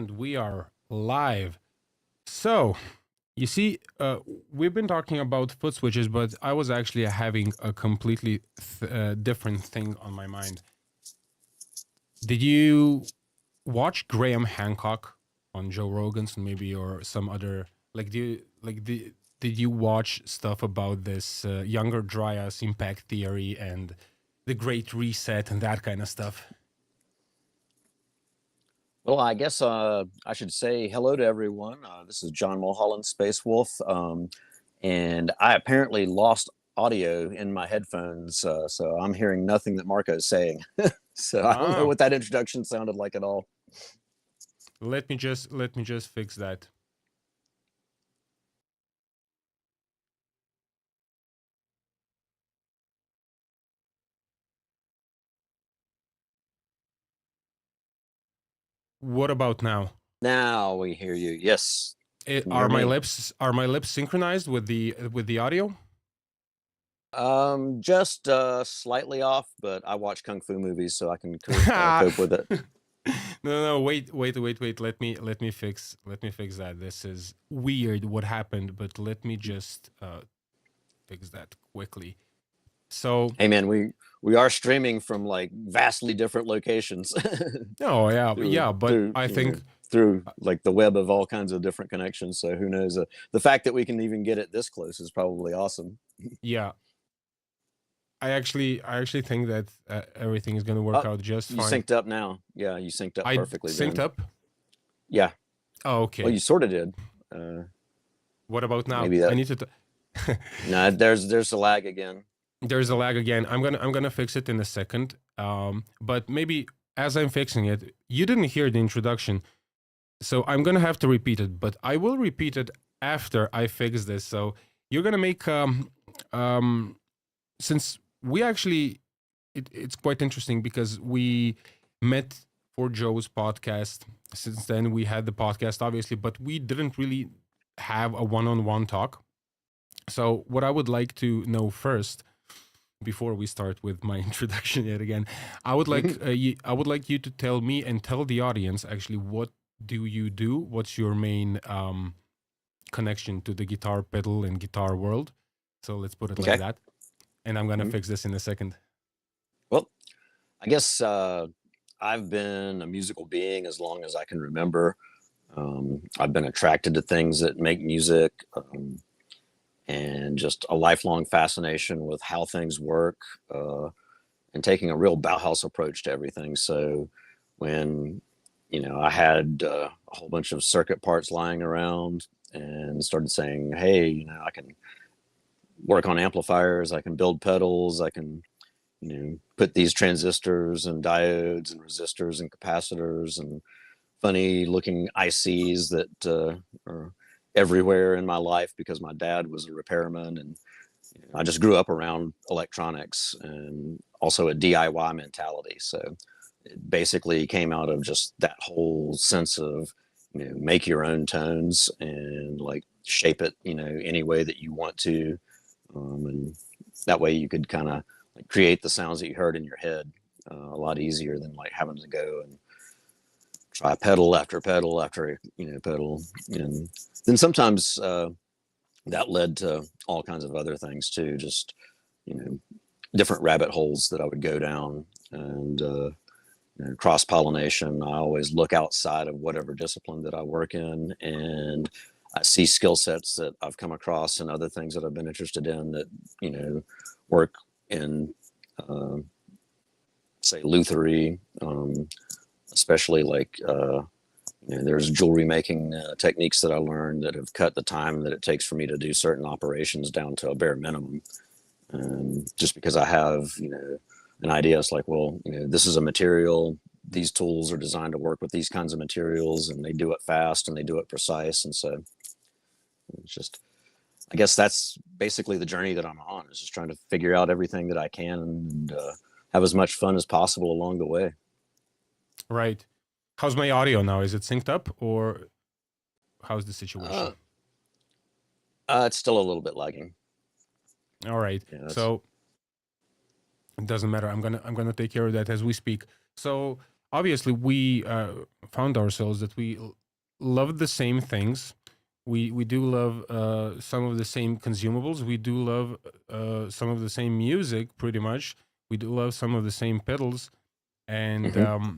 And we are live. So, you see, we've been talking about foot switches, but I was actually having a completely different thing on my mind. Did you watch Graham Hancock on Joe Rogan's maybe or some other did you watch stuff about this younger dryas impact theory and the Great Reset and that kind of stuff? Well, I guess I should say hello to everyone. This is John Mulholland, SpaceWolf, and I apparently lost audio in my headphones, so I'm hearing nothing that Marco is saying. So I don't know what that introduction sounded like at all. Let me just fix that. What about now? Now we hear you. Yes. Are my lips synchronized with the audio? Just slightly off, but I watch kung fu movies, so I can cope with it. No, wait. Let me fix that. This is weird what happened, but let me just fix that quickly. So, hey man, we are streaming from like vastly different locations. Oh yeah, but I think through like the web of all kinds of different connections. So who knows? The fact that we can even get it this close is probably awesome. Yeah, I actually think that everything is going to work out just fine. You synced up now. Yeah, you synced up perfectly. Synced up? Yeah. Oh, okay. Well, you sort of did. What about now? Maybe that. I need to. No, there's a lag again. There's a lag again. I'm gonna fix it in a second. But maybe as I'm fixing it, you didn't hear the introduction, so I'm gonna have to repeat it. But I will repeat it after I fix this. So you're gonna make since we actually it's quite interesting because we met for Joe's podcast. Since then we had the podcast obviously, but we didn't really have a one-on-one talk. So what I would like to know first, before we start with my introduction yet again, I would like you to tell me and tell the audience actually, what do you do? What's your main connection to the guitar pedal and guitar world? So let's put it like that. And I'm gonna fix this in a second. Well, I guess I've been a musical being as long as I can remember. I've been attracted to things that make music. And just a lifelong fascination with how things work, and taking a real Bauhaus approach to everything. So when, I had a whole bunch of circuit parts lying around and started saying, hey, I can work on amplifiers, I can build pedals, I can, put these transistors and diodes and resistors and capacitors and funny looking ICs that are everywhere in my life because my dad was a repairman, and I just grew up around electronics and also a DIY mentality. So it basically came out of just that whole sense of, make your own tones and like shape it, any way that you want to. And that way you could kind of like create the sounds that you heard in your head a lot easier than like having to go and try pedal after pedal after pedal. And then sometimes that led to all kinds of other things too, just different rabbit holes that I would go down, and cross pollination. I always look outside of whatever discipline that I work in, and I see skill sets that I've come across and other things that I've been interested in that work in say lutherie, especially like there's jewelry making techniques that I learned that have cut the time that it takes for me to do certain operations down to a bare minimum. Just because I have an idea, it's like, well, this is a material, these tools are designed to work with these kinds of materials, and they do it fast and they do it precise. And so it's just, I guess that's basically the journey that I'm on, is just trying to figure out everything that I can and have as much fun as possible along the way. Right. How's my audio now? Is it synced up, or how's the situation? It's still a little bit lagging. All right. Yeah, so it doesn't matter. I'm gonna take care of that as we speak. So obviously we found ourselves that we love the same things. We do love some of the same consumables. We do love some of the same music, pretty much. We do love some of the same pedals, and Hmm.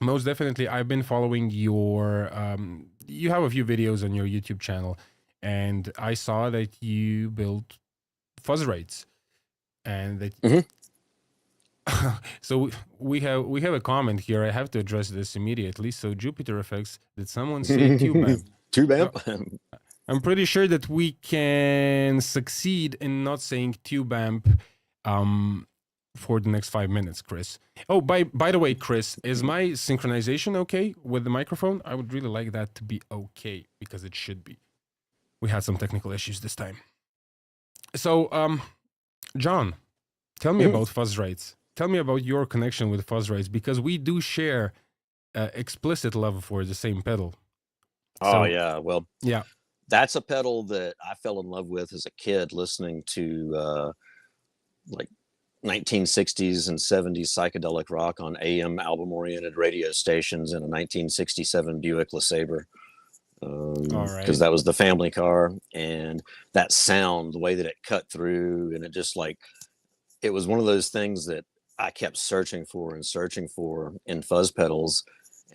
most definitely, I've been following your. You have a few videos on your YouTube channel, and I saw that you built fuzz rates, and that. Hmm. So we have a comment here. I have to address this immediately. So Jupiter effects. Did someone say tube amp? Tube No, amp. I'm pretty sure that we can succeed in not saying tube amp for the next 5 minutes, Chris. Oh, by the way, Chris, is my synchronization okay with the microphone? I would really like that to be okay because it should be. We had some technical issues this time. So, John, tell me Mhm. about fuzz rates. Tell me about your connection with fuzz rates because we do share explicit love for the same pedal. Oh So, yeah. Well, yeah. that's a pedal that I fell in love with as a kid, listening to like 1960s and 70s psychedelic rock on AM album-oriented radio stations in a 1967 Buick LeSabre, All because right. that was the family car, and that sound, the way that it cut through, and it just like it was one of those things that I kept searching for in fuzz pedals.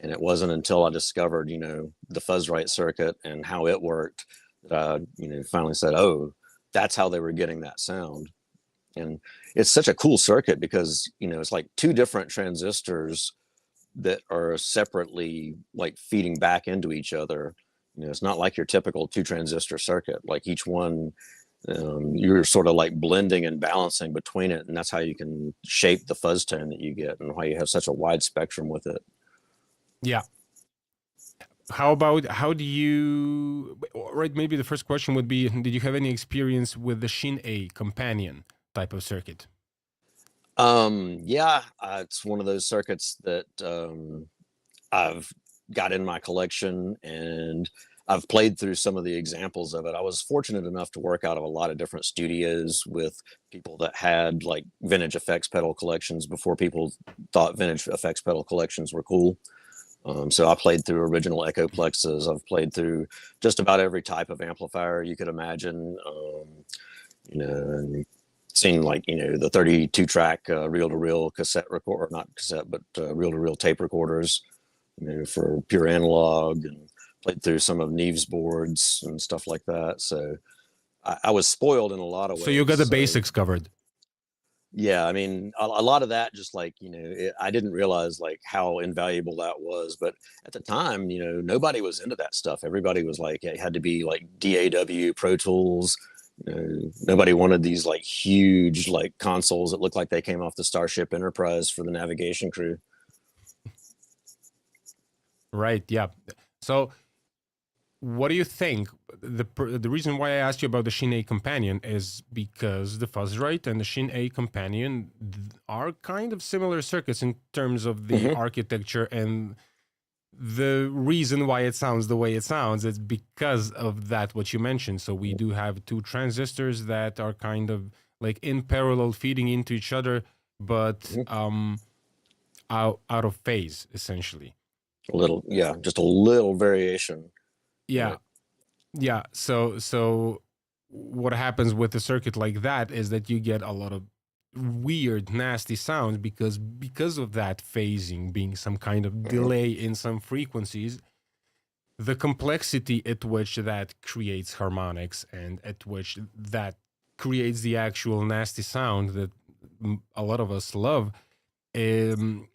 And it wasn't until I discovered, the Fuzzrite circuit and how it worked that I, finally said, oh, that's how they were getting that sound. And it's such a cool circuit because, it's like two different transistors that are separately like feeding back into each other. It's not like your typical two transistor circuit. Like each one, you're sort of like blending and balancing between it, and that's how you can shape the fuzz tone that you get and why you have such a wide spectrum with it. Yeah. How do you, right? Maybe the first question would be, did you have any experience with the Shin A companion type of circuit? Yeah, it's one of those circuits that I've got in my collection, and I've played through some of the examples of it. I was fortunate enough to work out of a lot of different studios with people that had like vintage effects pedal collections before people thought vintage effects pedal collections were cool. So I played through original Echoplexes. I've played through just about every type of amplifier you could imagine. And seen like the 32 track reel-to-reel cassette record, or not cassette, but reel-to-reel tape recorders, for pure analog, and played through some of Neve's boards and stuff like that. So I was spoiled in a lot of So you ways. got the So basics covered. yeah, I mean, a lot of that, just like, I didn't realize like how invaluable that was. But at the time, nobody was into that stuff. Everybody was like, it had to be like DAW, Pro Tools. Nobody wanted these like huge like consoles that looked like they came off the Starship Enterprise for the navigation crew. Right. Yeah. So what do you think? The reason why I asked you about the Shin A companion is because the Fuzzrite and the Shin A companion are kind of similar circuits in terms of the Hmm. architecture, and the reason why it sounds the way it sounds is because of that what you mentioned. So we do have two transistors that are kind of like in parallel feeding into each other, but Hmm. out of phase essentially. A little, yeah, just a little variation in Yeah. it. Yeah. So what happens with a circuit like that is that you get a lot of weird, nasty sounds because of that phasing being some kind of Hmm. delay in some frequencies. The complexity at which that creates harmonics and at which that creates the actual nasty sound that a lot of us love, um,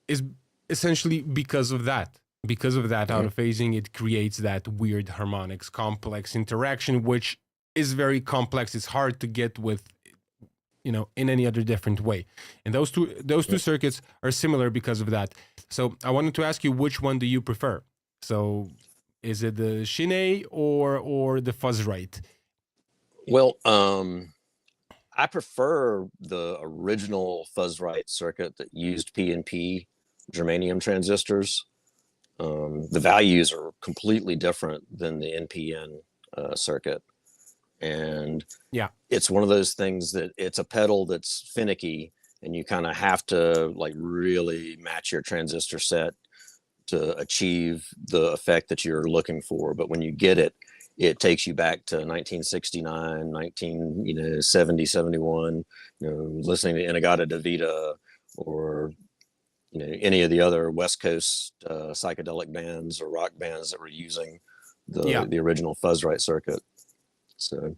is essentially because of that. Because of that out Hmm. of phasing, it creates that weird harmonics complex interaction, which is very complex. It's hard to get with, in any other different way. And those two circuits are similar because of that. So I wanted to ask you, which one do you prefer? So is it the Shine or the Fuzzrite? Well, I prefer the original Fuzzrite circuit that used PNP germanium transistors. The values are completely different than the NPN circuit. And Yeah. it's one of those things that it's a pedal that's finicky. and you kind of have to like really match your transistor set to achieve the effect that you're looking for. But when you get it, it takes you back to 1969, 1970, 71, listening to In-A-Gadda-Da-Vida, or any of the other West Coast psychedelic bands or rock bands that were using the original Fuzzrite circuit. So,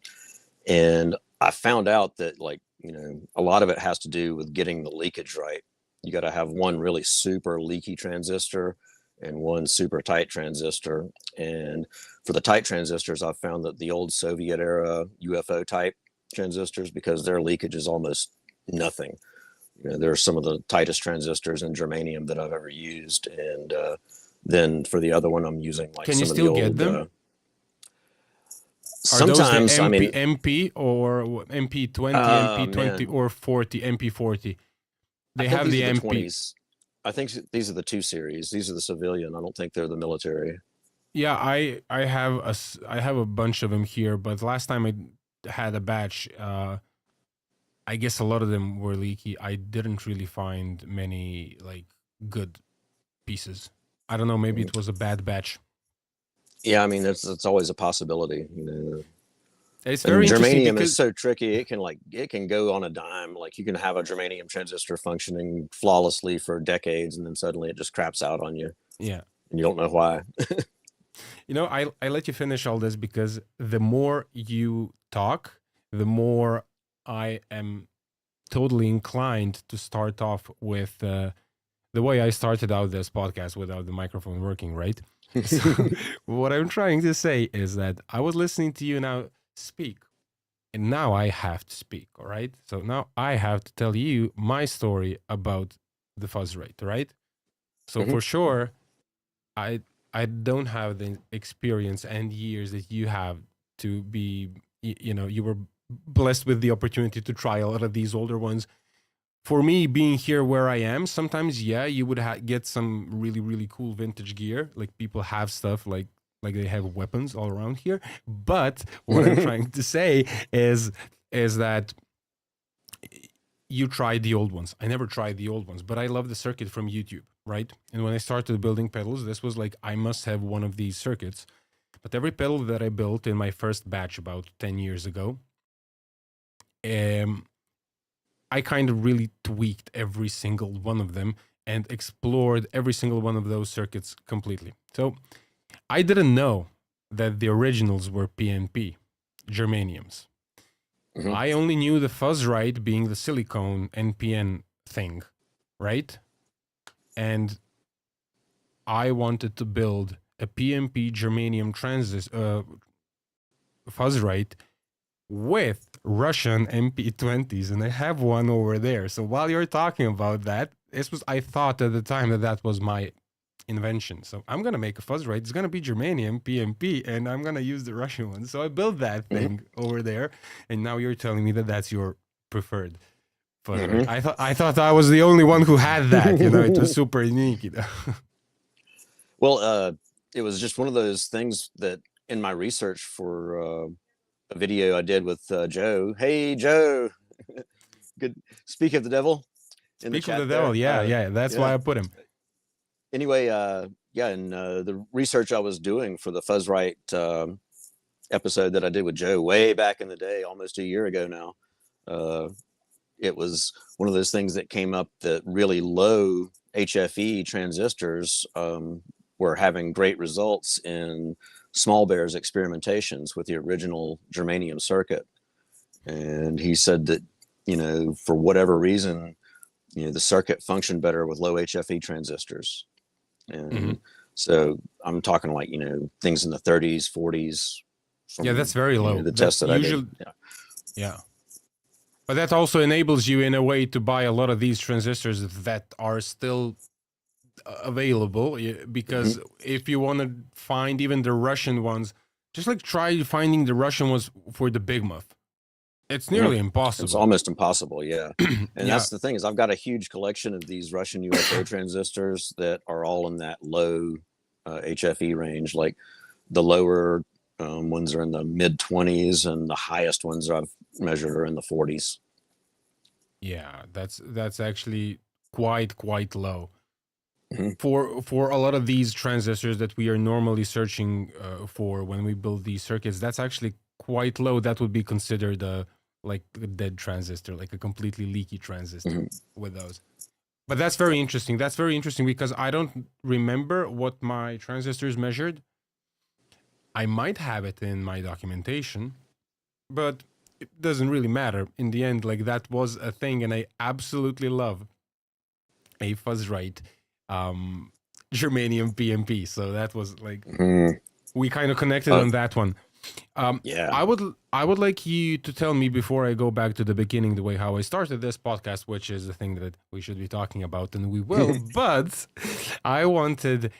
and I found out that a lot of it has to do with getting the leakage right. You got to have one really super leaky transistor and one super tight transistor. And for the tight transistors, I've found that the old Soviet era UFO type transistors, because their leakage is almost nothing. They're some of the tightest transistors in germanium that I've ever used. And then for the other one, I'm using Can you still get them? Sometimes, are those the MP or MP20, MP20 or 40, MP40? They have the MP. 20s. I think these are the 2 series. These are the civilian. I don't think they're the military. Yeah, I have a bunch of them here, but last time I had a batch, I guess a lot of them were leaky. I didn't really find many good pieces. I don't know, maybe it was a bad batch. Yeah, I mean, it's always a possibility. It's very germanium is so tricky. It can go on a dime. Like you can have a germanium transistor functioning flawlessly for decades, and then suddenly it just craps out on you. Yeah, and you don't know why. I let you finish all this because the more you talk, the more I am totally inclined to start off with the way I started out this podcast without the microphone working, right? So what I'm trying to say is that I was listening to you now speak, and now I have to speak, all right? So now I have to tell you my story about the fuzz rate, right? So for sure, I don't have the experience and years that you have to be, you were blessed with the opportunity to try a lot of these older ones. For me, being here where I am, sometimes, you would get some really, really cool vintage gear. Like people have stuff like they have weapons all around here. But what I'm trying to say is that you tried the old ones. I never tried the old ones, but I love the circuit from YouTube, right? And when I started building pedals, this was like, I must have one of these circuits. But every pedal that I built in my first batch about 10 years ago, I kind of really tweaked every single one of them and explored every single one of those circuits completely. So I didn't know that the originals were PNP, germaniums. I only knew the Fuzzrite being the silicone NPN thing, right? And I wanted to build a PNP germanium Fuzzrite with Russian MP20s, and I have one over there. So while you're talking about that, I thought at the time that was my invention. So I'm gonna make a Fuzzrite. It's gonna be germanium PNP, and I'm gonna use the Russian one. So I built that thing over there, and now you're telling me that that's your preferred Fuzzrite. I thought I was the only one who had that. It was super unique. Well, it was just one of those things that in my research for a video I did with Joe. Hey, Joe. Good. Speak of the devil. Speak of the devil. Yeah. That's why I put him. Anyway, in the research I was doing for the Fuzzrite episode that I did with Joe way back in the day, almost a year ago now, it was one of those things that came up that really low HFE transistors were having great results in Small Bear's experimentations with the original germanium circuit. And he said that, for whatever reason, the circuit functioned better with low HFE transistors. And so I'm talking like, things in the 30s, 40s. That's very low. The test that usually, I did. Yeah. But that also enables you in a way to buy a lot of these transistors that are still available, because if you want to find even the Russian ones, just try finding the Russian ones for the Big Muff. It's nearly impossible. It's almost impossible, yeah. And that's the thing, is I've got a huge collection of these Russian UFO transistors that are all in that low HFE range. Like the lower ones are in the mid 20s, and the highest ones I've measured are in the 40s. Yeah, that's actually quite low Mhm. for a lot of these transistors that we are normally searching for when we build these circuits. That's actually quite low. That would be considered like a dead transistor, like a completely leaky transistor Mhm. with those. But that's very interesting. That's very interesting because I don't remember what my transistors measured. I might have it in my documentation, but it doesn't really matter. In the end, like that was a thing, and I absolutely love a fuzz right Germanium PMP. So that was like Mhm. we kind of connected Uh, on that one. Um, yeah. I would like you to tell me before I go back to the beginning, the way how I started this podcast, which is the thing that we should be talking about, and we will. But I wanted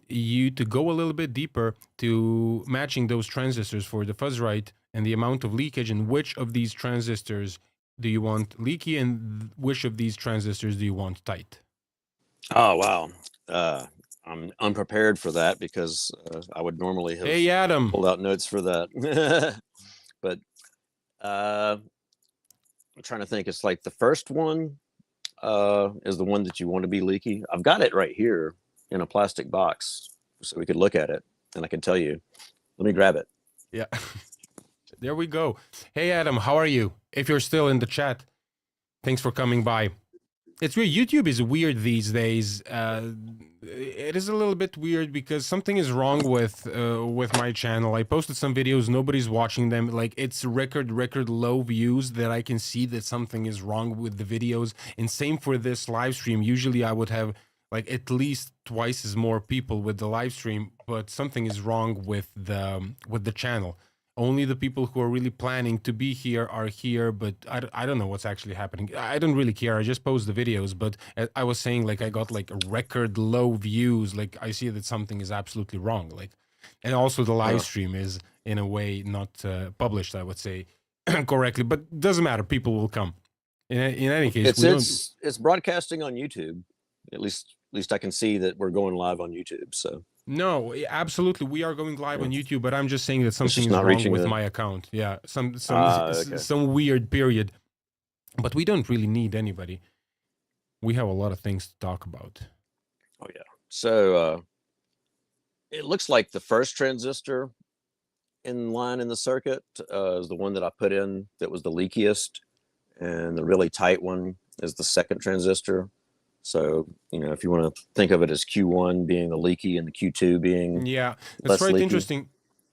you to go a little bit deeper to matching those transistors for the fuzz right and the amount of leakage, and which of these transistors do you want leaky, and which of these transistors do you want tight? Oh wow. Uh, I'm unprepared for that because I would normally have Hey, Adam. pulled out notes for that. But uh, I'm trying to think. It's like the first one is the one that you want to be leaky. I've got it right here in a plastic box, so we could look at it, and I can tell you. Let me grab it. Yeah. There we go. Hey, Adam, how are you? If you're still in the chat, thanks for coming by. It's weird. YouTube is weird these days. It is a little bit weird because something is wrong with my channel. I posted some videos, nobody's watching them. Like it's record low views that I can see that something is wrong with the videos. And same for this live stream. Usually I would have like at least twice as more people with the live stream, but something is wrong with the channel. Only the people who are really planning to be here are here, but I don't know what's actually happening. I don't really care. I just post the videos, but I was saying like I got like a record low views. Like I see that something is absolutely wrong. Like, and also the live Uh, stream is in a way not published, I would say, correctly, but doesn't matter. People will come. In any case, it's we don't. it's it's broadcasting on YouTube. At least I can see that we're going live on YouTube. So No, absolutely. We are going live yeah. on YouTube, but I'm just saying that It's something just is not wrong reaching with the. my account. Yeah, Okay. some weird period. But we don't really need anybody. We have a lot of things to talk about. Oh yeah. So it looks like the first transistor in line in the circuit is the one that I put in that was the leakiest, and the really tight one is the second transistor. So if you want to think of it as Q1 being the leaky and the Q2 being Yeah, it's less quite leaky. interesting.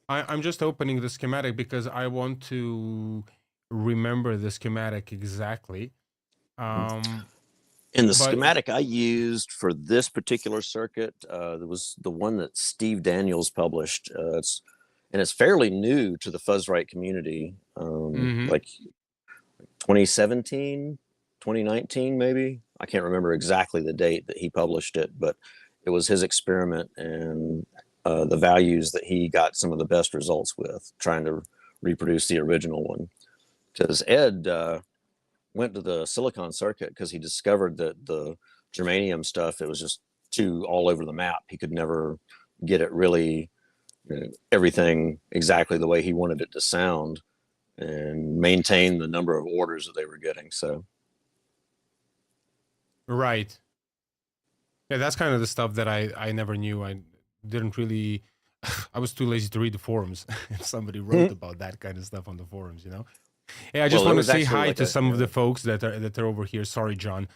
I'm just opening the schematic because I want to remember the schematic exactly. Um, In the but schematic I used for this particular circuit, there was the one that Steve Daniels published. It's fairly new to the Fuzzwrite community, mhm. like 2017, 2019, maybe. I can't remember exactly the date that he published it, but it was his experiment and the values that he got some of the best results with, trying to reproduce the original one. Because Ed went to the silicon circuit because he discovered that the germanium stuff, it was just too all over the map. He could never get it really, everything exactly the way he wanted it to sound and maintain the number of orders that they were getting. So Right. Yeah, that's kind of the stuff that I never knew. I didn't really. I was too lazy to read the forums. If somebody wrote about that kind of stuff on the forums, you know. Hey, I just well, there want to was say actually hi like to a some of the folks that are over here. Sorry, John.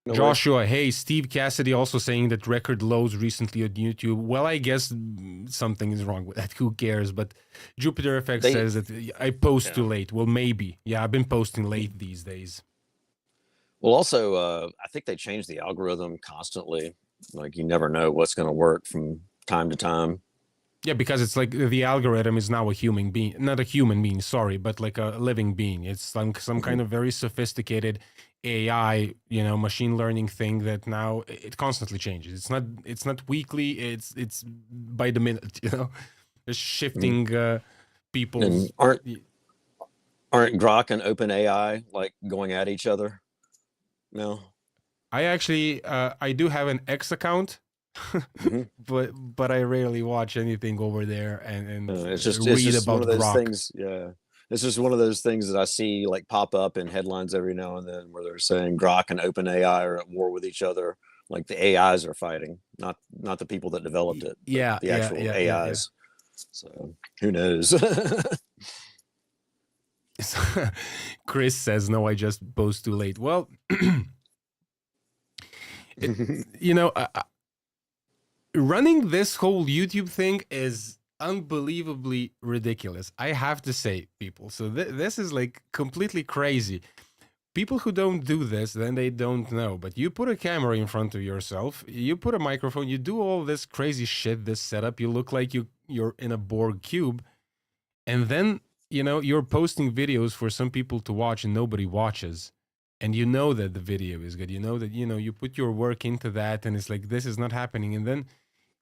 no worries. Joshua, hey, Steve Cassidy also saying that record lows recently on YouTube. Well, I guess something is wrong with that. Who cares? But Jupiter FX They says that I post yeah. too late. Well, maybe. Yeah, I've been posting late these days. Well, also, I think they change the algorithm constantly. Like you never know what's going to work from time to time. Yeah, because it's like the algorithm is now a human being, not a human being, sorry, but like a living being. It's some Mhm. kind of very sophisticated AI, machine learning thing that now it constantly changes. It's not weekly. It's by the minute. It's Mhm. shifting And people's. aren't Grok and OpenAI like going at each other? No. I actually I do have an X account, Hmm. but I rarely watch anything over there and It's just read one about of those Grok. things. Yeah, It's just one of those things that I see like pop up in headlines every now and then, where they're saying Grok and OpenAI are at war with each other. Like the AIs are fighting, not the people that developed it, but Yeah, the yeah, actual yeah, yeah, yeah. AIs. So who knows? Chris says, "No, I just post too late." Well, it, you know, running this whole YouTube thing is unbelievably ridiculous. I have to say, people. So this is like completely crazy. People who don't do this, then they don't know. But you put a camera in front of yourself, you put a microphone, you do all this crazy shit, this setup. You look like you're in a Borg cube, and then you're posting videos for some people to watch, and nobody watches. And you know that the video is good. You know that you put your work into that, and it's like this is not happening. And then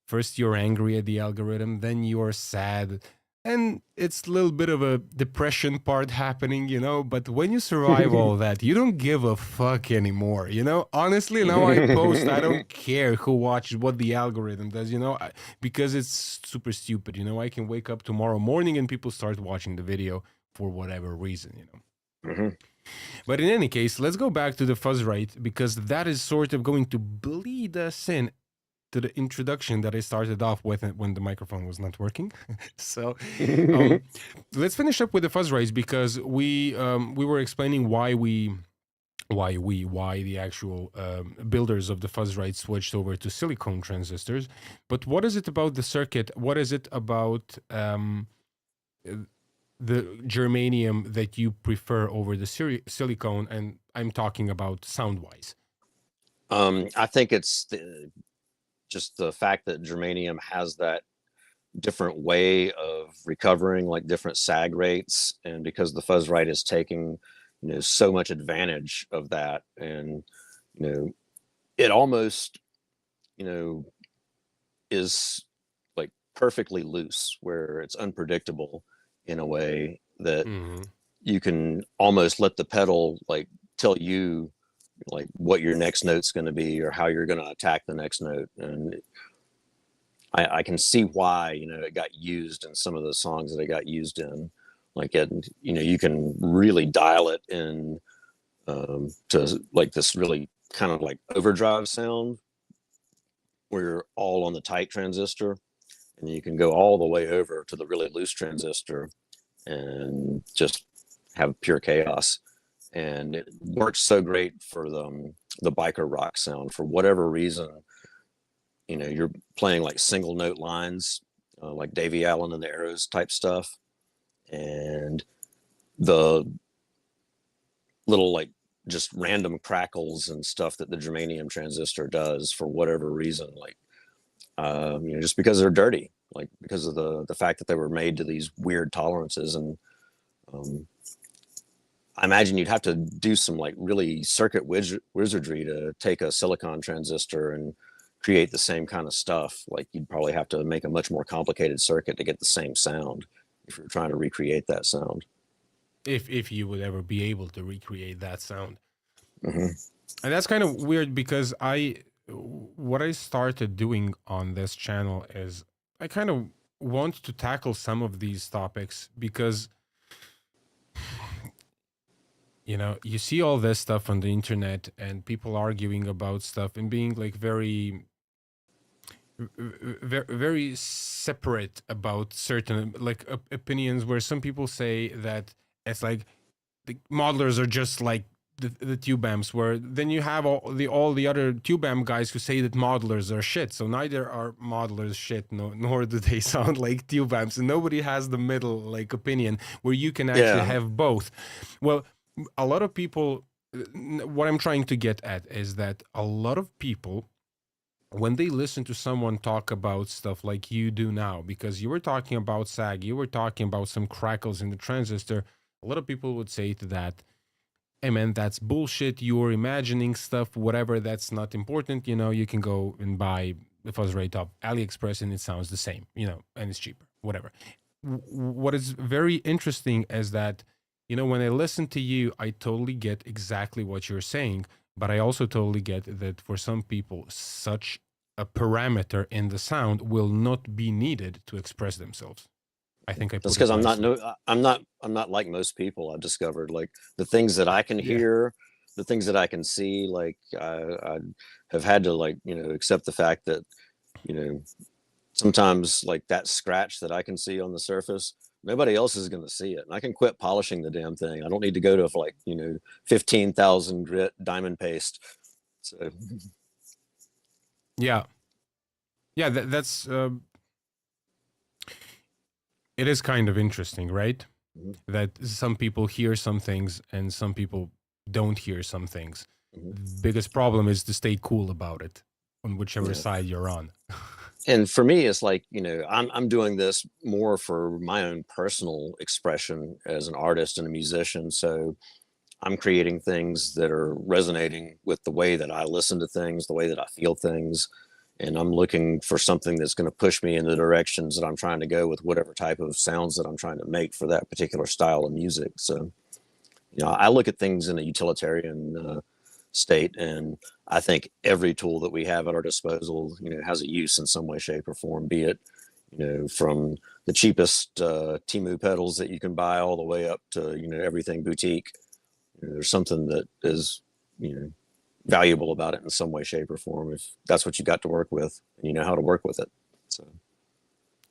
first you're angry at the algorithm, then you're sad, and it's a little bit of a depression part happening, but when you survive all that, you don't give a fuck anymore, honestly. Now I post, I don't care who watches, what the algorithm does, because it's super stupid. I can wake up tomorrow morning and people start watching the video for whatever reason. But in any case, let's go back to the fuzz rate, because that is sort of going to bleed us in to the introduction that I started off with when the microphone was not working. So let's finish up with the fuzz rates, because we were explaining why the actual builders of the fuzz rate switched over to silicone transistors. But what is it about the circuit? What is it about the germanium that you prefer over the silicone? And I'm talking about sound-wise. I think it's just the fact that germanium has that different way of recovering, like different sag rates, and because the fuzz rate is taking so much advantage of that, and it almost is like perfectly loose, where it's unpredictable in a way that you can almost let the pedal like tell you like what your next note's going to be, or how you're going to attack the next note. And I can see why it got used in some of the songs that it got used in. Like you can really dial it in to like this really kind of like overdrive sound, where you're all on the tight transistor, and you can go all the way over to the really loose transistor and just have pure chaos. And it works so great for the biker rock sound. For whatever reason, you're playing like single note lines, like Davey Allen and the Arrows type stuff, and the little like just random crackles and stuff that the germanium transistor does, for whatever reason, like just because they're dirty, like because of the fact that they were made to these weird tolerances. And I imagine you'd have to do some like really circuit wizardry to take a silicon transistor and create the same kind of stuff. Like you'd probably have to make a much more complicated circuit to get the same sound if you're trying to recreate that sound. If you would ever be able to recreate that sound. And that's kind of weird, because what I started doing on this channel is I kind of want to tackle some of these topics, because you see all this stuff on the internet, and people arguing about stuff and being like very, very, very separate about certain like opinions, where some people say that it's like the modelers are just like the tube amps, where then you have all the other tube amp guys who say that modelers are shit. So neither are modelers shit, nor do they sound like tube amps, and nobody has the middle like opinion where you can actually have both. Well, a lot of people, what I'm trying to get at is that a lot of people, when they listen to someone talk about stuff like you do now, because you were talking about sag, you were talking about some crackles in the transistor, a lot of people would say to that, hey man, that's bullshit, you're imagining stuff, whatever, that's not important. You can go and buy the fuzz rate off AliExpress and it sounds the same, and it's cheaper, whatever. What is very interesting is that when I listen to you, I totally get exactly what you're saying, but I also totally get that for some people, such a parameter in the sound will not be needed to express themselves. I think I That's put it because I'm not nicely. no I'm not like most people. I've discovered like the things that I can Yeah. hear, the things that I can see. Like I have had to like accept the fact that you know sometimes like that scratch that I can see on the surface, nobody else is going to see it, and I can quit polishing the damn thing. I don't need to go to like 15,000 grit diamond paste. So Yeah. Yeah. That's it is kind of interesting, right? mhm, That some people hear some things and some people don't hear some things. mhm, The biggest problem is to stay cool about it on whichever yeah. side you're on. And for me, it's like I'm doing this more for my own personal expression as an artist and a musician. So I'm creating things that are resonating with the way that I listen to things, the way that I feel things. And I'm looking for something that's going to push me in the directions that I'm trying to go with whatever type of sounds that I'm trying to make for that particular style of music. So, I look at things in a utilitarian state, and I think every tool that we have at our disposal, has a use in some way, shape, or form, be it, from the cheapest Timu pedals that you can buy all the way up to, everything boutique. There's something that is, you know, valuable about it in some way, shape, or form if that's what you got to work with and you know how to work with it. So,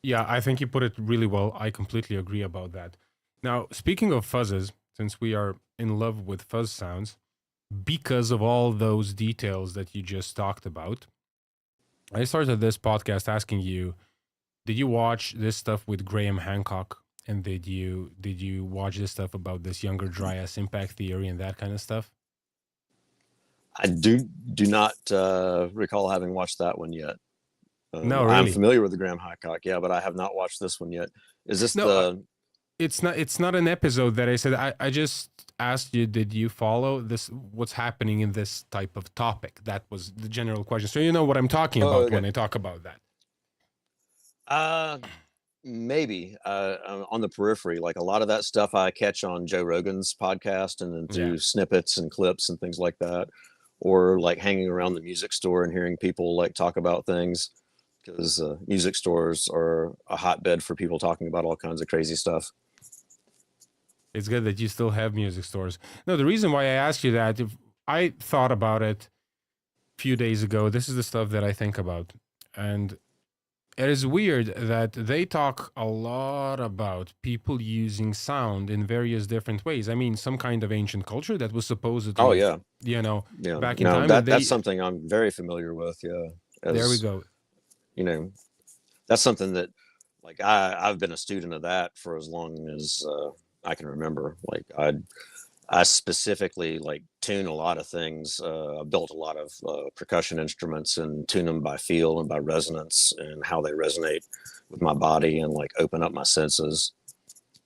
Yeah, I think you put it really well. I completely agree about that. Now, speaking of fuzzes, since we are in love with fuzz sounds, because of all those details that you just talked about, I started this podcast asking you, did you watch this stuff with Graham Hancock? And did you watch this stuff about this younger dryas impact theory and that kind of stuff? I do not recall having watched that one yet. No, I'm really. familiar with the Graham Hancock, yeah, but I have not watched this one yet. Is this No, the? it's not an episode that I said. I just asked you, did you follow this? What's happening in this type of topic? That was the general question. So you know what I'm talking Oh, about okay. when I talk about that. Uh, Maybe on the periphery. Like a lot of that stuff I catch on Joe Rogan's podcast, and then Yeah. through snippets and clips and things like that, or like hanging around the music store and hearing people like talk about things, because music stores are a hotbed for people talking about all kinds of crazy stuff. It's good that you still have music stores. No, the reason why I asked you that, if I thought about it a few days ago, this is the stuff that I think about. And it is weird that they talk a lot about people using sound in various different ways. I mean, some kind of ancient culture that was Oh supposedly, yeah, you know, yeah. back in No, time, and that's they, something I'm very familiar with. Yeah, there we as go. you know, that's something that like I've been a student of that for as long as I can remember. Like I specifically like tune a lot of things. I built a lot of percussion instruments and tune them by feel and by resonance and how they resonate with my body, and like open up my senses,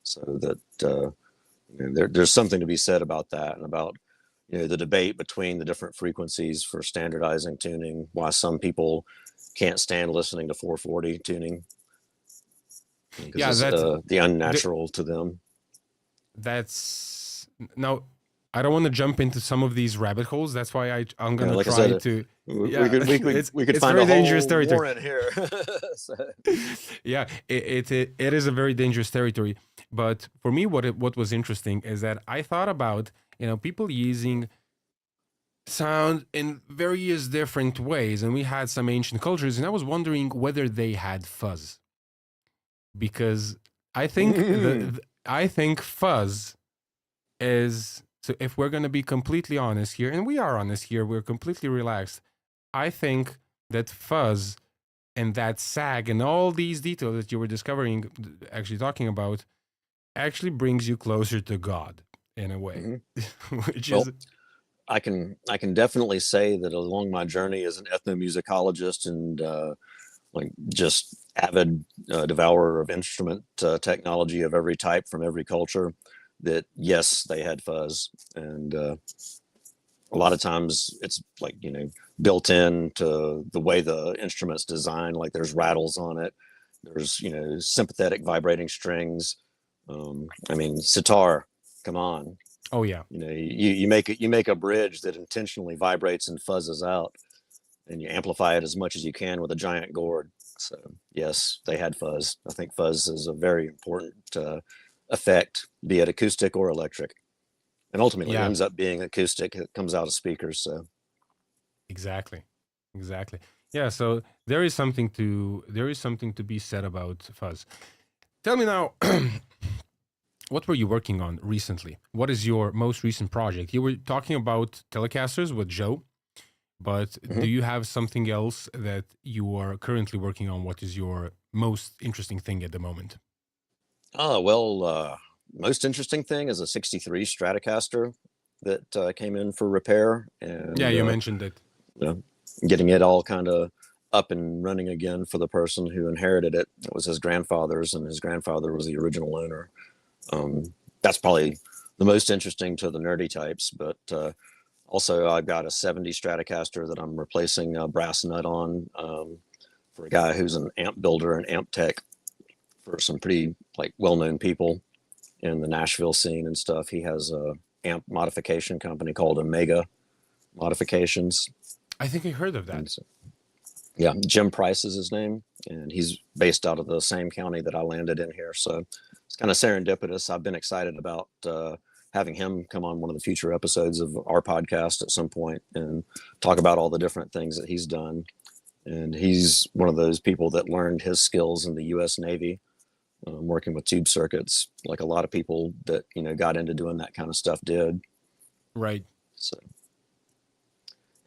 so that there's something to be said about that, and about the debate between the different frequencies for standardizing tuning. Why some people can't stand listening to 440 tuning because Yeah, it's the the, unnatural to them. that's now. I don't want to jump into some of these rabbit holes. That's why I'm Yeah, gonna like I try said, to. we Yeah, could we could it's we could it's find very a dangerous whole territory. warrant here. So, Yeah, it is a very dangerous territory. But for me, what was interesting is that I thought about people using sound in various different ways, and we had some ancient cultures, and I was wondering whether they had fuzz, because I think I think fuzz is, so if we're going to be completely honest here, and we are honest here, we're completely relaxed. I think that fuzz and that sag and all these details that you were discovering, actually talking about, actually brings you closer to God in a way, mhm. which Well, is, I can definitely say that along my journey as an ethnomusicologist and like just avid devourer of instrument technology of every type from every culture, that yes, they had fuzz, and a lot of times it's like built in to the way the instrument's designed. Like there's rattles on it, there's sympathetic vibrating strings. I mean, sitar, come on. oh yeah, You make a bridge that intentionally vibrates and fuzzes out, and you amplify it as much as you can with a giant gourd. So yes, they had fuzz. I think fuzz is a very important effect, be it acoustic or electric, and ultimately Yeah, ends up being acoustic. It comes out of speakers. So exactly. Exactly. Yeah, so there is something to be said about fuzz. Tell me now, what were you working on recently? What is your most recent project? You were talking about Telecasters with Joe, but do mhm. you have something else that you are currently working on? What is your most interesting thing at the moment? Most interesting thing is a '63 Stratocaster that came in for repair, Yeah, and you mentioned it. you know, getting it all kind of up and running again for the person who inherited it. It was his grandfather's, and his grandfather was the original owner. That's probably the most interesting to the nerdy types. But also, I've got a '70 Stratocaster that I'm replacing a brass nut on, for a guy who's an amp builder and amp tech for some pretty like well-known people in the Nashville scene and stuff. He has a amp modification company called Omega Modifications. I think I heard of that. And so, yeah, Jim Price is his name, and he's based out of the same county that I landed in here. So it's kind of serendipitous. I've been excited about having him come on one of the future episodes of our podcast at some point and talk about all the different things that he's done. And he's one of those people that learned his skills in the U.S. Navy, working with tube circuits, like a lot of people that got into doing that kind of stuff did. Right. So,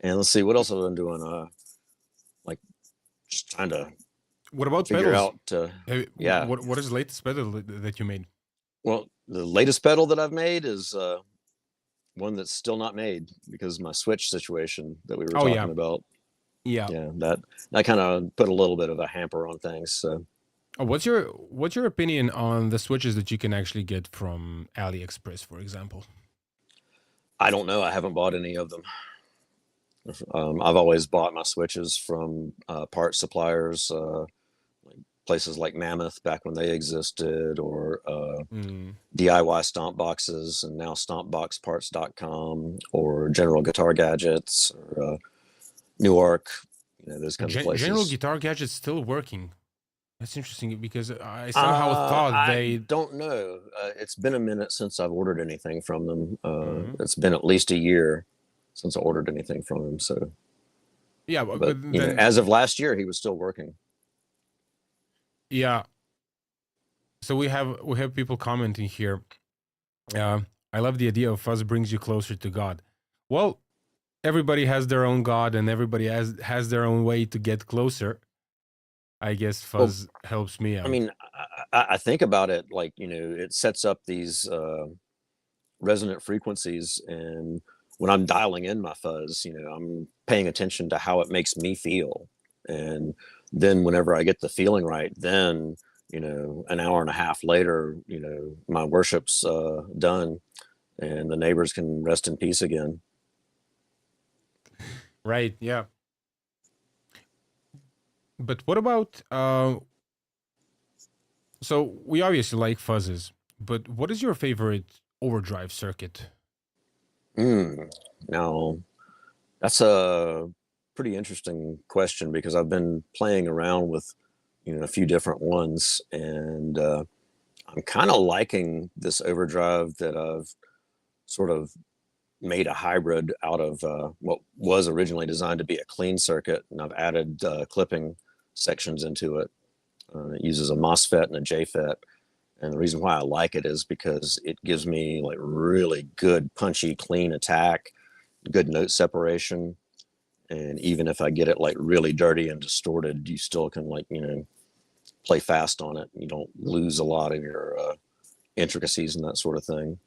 and let's see what else I've been doing. Like just trying to What about figure pedals? out. Yeah. What is the latest pedal that you made? Well, the latest pedal that I've made is one that's still not made because of my switch situation that we were Oh yeah, talking about. yeah. Yeah, that kind of put a little bit of a hamper on things. So What's your opinion on the switches that you can actually get from AliExpress, for example? I don't know. I haven't bought any of them. I've always bought my switches from part suppliers, places like Mammoth back when they existed, or Mm. DIY stomp boxes, and now stompboxparts.com, or General Guitar Gadgets, or Newark, those kinds of General places. Guitar Gadget's still working. That's interesting because I somehow thought I they. don't know. It's been a minute since I've ordered anything from them. Mhm. It's been at least a year since I ordered anything from him. So, Yeah, but but then as of last year, he was still working. yeah. So we have people commenting here. Uh, I love the idea of fuzz brings you closer to God. Well, everybody has their own God, and everybody has their own way to get closer. I guess Well, fuzz helps me I out. mean, I think about it like, it sets up these resonant frequencies. And when I'm dialing in my fuzz, I'm paying attention to how it makes me feel. And then whenever I get the feeling right, then, an hour and a half later, my worship's done and the neighbors can rest in peace again. Right? Yeah. But what about so we obviously like fuzzes, but what is your favorite overdrive circuit? Mm. Now, that's a pretty interesting question because I've been playing around with, a few different ones, and I'm kind of liking this overdrive that I've sort of made a hybrid out of what was originally designed to be a clean circuit, and I've added clipping sections into it. It uses a MOSFET and a JFET, and the reason why I like it is because it gives me like really good, punchy, clean attack, good note separation, and even if I get it like really dirty and distorted, you still can like play fast on it. You don't lose a lot of your intricacies and that sort of thing.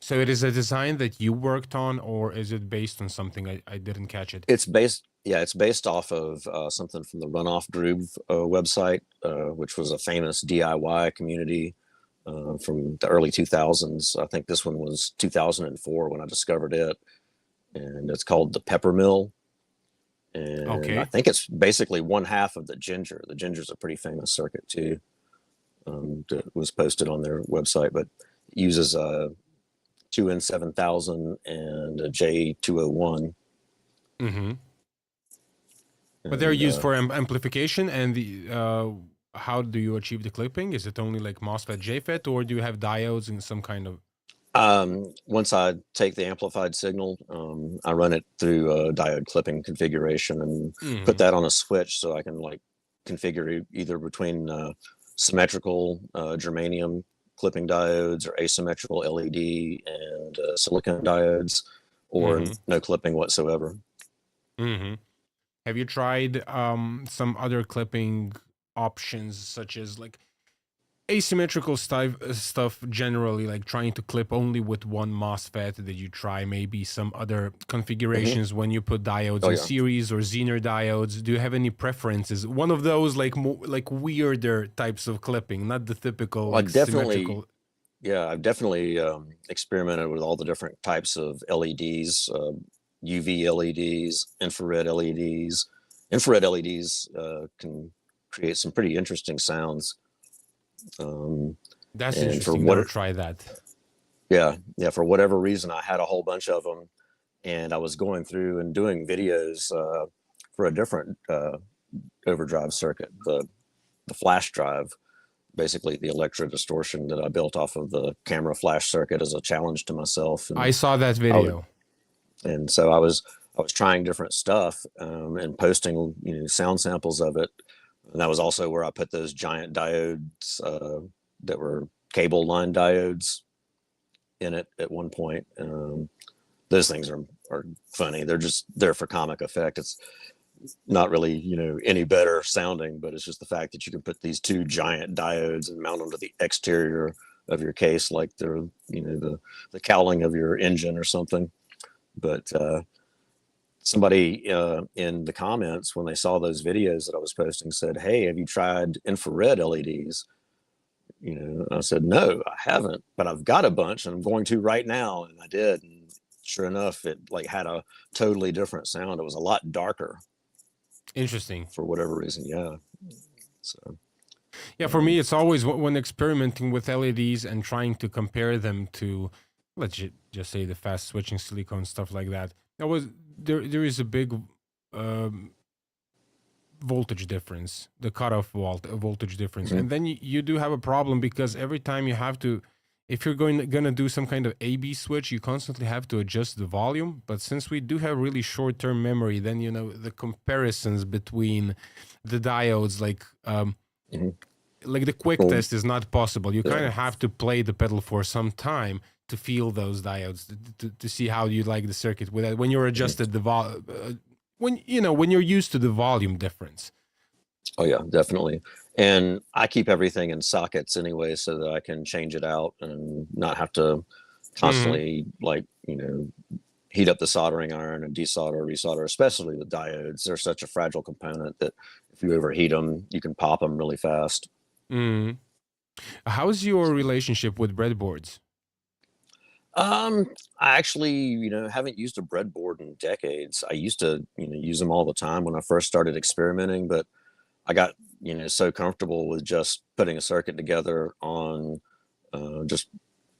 So it is a design that you worked on, or is it based on something I didn't catch it? It's based off of something from the Runoff Groove website, which was a famous DIY community from the early 2000s. I think this one was 2004 when I discovered it, and it's called the Pepper Mill. And I Okay. think it's basically one half of the Ginger. The Ginger's a pretty famous circuit too, that was posted on their website, but it uses a 2N7000 and a J201. Mm-hmm. But they're And used for amplification, and how do you achieve the clipping? Is it only like MOSFET, JFET, or do you have diodes and some kind of? Once I take the amplified signal, I run it through a diode clipping configuration and put that on a switch so I can like configure either between symmetrical germanium clipping diodes or asymmetrical LED and silicon diodes, or no clipping whatsoever. Have you tried some other clipping options, such as like asymmetrical stuff generally, like trying to clip only with one MOSFET? Did you try maybe some other configurations when you put diodes in series or Zener diodes? Do you have any preferences? One of those like more like weirder types of clipping, not the typical like symmetrical. Yeah, I've definitely experimented with all the different types of LEDs, UV LEDs, infrared LEDs. Infrared LEDs can create some pretty interesting sounds. That's interesting. I'll try that. Yeah. For whatever reason, I had a whole bunch of them, and I was going through and doing videos for a different overdrive circuit, the flash drive, basically the electro distortion that I built off of the camera flash circuit as a challenge to myself. And I saw that video. And so I was trying different stuff and posting, sound samples of it. And that was also where I put those giant diodes that were cable line diodes in it at one point. Those things are funny. They're just there for comic effect. It's not really, any better sounding, but it's just the fact that you can put these two giant diodes and mount them to the exterior of your case, like they're, the cowling of your engine or something. But somebody in the comments, when they saw those videos that I was posting, said, "Hey, have you tried infrared LEDs?" I said, "No, I haven't, but I've got a bunch and I'm going to right now." And I did. And sure enough, it like had a totally different sound. It was a lot darker. Interesting. For whatever reason. Yeah. So. Yeah, for me, it's always when experimenting with LEDs and trying to compare them to, let's just say, the fast switching silicone stuff like that. There is a big voltage difference, the cutoff voltage difference, and then you do have a problem because every time you have to, if you're gonna do some kind of A/B switch, you constantly have to adjust the volume. But since we do have really short-term memory, then the comparisons between the diodes, like the quick test is not possible. You kind of have to play the pedal for some time to feel those diodes to see how you like the circuit with that when you're adjusted the when you're used to the volume difference. Oh yeah, definitely. And I keep everything in sockets anyway, so that I can change it out and not have to constantly heat up the soldering iron and desolder, resolder, especially the diodes. They're such a fragile component that if you overheat them, you can pop them really fast. How's your relationship with breadboards? I actually, haven't used a breadboard in decades. I used to, use them all the time when I first started experimenting, but I got, so comfortable with just putting a circuit together on just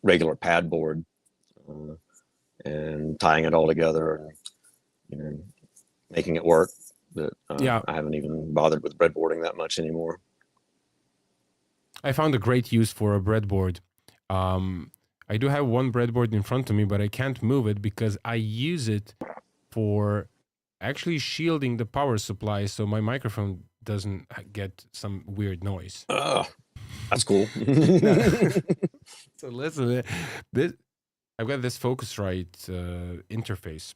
regular pad board and tying it all together and, making it work that I haven't even bothered with breadboarding that much anymore. I found a great use for a breadboard. I do have one breadboard in front of me, but I can't move it because I use it for actually shielding the power supply so my microphone doesn't get some weird noise. That's cool. So listen, I've got this Focusrite interface.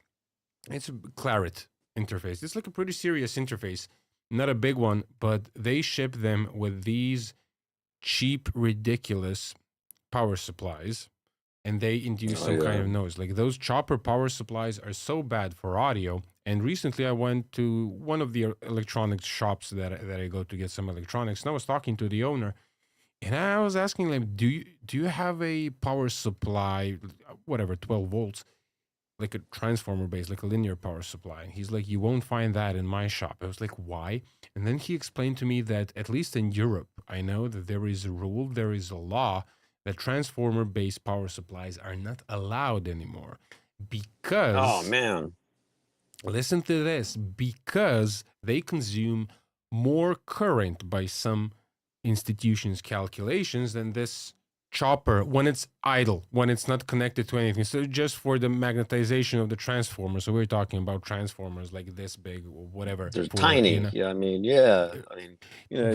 It's a Claret interface. It's like a pretty serious interface. Not a big one, but they ship them with these cheap, ridiculous power supplies. And they induce some kind of noise. Like those chopper power supplies are so bad for audio. And recently I went to one of the electronics shops that I go to get some electronics. And I was talking to the owner. And I was asking him, do you have a power supply, whatever, 12 volts, like a transformer based, like a linear power supply? And he's like, you won't find that in my shop. I was like, why? And then he explained to me that at least in Europe, I know that there is a rule, there is a law that transformer-based power supplies are not allowed anymore because Listen to this, because they consume more current by some institutions' calculations than this chopper when it's idle, when it's not connected to anything. So just for the magnetization of the transformer. So we're talking about transformers like this big or whatever. They're For tiny. Yeah, I mean, yeah. I mean,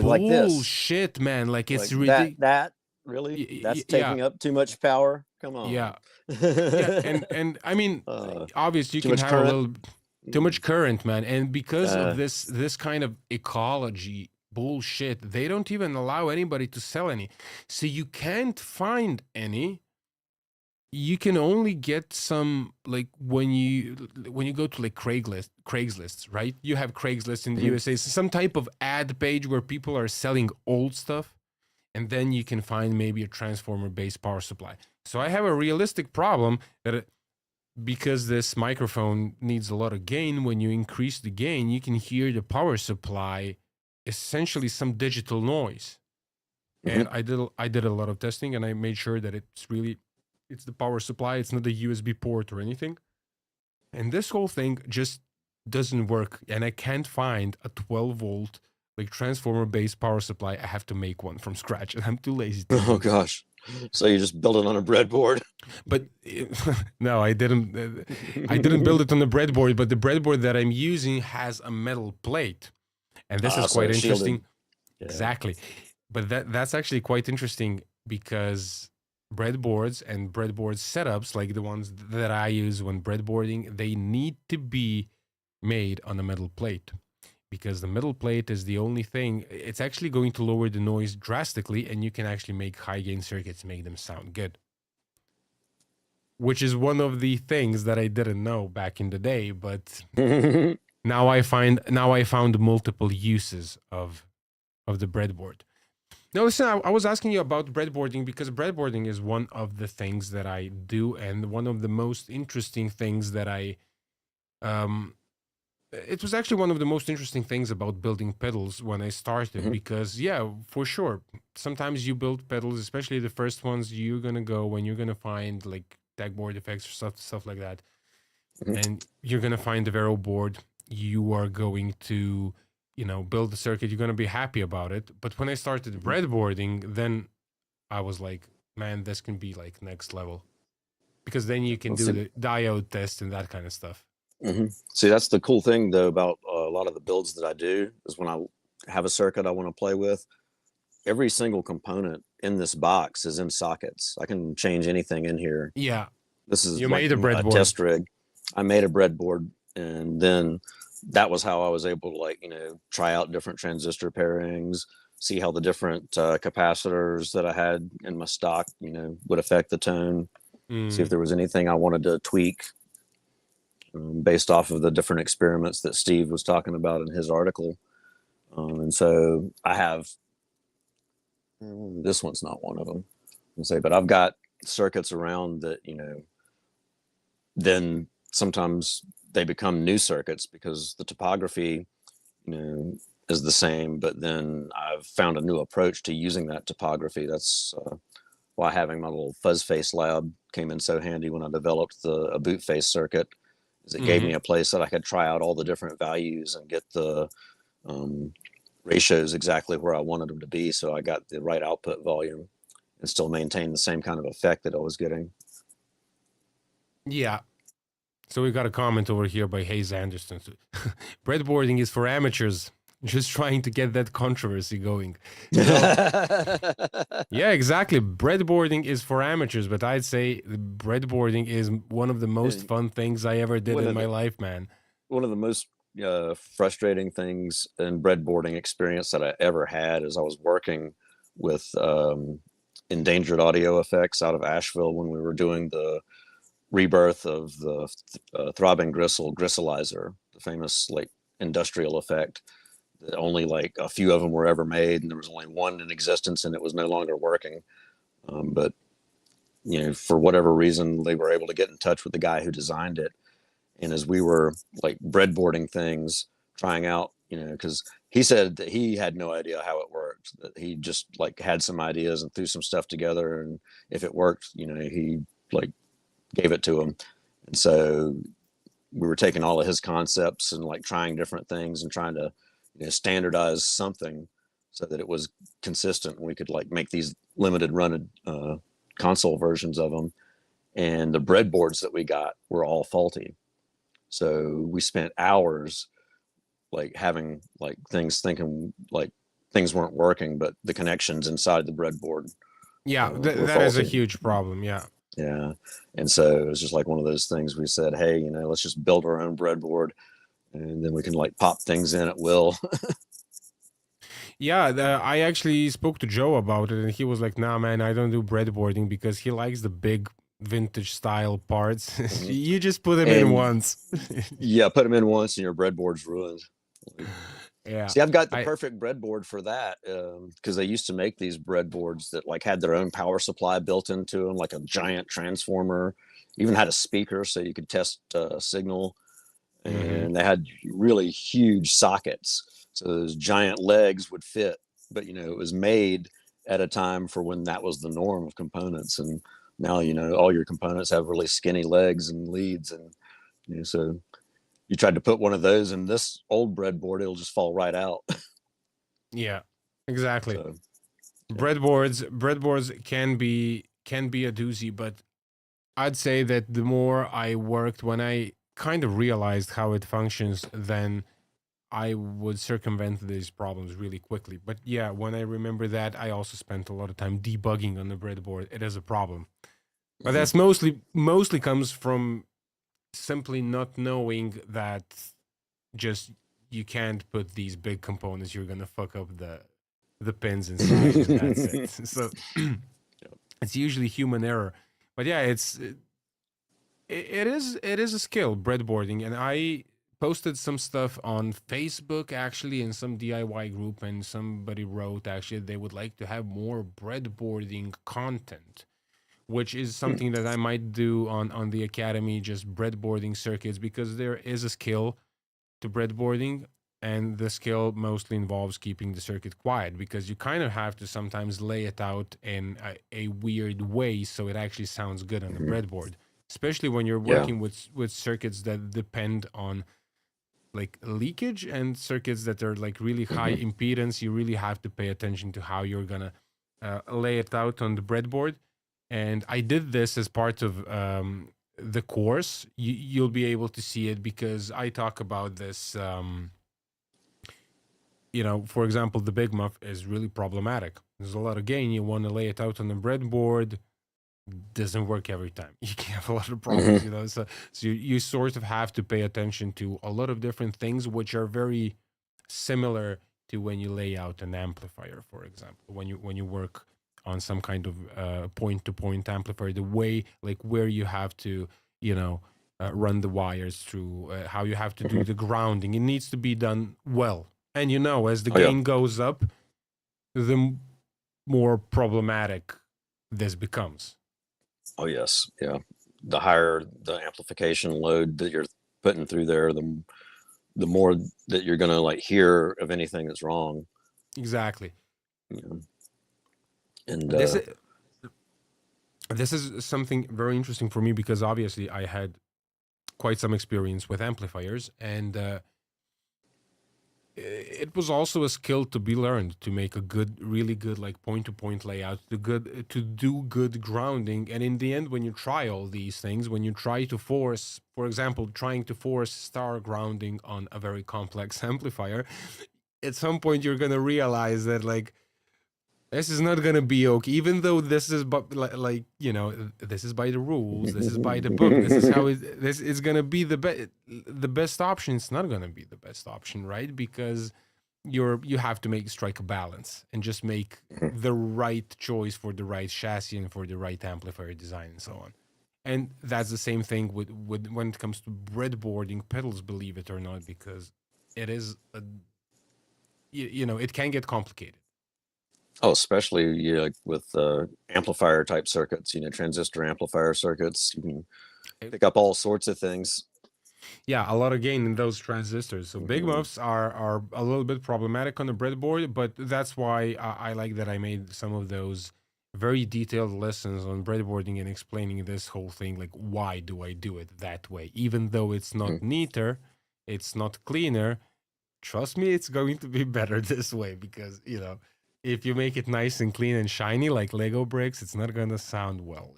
like this. bullshit, man. Like it's Like ridiculous. that really? That's Yeah, taking up too much power? Come yeah, on. yeah. And I mean, obviously you Too can much have a current? little too much current, man. And because of Uh, this kind of ecology bullshit, they don't even allow anybody to sell any. So you can't find any. You can only get some, like when you go to like Craigslist, right? You have Craigslist in the mhm. USA, so some type of ad page where people are selling old stuff, and then you can find maybe a transformer based power supply. So I have a realistic problem that because this microphone needs a lot of gain, when you increase the gain, you can hear the power supply essentially some digital noise. And Mhm. I did a lot of testing, and I made sure that it's the power supply, it's not the USB port or anything. And this whole thing just doesn't work, and I can't find a 12-volt like transformer based power supply. I have to make one from scratch, and I'm too lazy to Oh do it. gosh. So you just build it on a breadboard? But no, I didn't. I didn't build it on the breadboard, but the breadboard that I'm using has a metal plate, and this is So quite it's interesting. shielded. Yeah. Exactly, but that's actually quite interesting because breadboards and breadboard setups, like the ones that I use when breadboarding, they need to be made on a metal plate, because the metal plate is the only thing. It's actually going to lower the noise drastically, and you can actually make high gain circuits, make them sound good, which is one of the things that I didn't know back in the day. But now I found multiple uses of the breadboard. Now, listen, I was asking you about breadboarding because breadboarding is one of the things that I do, and one of the most interesting things that um, it was actually one of the most interesting things about building pedals when I started, Mhm. because, yeah, for sure, sometimes you build pedals, especially the first ones, you're going to go when you're going to find like deckboard effects or stuff like that. Mhm. And you're going to find the Vero board. You are going to, build the circuit. You're going to be happy about it. But when I started Mhm. breadboarding, then I was like, man, this can be like next level, because then you can Let's do see. the diode test and that kind of stuff. See, that's the cool thing though about a lot of the builds that I do is when I have a circuit I want to play with, every single component in this box is in sockets. I can change anything in here. Yeah, This is you like made a a breadboard. test rig. I made a breadboard, and then that was how I was able to try out different transistor pairings, see how the different capacitors that I had in my stock would affect the tone, see if Mm. there was anything I wanted to tweak based off of the different experiments that Steve was talking about in his article. And so I have this one's not one of them, but I've got circuits around that then sometimes they become new circuits because the topography you know is the same, but then I've found a new approach to using that topography. That's why having my little fuzz face lab came in so handy when I developed a boot face circuit, is it gave Hmm. me a place that I could try out all the different values and get the um, ratios exactly where I wanted them to be, so I got the right output volume and still maintain the same kind of effect that I was getting. Yeah. So we got a comment over here by Hayes Anderson. Breadboarding is for amateurs. Just trying to get that controversy going. You know, yeah, exactly. Breadboarding is for amateurs, but I'd say breadboarding is one of the most fun things I ever did one in of my the life, man. one of the most frustrating things in breadboarding experience that I ever had is I was working with endangered audio effects out of Asheville when we were doing the rebirth of the throbbing gristleizer, the famous like industrial effect that only like a few of them were ever made, and there was only one in existence, and it was no longer working. But for whatever reason, they were able to get in touch with the guy who designed it, and as we were like breadboarding things, trying out, because he said that he had no idea how it worked, that he just like had some ideas and threw some stuff together, and if it worked, he like gave it to him. And so we were taking all of his concepts and like trying different things and trying to, you know, standardize something so that it was consistent and we could like make these limited run console versions of them. And the breadboards that we got were all faulty. So we spent hours like having like things thinking like things weren't working, but the connections inside the breadboard Yeah, were that is a faulty. huge problem. Yeah. Yeah. And so it was just like one of those things we said, hey, you know, let's just build our own breadboard and then we can like pop things in at will. Yeah, I actually spoke to Joe about it, and he was like, "Nah, man, I don't do breadboarding because he likes the big vintage style parts. Mhm. You just put them in And once." yeah, put them in once and your breadboard's ruined. Like, Yeah, see, I've got the I perfect breadboard for that because they used to make these breadboards that like had their own power supply built into them, like a giant transformer. Even had a speaker so you could test signal, hmm and they had really huge sockets, so those giant legs would fit. But you know, it was made at a time for when that was the norm of components, and now you know all your components have really skinny legs and leads, and you know, so you tried to put one of those in this old breadboard, it'll just fall right out. yeah, exactly. So yeah. Breadboards can be a doozy, but I'd say that the more I worked, when I kind of realized how it functions, then I would circumvent these problems really quickly. But yeah, when I remember that, I also spent a lot of time debugging on the breadboard. It is a problem. But Mhm. that's mostly comes from simply not knowing that just you can't put these big components. You're gonna fuck up the pins inside, and that's it. So it's usually human error. But yeah, it is a skill, breadboarding, and I posted some stuff on Facebook actually in some DIY group, and somebody wrote actually they would like to have more breadboarding content, which is Hmm. something that I might do on the academy, just breadboarding circuits, because there is a skill to breadboarding, and the skill mostly involves keeping the circuit quiet because you kind of have to sometimes lay it out in a weird way so it actually sounds good on the Mhm. breadboard, especially when you're Yeah. working with circuits that depend on like leakage and circuits that are like really high Hmm. impedance. You really have to pay attention to how you're gonna lay it out on the breadboard. And I did this as part of the course. You'll be able to see it because I talk about this. For example, the big muff is really problematic. There's a lot of gain. You want to lay it out on the breadboard, doesn't work every time. You can have a lot of problems, Hmm. So you sort of have to pay attention to a lot of different things, which are very similar to when you lay out an amplifier, for example. When you work on some kind of point-to-point amplifier, the way like where you have to, run the wires through, how you have to do Hmm. the grounding. It needs to be done well. And as the Oh yeah. gain goes up, the more problematic this becomes. Oh yes. Yeah. The higher the amplification load that you're putting through there, the more that you're gonna like hear of anything that's wrong. Exactly. You know? And This is this is something very interesting for me because obviously I had quite some experience with amplifiers, and it was also a skill to be learned to make a good, really good, like point to point layout, to do good grounding. And in the end, when you try all these things, when you try to force, for example, trying to force star grounding on a very complex amplifier, at some point you're gonna realize that like this is not gonna be okay, even though this is but this is by the rules, this is by the book, this is how this is gonna be the best option. It's not gonna be the best option, right? Because you have to strike a balance and just make the right choice for the right chassis and for the right amplifier design and so on. And that's the same thing with when it comes to breadboarding pedals, believe it or not, because it is it can get complicated. oh, especially like with amplifier type circuits, you know, transistor amplifier circuits, you can pick up all sorts of things. Yeah, a lot of gain in those transistors. So big Hmm. muffs are a little bit problematic on the breadboard, but that's why I like that I made some of those very detailed lessons on breadboarding and explaining this whole thing, like why do I do it that way, even though it's not neater, it's not cleaner. Trust me, it's going to be better this way, because if you make it nice and clean and shiny like Lego bricks, it's not going to sound well.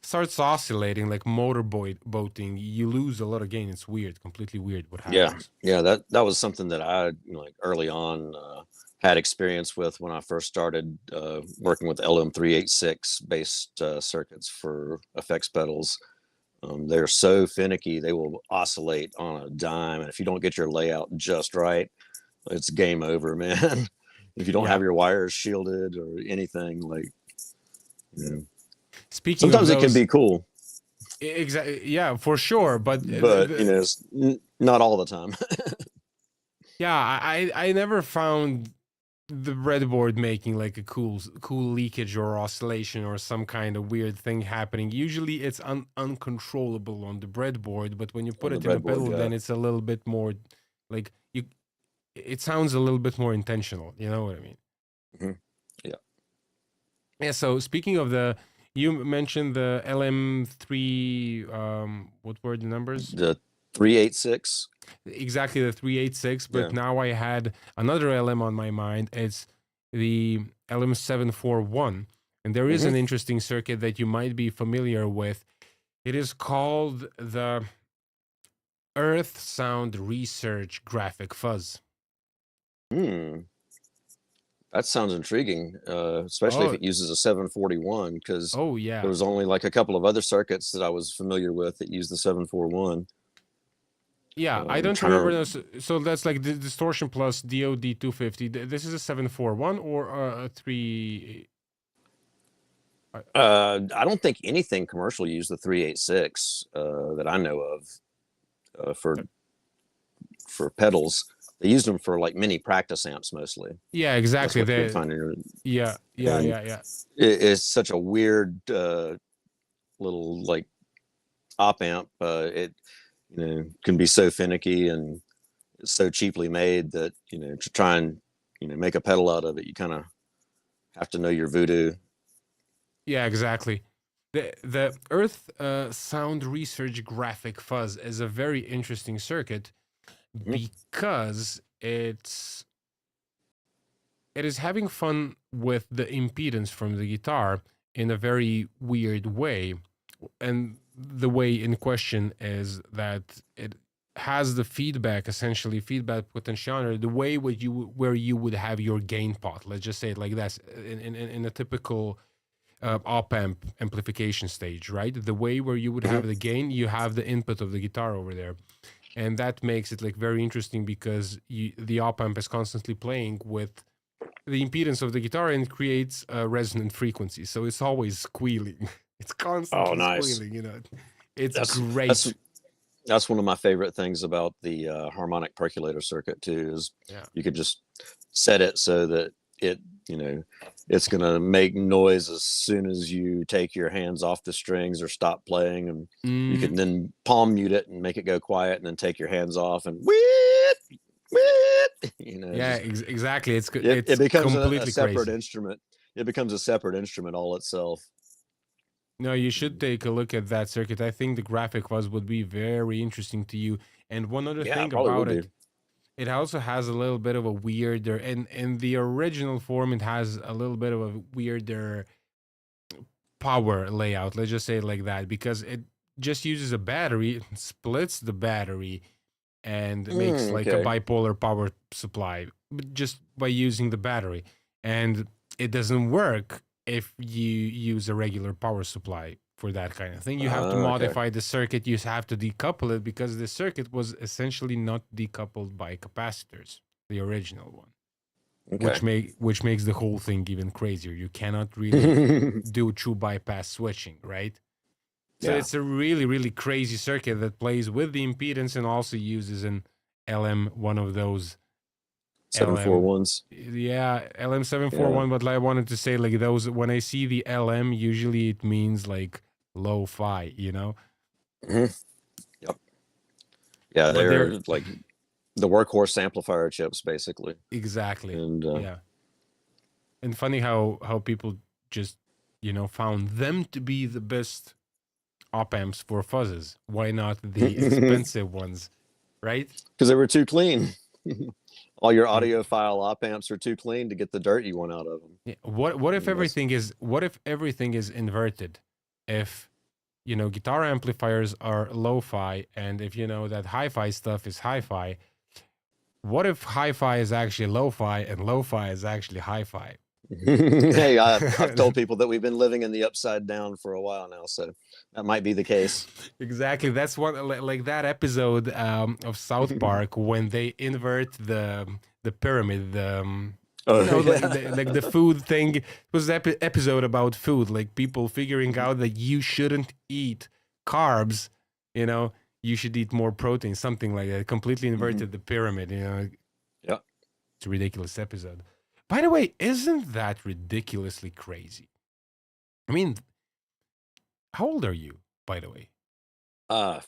Starts oscillating like boating. You lose a lot of gain. It's weird, completely weird what happens. Yeah. That was something that I like early on had experience with when I first started working with LM386 based circuits for effects pedals. They're so finicky; they will oscillate on a dime, and if you don't get your layout just right, it's game over, man. If you don't have your wires shielded or anything, like, Speaking sometimes of it can be cool. Exactly. Yeah, for sure. But it's not all the time. Yeah, I never found the breadboard making like a cool leakage or oscillation or some kind of weird thing happening. Usually it's uncontrollable on the breadboard, but when you put it in a pedal, then it's a little bit more like it sounds a little bit more intentional. You know what I mean? Yeah. So speaking of you mentioned the LM3. What were the numbers? The 386. Exactly, the 386. But now I had another LM on my mind. It's the LM741, and there is an interesting circuit that you might be familiar with. It is called the Earth Sound Research Graphic Fuzz. That sounds intriguing, especially if it uses a 741, because there was only like a couple of other circuits that I was familiar with that used the 741. Yeah, I don't remember those. So that's like the Distortion plus DOD 250. This is a 741 or a 3. I don't think anything commercial used the 386 that I know of for pedals. They used them for like mini practice amps mostly. Yeah, exactly. Yeah. It's such a weird little like op amp. It can be so finicky and it's so cheaply made that to try and make a pedal out of it, you kind of have to know your voodoo. Yeah, exactly. The Earth Sound Research Graphic Fuzz is a very interesting circuit because it is having fun with the impedance from the guitar in a very weird way. And the way in question is that it has the feedback potentiometer, the way where you would have your gain pot. Let's just say it like that in a typical op amp amplification stage, right? The way where you would have the gain, you have the input of the guitar over there. And that makes it like very interesting because the op amp is constantly playing with the impedance of the guitar and creates a resonant frequency. So it's always squealing. It's constantly squealing, It's great. That's one of my favorite things about the harmonic percolator circuit too, is you could just set it so that it, it's going to make noise as soon as you take your hands off the strings or stop playing, and you can then palm mute it and make it go quiet, and then take your hands off and exactly. It becomes completely a separate crazy instrument. It becomes a separate instrument all itself. No, you should take a look at that circuit. I think the graphic fuzz would be very interesting to you. And one other thing about it, it also has a little bit of a weirder, and in the original form, it has a little bit of a weirder power layout. Let's just say it like that, because it just uses a battery, splits the battery, and makes like a bipolar power supply just by using the battery. And it doesn't work if you use a regular power supply for that kind of thing. You have to modify the circuit. You have to decouple it, because the circuit was essentially not decoupled by capacitors, the original one, which makes the whole thing even crazier. You cannot really do true bypass switching, right? So it's a really, really crazy circuit that plays with the impedance and also uses an LM, one of those 741s. LM741. But I wanted to say, like, those, when I see the LM, usually it means like lo-fi, Yep. Yeah, they're like the workhorse amplifier chips, basically. Exactly. And and funny how people just, found them to be the best op amps for fuzzes. Why not the expensive ones, right? Because they were too clean. All your Mm. audiophile op amps are too clean to get the dirt you want out of them. Yeah. What if And that's- everything is inverted? If guitar amplifiers are lo-fi, and if that hi-fi stuff is hi-fi, what if hi-fi is actually lo-fi and lo-fi is actually hi-fi? Hey, I've told people that we've been living in the upside down for a while now, so that might be the case. Exactly. That's what, like that episode of South Park when they invert the pyramid. Like the food thing. It was an episode about food, like people figuring out that you shouldn't eat carbs. You should eat more protein, something like that. Completely inverted the pyramid. Yeah. It's a ridiculous episode. By the way, isn't that ridiculously crazy? I mean, how old are you, by the way?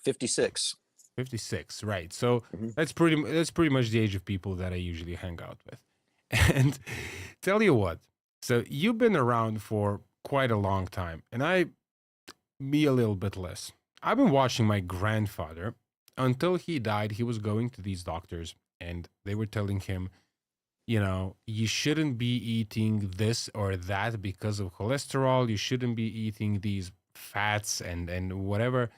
56. 56, right? So Mhm. that's pretty much the age of people that I usually hang out with. And tell you what, so you've been around for quite a long time, and me a little bit less. I've been watching my grandfather until he died. He was going to these doctors, and they were telling him, you shouldn't be eating this or that because of cholesterol. You shouldn't be eating these fats and whatever.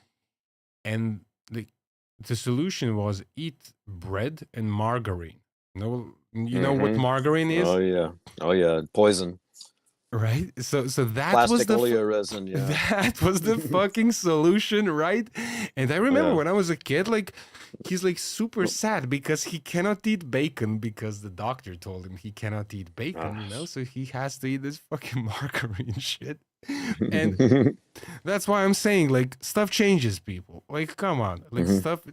And the solution was eat bread and margarine. You know what margarine is? Oh yeah, poison. Right? So that Plastic was the oleoresin, yeah. that was the fucking solution, right? And I remember Yeah. when I was a kid, like he's like super sad because he cannot eat bacon because the doctor told him he cannot eat bacon, so he has to eat this fucking margarine shit. And that's why I'm saying, like, stuff changes, people. Like, come on, like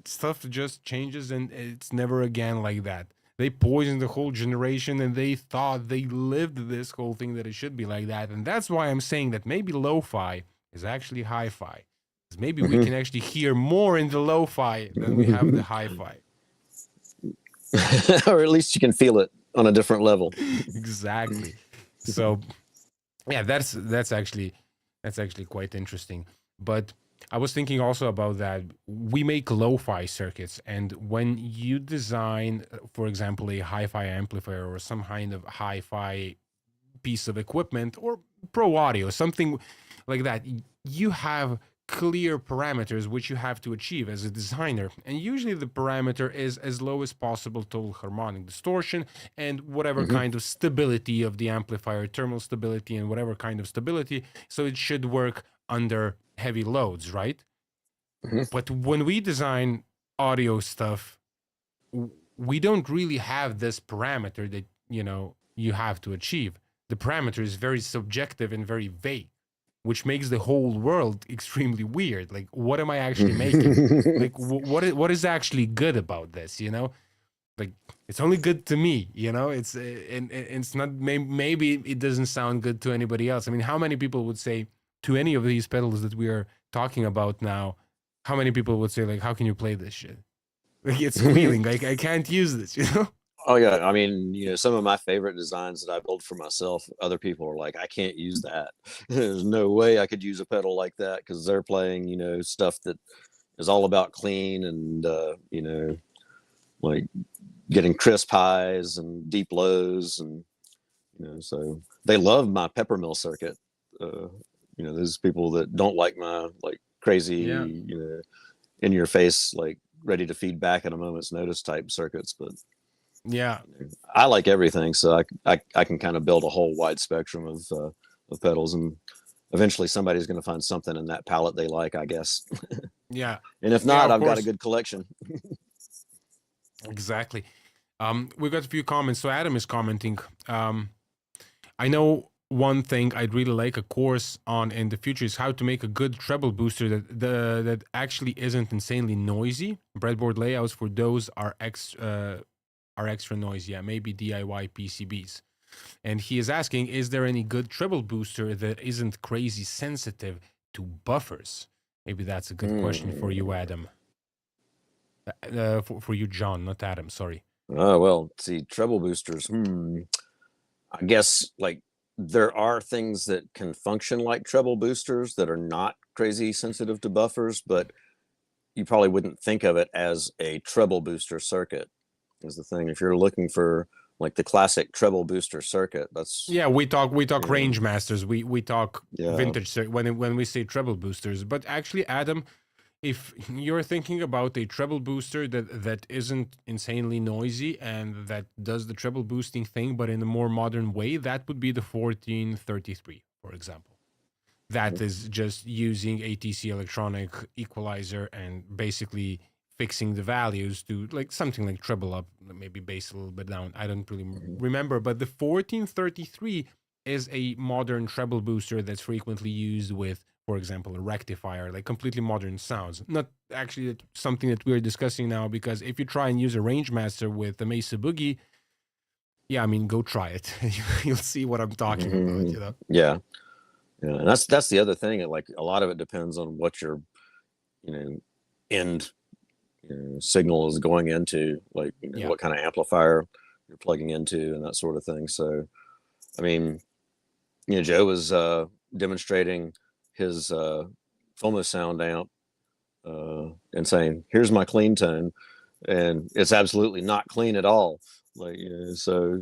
stuff just changes, and it's never again like that. They poisoned the whole generation, and they thought they lived this whole thing that it should be like that. And that's why I'm saying that maybe lo-fi is actually hi-fi. Because maybe we can actually hear more in the lo-fi than we have the hi-fi. Or at least you can feel it on a different level. Exactly. So, yeah, that's actually quite interesting. But I was thinking also about that. We make lo-fi circuits, and when you design, for example, a hi-fi amplifier or some kind of hi-fi piece of equipment or pro audio, something like that, you have clear parameters which you have to achieve as a designer. And usually the parameter is as low as possible total harmonic distortion and whatever kind of stability of the amplifier, thermal stability and whatever kind of stability. So it should work under heavy loads, right? But when we design audio stuff, we don't really have this parameter that you have to achieve. The parameter is very subjective and very vague, which makes the whole world extremely weird. Like, what am I actually making? Like, what is actually good about this? Like, it's only good to me. It's and it's not. Maybe it doesn't sound good to anybody else. I mean, how many people would say to any of these pedals that we are talking about now? How many people would say, like, how can you play this shit? Like, it's squealing. Like, I can't use this. Oh yeah, I mean, some of my favorite designs that I build for myself, other people are like, I can't use that. There's no way I could use a pedal like that, because they're playing, stuff that is all about clean and like getting crisp highs and deep lows, and so they love my peppermill circuit. There's people that don't like my like crazy, in your face, like ready to feed back at a moment's notice type circuits, but yeah. I like everything, so I can kind of build a whole wide spectrum of pedals, and eventually somebody's going to find something in that palette they like, I guess. Yeah. And if not, of I've got course. a good collection. Exactly. We've got a few comments. So Adam is commenting. I know one thing I'd really like a course on in the future is how to make a good treble booster that actually isn't insanely noisy. Breadboard layouts for those are extra noisy. Yeah, maybe DIY PCBs. And he is asking, is there any good treble booster that isn't crazy sensitive to buffers? Maybe that's a good question for you, Adam. For you, John, not Adam. Sorry. Oh well, see, treble boosters. I guess like there are things that can function like treble boosters that are not crazy sensitive to buffers, but you probably wouldn't think of it as a treble booster circuit is the thing. If you're looking for like the classic treble booster circuit, that's, Yeah, we talk you know, range masters. We talk yeah. vintage when we say treble boosters. But actually, Adam, if you're thinking about a treble booster that isn't insanely noisy and that does the treble boosting thing, but in a more modern way, that would be the 1433, for example. That is just using ATC electronic equalizer and basically fixing the values to like something like treble up, maybe bass a little bit down. I don't really remember, but the 1433 is a modern treble booster that's frequently used with, for example, a rectifier, like completely modern sounds. Not actually something that we're discussing now, because if you try and use a range master with the Mesa Boogie, yeah, I mean, go try it. You'll see what I'm talking about, you know? Yeah. Yeah. And that's the other thing. Like a lot of it depends on what your, you know, end, you know, signal is going into, like, you know, what kind of amplifier you're plugging into and that sort of thing. So, I mean, you know, Joe was demonstrating his FOMO sound amp and saying, "Here's my clean tone," and it's absolutely not clean at all. Like, you know, so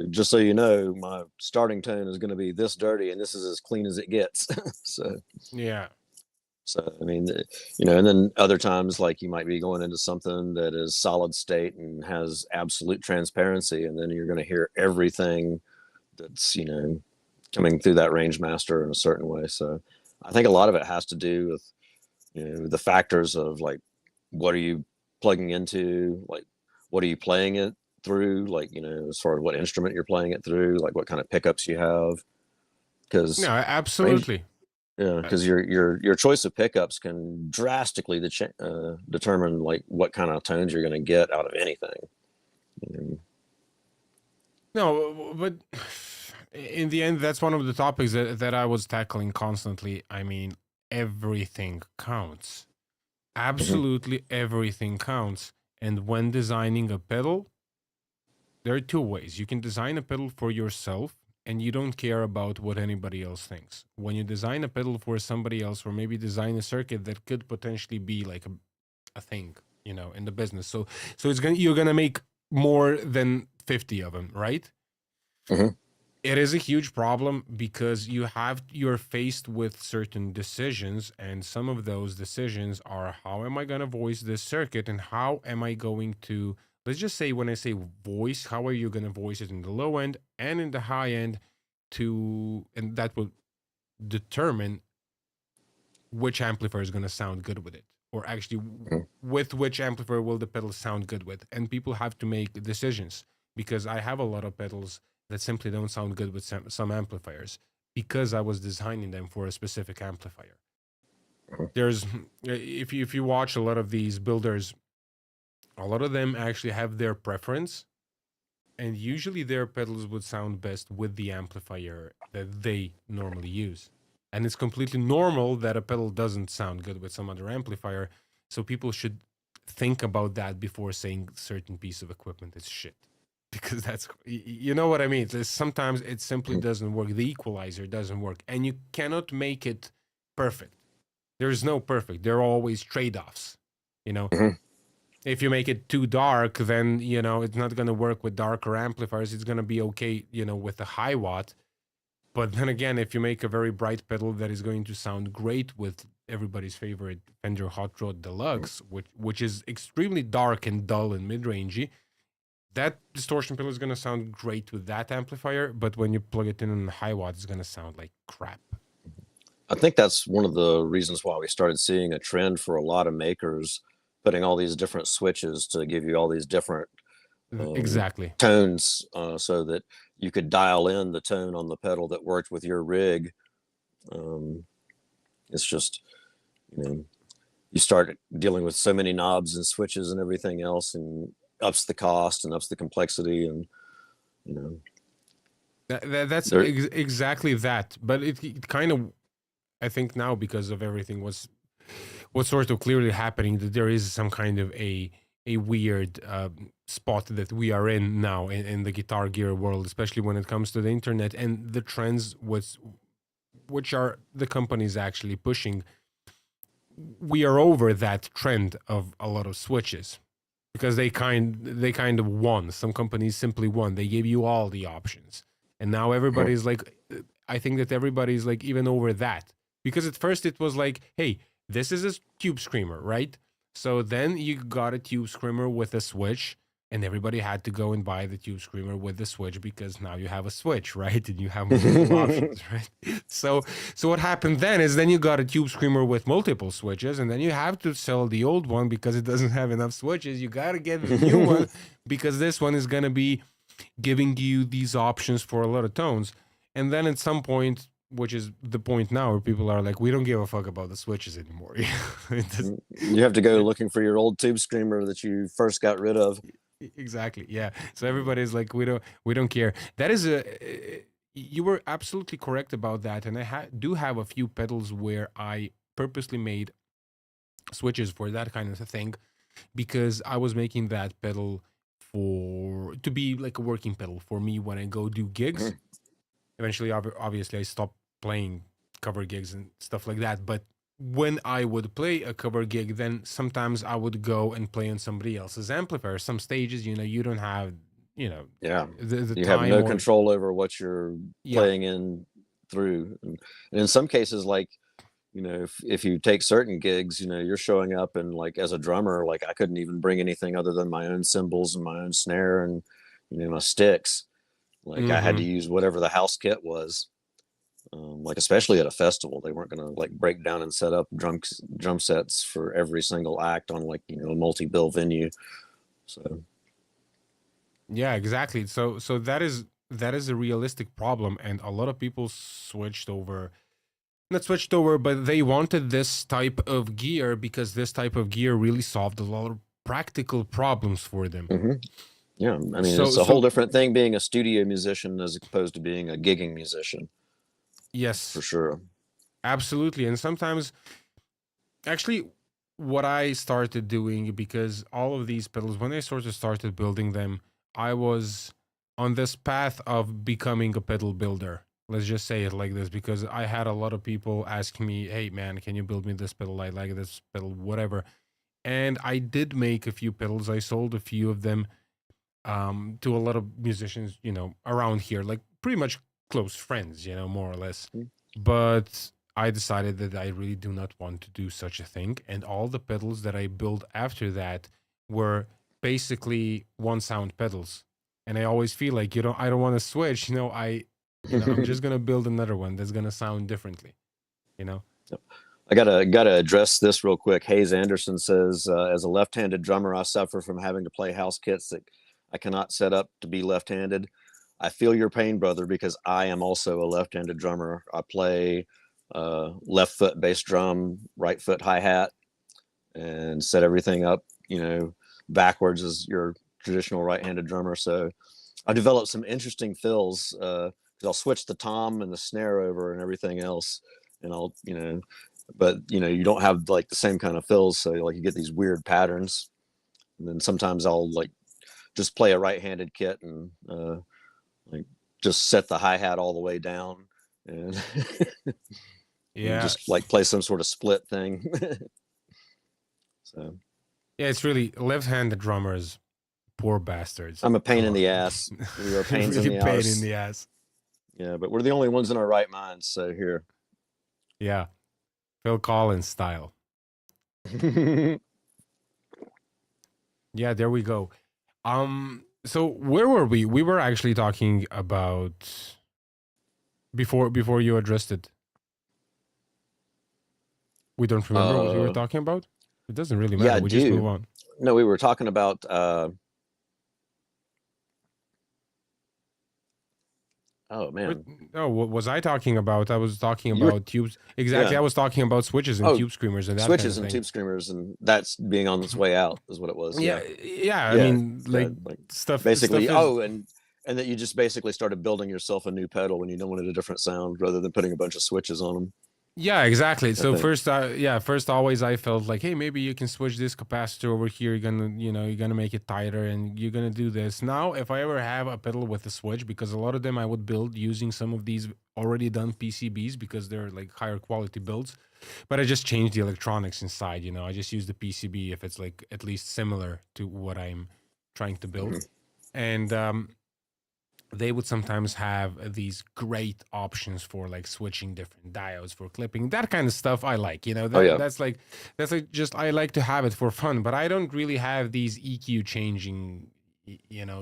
just so you know, my starting tone is going to be this dirty, and this is as clean as it gets. So Yeah. so I mean, you know, and then other times, like you might be going into something that is solid state and has absolute transparency, and then you're going to hear everything that's, you know, coming through that range master in a certain way. So I think a lot of it has to do with, you know, the factors of like, what are you plugging into, like what are you playing it through, like, you know, as far as what instrument you're playing it through, like what kind of pickups you have, No, because absolutely. yeah, because your choice of pickups can drastically determine like what kind of tones you're going to get out of anything. And, No, but in the end, that's one of the topics that I was tackling constantly. I mean, everything counts. Absolutely everything counts. And when designing a pedal, there are two ways. You can design a pedal for yourself and you don't care about what anybody else thinks. When you design a pedal for somebody else, or maybe design a circuit that could potentially be like a thing, you know, in the business. So you're gonna make more than 50 of them, right? Mhm. It is a huge problem because you're faced with certain decisions, and some of those decisions are, how am I going to voice this circuit, and how am I going to, let's just say, when I say voice, how are you going to voice it in the low end and in the high end, and that will determine which amplifier is going to sound good with it, or actually with which amplifier will the pedal sound good with. And people have to make decisions, because I have a lot of pedals that simply don't sound good with some amplifiers, because I was designing them for a specific amplifier. There's, if you watch a lot of these builders, a lot of them actually have their preference, and usually their pedals would sound best with the amplifier that they normally use. And it's completely normal that a pedal doesn't sound good with some other amplifier. So people should think about that before saying certain piece of equipment is shit. Because that's, you know what I mean? Sometimes it simply doesn't work. The equalizer doesn't work. And you cannot make it perfect. There's no perfect. There are always trade-offs, you know? If you make it too dark, then, you know, it's not going to work with darker amplifiers. It's going to be okay, you know, with a high watt. But then again, if you make a very bright pedal that is going to sound great with everybody's favorite Fender Hot Rod Deluxe, which is extremely dark and dull and mid-rangey, that distortion pedal is going to sound great with that amplifier. But when you plug it in high watt, it's going to sound like crap. I think that's one of the reasons why we started seeing a trend for a lot of makers putting all these different switches to give you all these different Exactly. tones, so that you could dial in the tone on the pedal that worked with your rig. It's just, you know, you start dealing with so many knobs and switches and everything else, and ups the cost and ups the complexity, and, you know, That's exactly that. But it kind of, I think now, because of everything what's sort of clearly happening, that there is some kind of a a weird spot that we are in now in the guitar gear world, especially when it comes to the internet and the trends, which are the companies actually pushing. We are over that trend of a lot of switches because they kind of won. Some companies simply won. They gave you all the options, and now everybody's like, I think that everybody's like even over that, because at first it was like, hey, this is a tube screamer, right? So then you got a tube screamer with a switch, and everybody had to go and buy the tube screamer with the switch because now you have a switch, right? And you have multiple options, right? So what happened then is then you got a tube screamer with multiple switches, and then you have to sell the old one because it doesn't have enough switches. You got to get the new one because this one is going to be giving you these options for a lot of tones. And then at some point, which is the point now, where people are like, we don't give a fuck about the switches anymore. You have to go looking for your old tube screamer that you first got rid of. Exactly. Yeah. So everybody's like, we don't care. That is you were absolutely correct about that. And I do have a few pedals where I purposely made switches for that kind of thing, because I was making that pedal to be like a working pedal for me when I go do gigs. Eventually, obviously, I stopped playing cover gigs and stuff like that. But when I would play a cover gig, then sometimes I would go and play on somebody else's amplifier. Some stages, you don't have, Yeah, the you have time no control over what you're playing in through. And in some cases, like, if you take certain gigs, you're showing up and like as a drummer, like I couldn't even bring anything other than my own cymbals and my own snare and my sticks. Like I had to use whatever the house kit was. Like especially at a festival, they weren't gonna like break down and set up drum sets for every single act on like a multi-bill venue. So yeah, exactly. So that is a realistic problem, and a lot of people not switched over, but they wanted this type of gear because this type of gear really solved a lot of practical problems for them. Yeah, I mean, it's a whole different thing being a studio musician as opposed to being a gigging musician. Yes, for sure. Absolutely. And sometimes, actually, what I started doing, because all of these pedals, when I sort of started building them, I was on this path of becoming a pedal builder. Let's just say it like this, because I had a lot of people asking me, hey, man, can you build me this pedal? I like this pedal, whatever. And I did make a few pedals. I sold a few of them to a lot of musicians, around here, like pretty much close friends, more or less. But I decided that I really do not want to do such a thing. And all the pedals that I built after that were basically one sound pedals. And I always feel like, I don't want to switch, I'm just going to build another one that's going to sound differently, I gotta address this real quick. Hayes Anderson says, as a left-handed drummer, I suffer from having to play house kits that I cannot set up to be left-handed. I feel your pain, brother, because I am also a left-handed drummer. I play left foot bass drum, right foot hi-hat, and set everything up, backwards as your traditional right-handed drummer. So I developed some interesting fills because I'll switch the tom and the snare over and everything else, and I'll, but you don't have like the same kind of fills, so like you get these weird patterns. And then sometimes I'll like just play a right-handed kit and like just set the hi-hat all the way down and, and just like play some sort of split thing. So yeah, it's really left-handed drummers, poor bastards. I'm a pain in the ass. We are pains really in the pain ass. in the ass. Yeah, but we're the only ones in our right minds, so here. Yeah, Phil Collins style. Yeah, there we go. So where were we? We were actually talking about before you addressed it. We don't remember what we were talking about. It doesn't really matter. We just move on. No, we were talking about oh man. No, what was I talking about? I was talking about tubes. Exactly. Yeah. I was talking about switches and tube screamers and that switches kind of and tube screamers, and that's being on its way out is what it was. Yeah. I mean, like stuff basically. And that you just basically started building yourself a new pedal when you wanted a different sound rather than putting a bunch of switches on them. Yeah, exactly. I So think. first always I felt like, hey, maybe you can switch this capacitor over here. You're gonna make it tighter, and you're gonna do this. Now, if I ever have a pedal with a switch, because a lot of them I would build using some of these already done PCBs because they're like higher quality builds, but I just change the electronics inside. I just use the PCB if it's like at least similar to what I'm trying to build, Mhm. and they would sometimes have these great options for like switching different diodes for clipping, that kind of stuff. I like, Oh yeah. that's like just I like to have it for fun, but I don't really have these EQ changing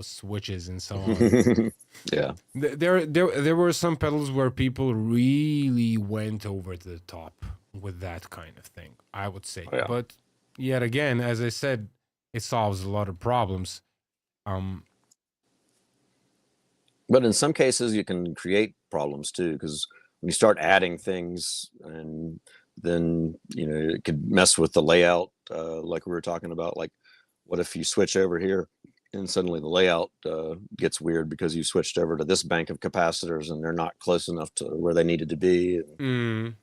switches and so on. Yeah. There were some pedals where people really went over the top with that kind of thing, I would say. Oh yeah. But yet again, as I said, it solves a lot of problems. um But in some cases, you can create problems too, because when you start adding things, and then it could mess with the layout, like we were talking about. Like, what if you switch over here, and suddenly the layout gets weird because you switched over to this bank of capacitors, and they're not close enough to where they needed to be. And mm,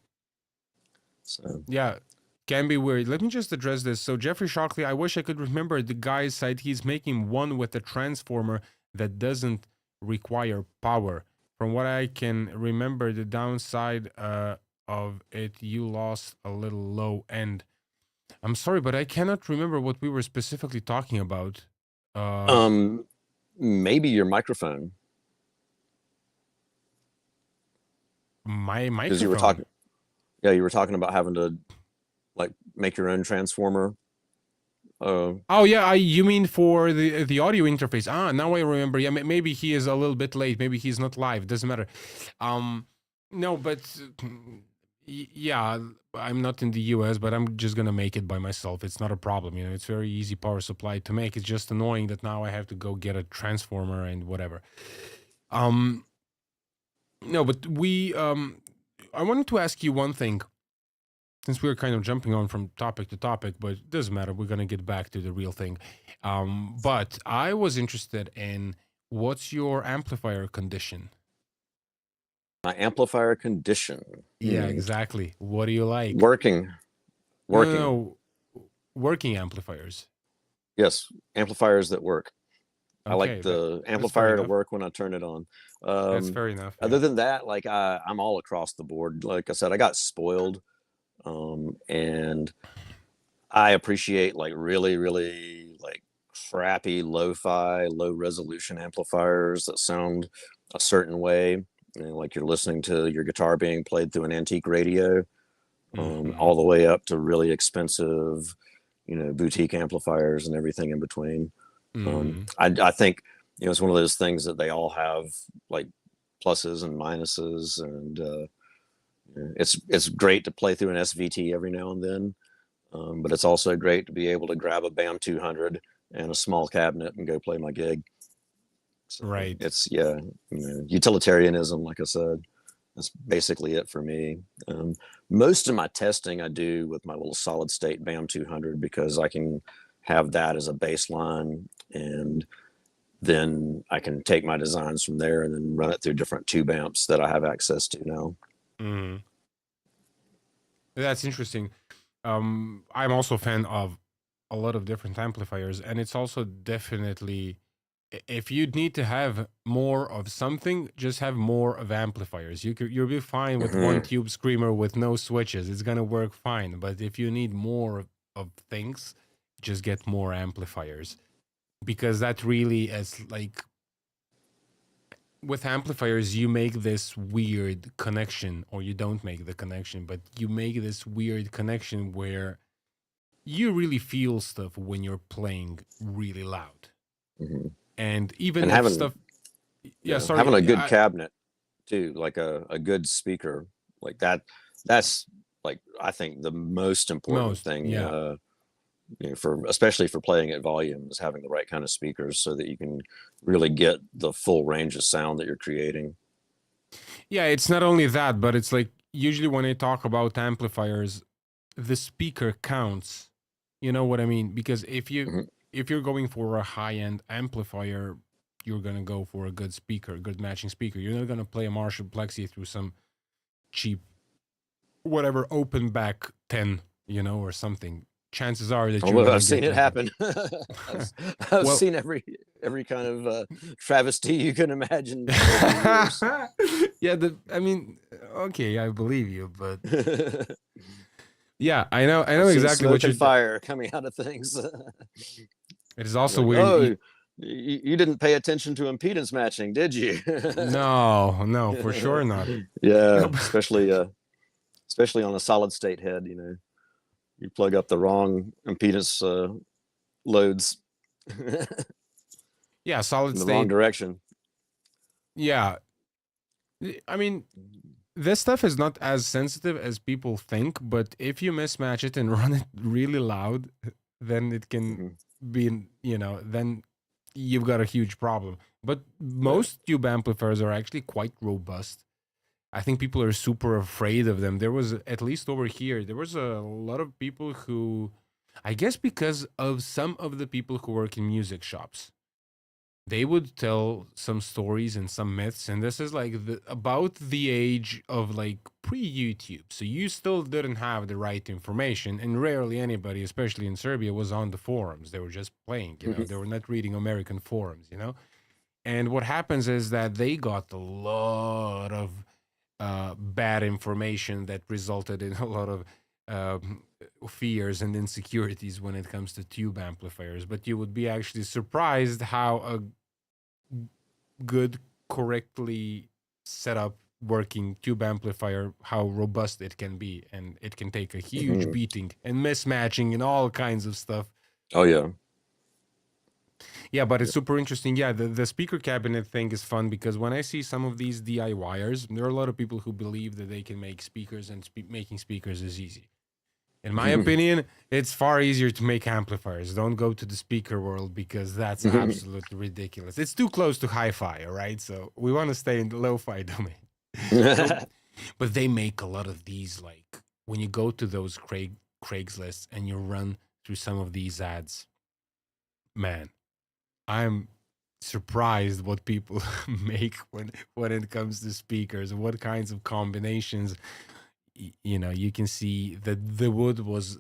so, Yeah, can be weird. Let me just address this. So Jeffrey Shockley, I wish I could remember the guy's side. He's making one with a transformer that doesn't require power. From what I can remember, the downside of it, you lost a little low end. I'm sorry, but I cannot remember what we were specifically talking about. Uh, um, maybe your microphone, my because you were microphone. talking. Yeah, you were talking about having to like make your own transformer. Uh, Oh yeah, you mean for the audio interface? Ah, now I remember. Yeah, maybe he is a little bit late. Maybe he's not live. Doesn't matter. Um, no, but yeah, I'm not in the US, but I'm just gonna make it by myself. It's not a problem. It's very easy power supply to make. It's just annoying that now I have to go get a transformer and whatever. Um, no, but I wanted to ask you one thing, since we're kind of jumping on from topic to topic, but it doesn't matter. We're gonna get back to the real thing. But I was interested in, what's your amplifier condition? my amplifier condition. Yeah, exactly. What do you like? Working, No, no, working. no. Working amplifiers. Yes, amplifiers that work. I like Okay, the that's fair amplifier to enough. work when I turn it on. That's fair enough. Other Yeah. than that, like I'm all across the board. Like I said, I got spoiled, and I appreciate like really, really like crappy lo-fi, low resolution amplifiers that sound a certain way, like you're listening to your guitar being played through an antique radio, Hmm. all the way up to really expensive, boutique amplifiers and everything in between. Hmm. I think it's one of those things that they all have like pluses and minuses, and it's great to play through an SVT every now and then, but it's also great to be able to grab a BAM 200 and a small cabinet and go play my gig. So Right. it's, yeah, utilitarianism, like I said. That's basically it for me. Um, Most of my testing I do with my little solid state BAM 200, because I can have that as a baseline, and then I can take my designs from there and then run it through different tube amps that I have access to now. Hmm. That's interesting. I'm also a fan of a lot of different amplifiers, and it's also definitely, if you need to have more of something, just have more of amplifiers. You'll be fine with one Hmm. tube screamer with no switches. It's gonna work fine. But if you need more of things, just get more amplifiers, because that really is like, with amplifiers, you make this weird connection, or you don't make the connection, but you make this weird connection where you really feel stuff when you're playing really loud. Hmm. And even And if having, stuff, yeah, yeah, having a sorry, good cabinet too, like a good speaker, like that's like I think the most important most, thing, yeah. for especially for playing at volume, is having the right kind of speakers so that you can really get the full range of sound that you're creating. Yeah, it's not only that, but it's like, usually when I talk about amplifiers, the speaker counts. You know what I mean? Because Hmm. if you're going for a high-end amplifier, you're gonna go for a good speaker, a good matching speaker. You're not gonna play a Marshall Plexi through some cheap whatever open back 10, or something. Chances are that Oh, you're well, gonna I've seen get it like happen. I've well, seen every kind of travesty you can imagine over the years. yeah. I mean, okay, I believe you, but yeah, I know I've seen exactly what smoke you're. and fire coming out of things. It is also Like, weird. oh, you didn't pay attention to impedance matching, did you? No, for sure not. Yeah, Nope. especially on a solid state head. You plug up the wrong impedance loads in Yeah, solid the wrong state. direction. Yeah, I mean, this stuff is not as sensitive as people think, but if you mismatch it and run it really loud, then it can Mhm. be, then you've got a huge problem. But Yeah. most tube amplifiers are actually quite robust. I think people are super afraid of them. There was, at least over here, there was a lot of people who, I guess because of some of the people who work in music shops, they would tell some stories and some myths, and this is like about the age of like pre-YouTube, so you still didn't have the right information, and rarely anybody, especially in Serbia, was on the forums. They were just playing, they were not reading American forums. And what happens is that they got a lot of bad information that resulted in a lot of um, fears and insecurities when it comes to tube amplifiers. But you would be actually surprised how a good, correctly set up working tube amplifier, how robust it can be, and it can take a huge Mhm. beating and mismatching and all kinds of stuff. Oh yeah. Yeah, but it's super interesting. Yeah, the speaker cabinet thing is fun because when I see some of these DIYers, there are a lot of people who believe that they can make speakers and making speakers is easy. In my opinion, it's far easier to make amplifiers. Don't go to the speaker world because that's absolutely ridiculous. It's too close to hi-fi, all right? So we want to stay in the lo-fi domain. but but they make a lot of these, like when you go to those Craigslist and you run through some of these ads, man, I'm surprised what people make when it comes to speakers, what kinds of combinations. You can see that the wood was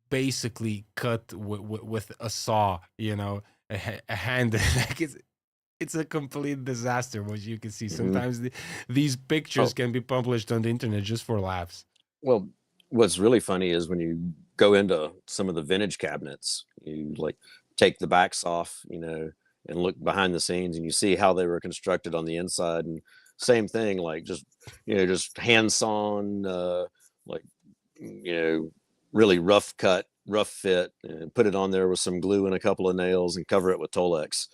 basically cut with a saw, a hand. Like it's a complete disaster. What you can see Mhm. sometimes, these pictures Oh, can be published on the internet just for laughs. well, what's really funny is when you go into some of the vintage cabinets, you like take the backs off, and look behind the scenes and you see how they were constructed on the inside. And same thing, like just hand sawn, like, you know, really rough cut, rough fit, and put it on there with some glue and a couple of nails and cover it with Tolex.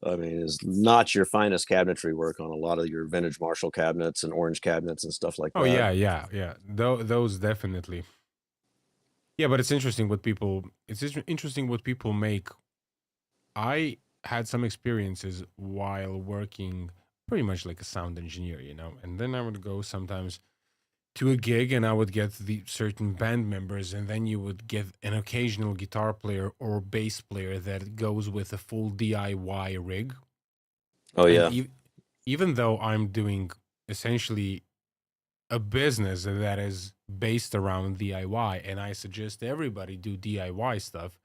I mean, it's not your finest cabinetry work on a lot of your vintage Marshall cabinets and orange cabinets and stuff like Oh that. yeah. Those definitely. Yeah, but it's interesting what people. Interesting what people make. I had some experiences while working pretty much like a sound engineer, and then I would go sometimes to a gig and I would get the certain band members, and then you would get an occasional guitar player or bass player that goes with a full DIY rig. Oh And yeah. even though I'm doing essentially a business that is based around DIY, and I suggest everybody do DIY stuff,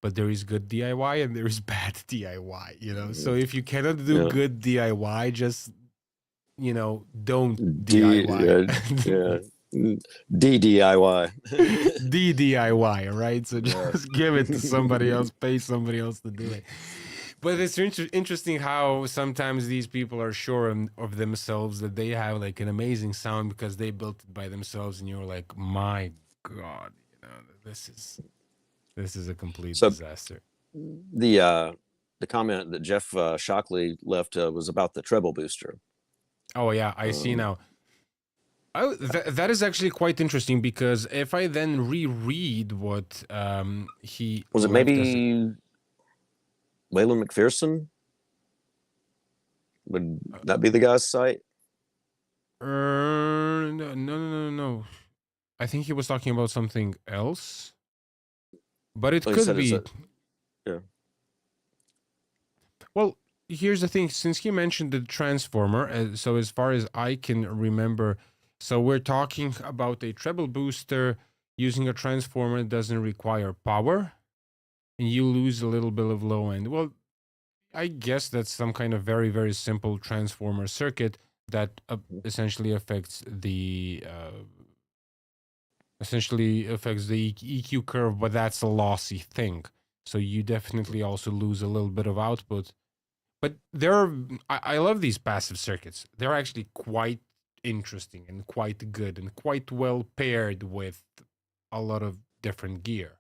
but there is good DIY and there is bad DIY. So if you cannot do Yeah. good DIY, just, don't D DIY. yeah. DDIY. DDIY, right? So Yeah. just give it to somebody else, pay somebody else to do it. But it's interesting how sometimes these people are sure of themselves that they have like an amazing sound because they built it by themselves, and you're like, my God, this is a complete So disaster. the the comment that Jeff Shockley left was about the treble booster. Oh yeah, I see Um, now. Oh, that is actually quite interesting because if I then reread what he was it left as, maybe Waylon McPherson? Would that be the guy's site? no. I think he was talking about something else, but it Oh, he could said it's be. a yeah. Well, here's the thing: since he mentioned the transformer, so as far as I can remember, So we're talking about a treble booster using a transformer that doesn't require power, and you lose a little bit of low end. Well, I guess that's some kind of very, very simple transformer circuit that essentially affects the EQ curve, but that's a lossy thing. So you definitely also lose a little bit of output. But I love these passive circuits. They're actually quite interesting and quite good and quite well paired with a lot of different gear.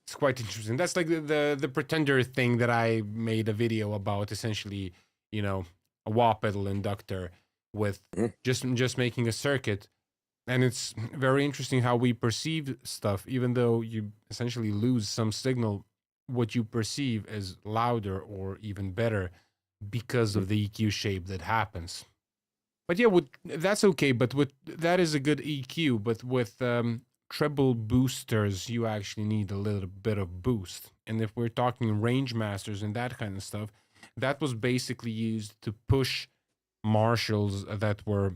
It's quite interesting. That's like the pretender thing that I made a video about. Essentially, a wah pedal inductor with just making a circuit, and it's very interesting how we perceive stuff. Even though you essentially lose some signal, what you perceive as louder or even better because of the EQ shape that happens. But yeah, that's okay. But that is a good EQ. But with treble boosters, you actually need a little bit of boost. And if we're talking range masters and that kind of stuff, that was basically used to push Marshalls that were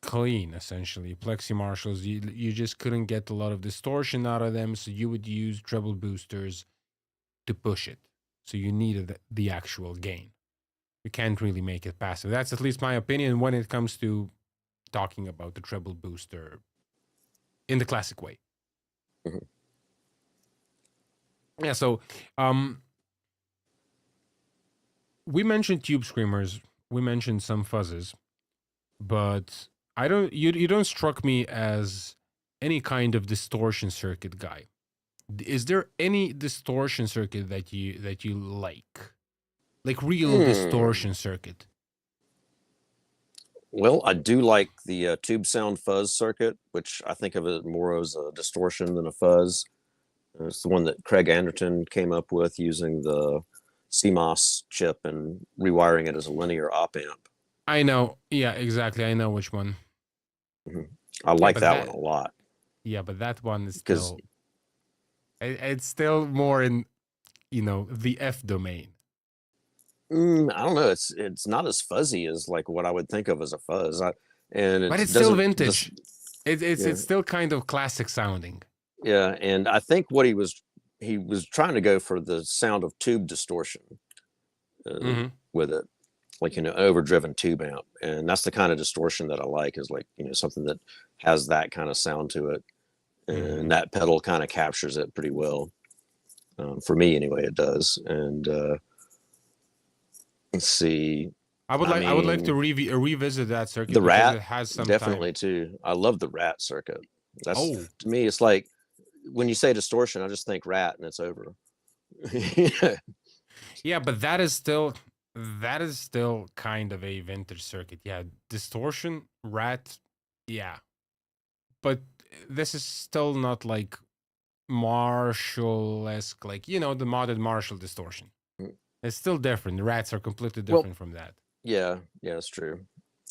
clean, essentially. Plexi Marshalls, you just couldn't get a lot of distortion out of them, so you would use treble boosters to push it. So you needed the actual gain. You can't really make it passive. That's at least my opinion when it comes to talking about the treble booster in the classic way. Yeah, so we mentioned tube screamers, we mentioned some fuzzes, but you don't struck me as any kind of distortion circuit guy. Is there any distortion circuit that you like real distortion circuit? Well, I do like the tube sound fuzz circuit, which I think of it more as a distortion than a fuzz. It's the one that Craig Anderton came up with using the CMOS chip and rewiring it as a linear op amp. I know. Yeah, exactly. I know which one. I like that one a lot. Yeah, but that one is still... It's still more in, the F domain. I don't know. It's not as fuzzy as like what I would think of as a fuzz. But it's still vintage. It's still kind of classic sounding. Yeah, and I think what he was trying to go for the sound of tube distortion with it, like an overdriven tube amp, and that's the kind of distortion that I like. Is like something that has that kind of sound to it, and that pedal kind of captures it pretty well. For me, anyway, it does. And let's see. I would like to revisit that circuit. The Rat it has some definitely too. I love the Rat circuit. That's to me, it's like when you say distortion, I just think Rat and it's over. Yeah, but that is still kind of a vintage circuit. Yeah, distortion, Rat, yeah, but this is still not like Marshall-esque, like the modded Marshall distortion. It's still different. The Rats are completely different from that. Yeah, it's true.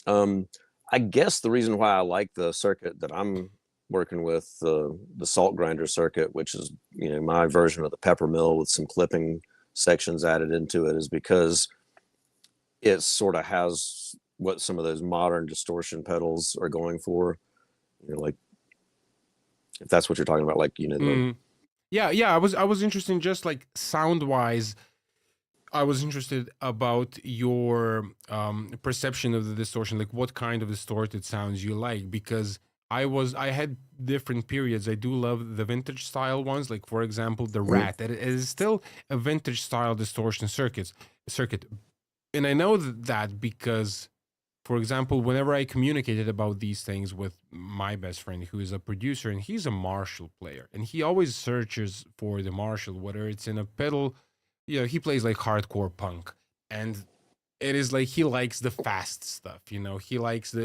I guess the reason why I like the circuit that I'm working with, the salt grinder circuit, which is my version of the pepper mill with some clipping sections added into it, is because it sort of has what some of those modern distortion pedals are going for. Like if that's what you're talking about, like yeah. I was interested in just like sound wise. I was interested about your perception of the distortion, like what kind of distorted sounds you like, because I had different periods. I do love the vintage style ones, like for example the Rat. It is still a vintage style distortion circuit, and I know that because, for example, whenever I communicated about these things with my best friend, who is a producer, and he's a Marshall player, and he always searches for the Marshall, whether it's in a pedal. He plays like hardcore punk, and it is like he likes the fast stuff. He likes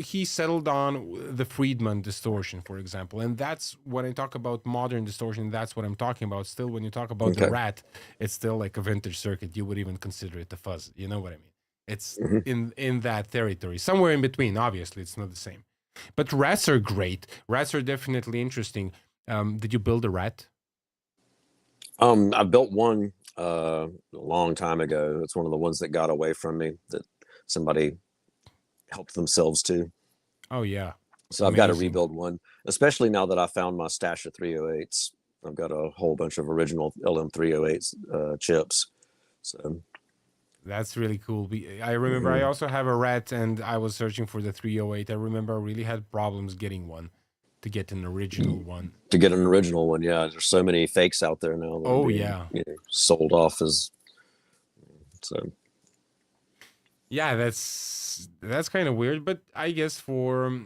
he settled on the Friedman distortion, for example, and that's when I talk about modern distortion. That's what I'm talking about. Still, when you talk about the Rat, it's still like a vintage circuit. You would even consider it a fuzz. You know what I mean? It's in that territory, somewhere in between. Obviously, it's not the same, but Rats are great. Rats are definitely interesting. Did you build a Rat? I built one a long time ago. It's one of the ones that got away from me that somebody helped themselves to. Oh yeah, So I've got to amazing. rebuild one, especially now that I found my stash of 308s. I've got a whole bunch of original LM308s chips. So That's really cool. I remember I mhm. also have a rat, and I was searching for the 308. I remember I really had problems getting one, to get an original one. To get an original one, yeah, there's so many fakes out there now that are Oh being, yeah, sold off as so. yeah. That's kind of weird, but I guess for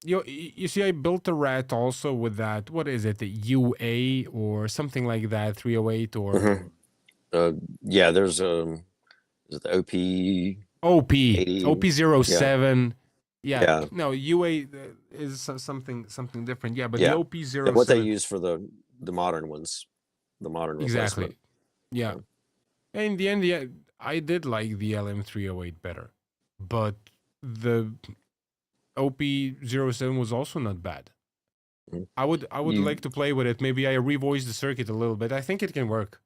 you see, I built a rat also with that. What is it? The UA or something like that? 308 or Mhm. Uh, yeah, there's is it the OP OP80? Yeah, OP07. Yeah, yeah, no, UA is something different. Yeah, but the yeah. Yeah, what they OP07 use for the modern ones, the modern replacement. exactly. Yeah. So, In the end, yeah, I did like the LM308 better, but the OP07 was also not bad. mhm. I would You like to play with it. Maybe I revoice the circuit a little bit. I think it can work.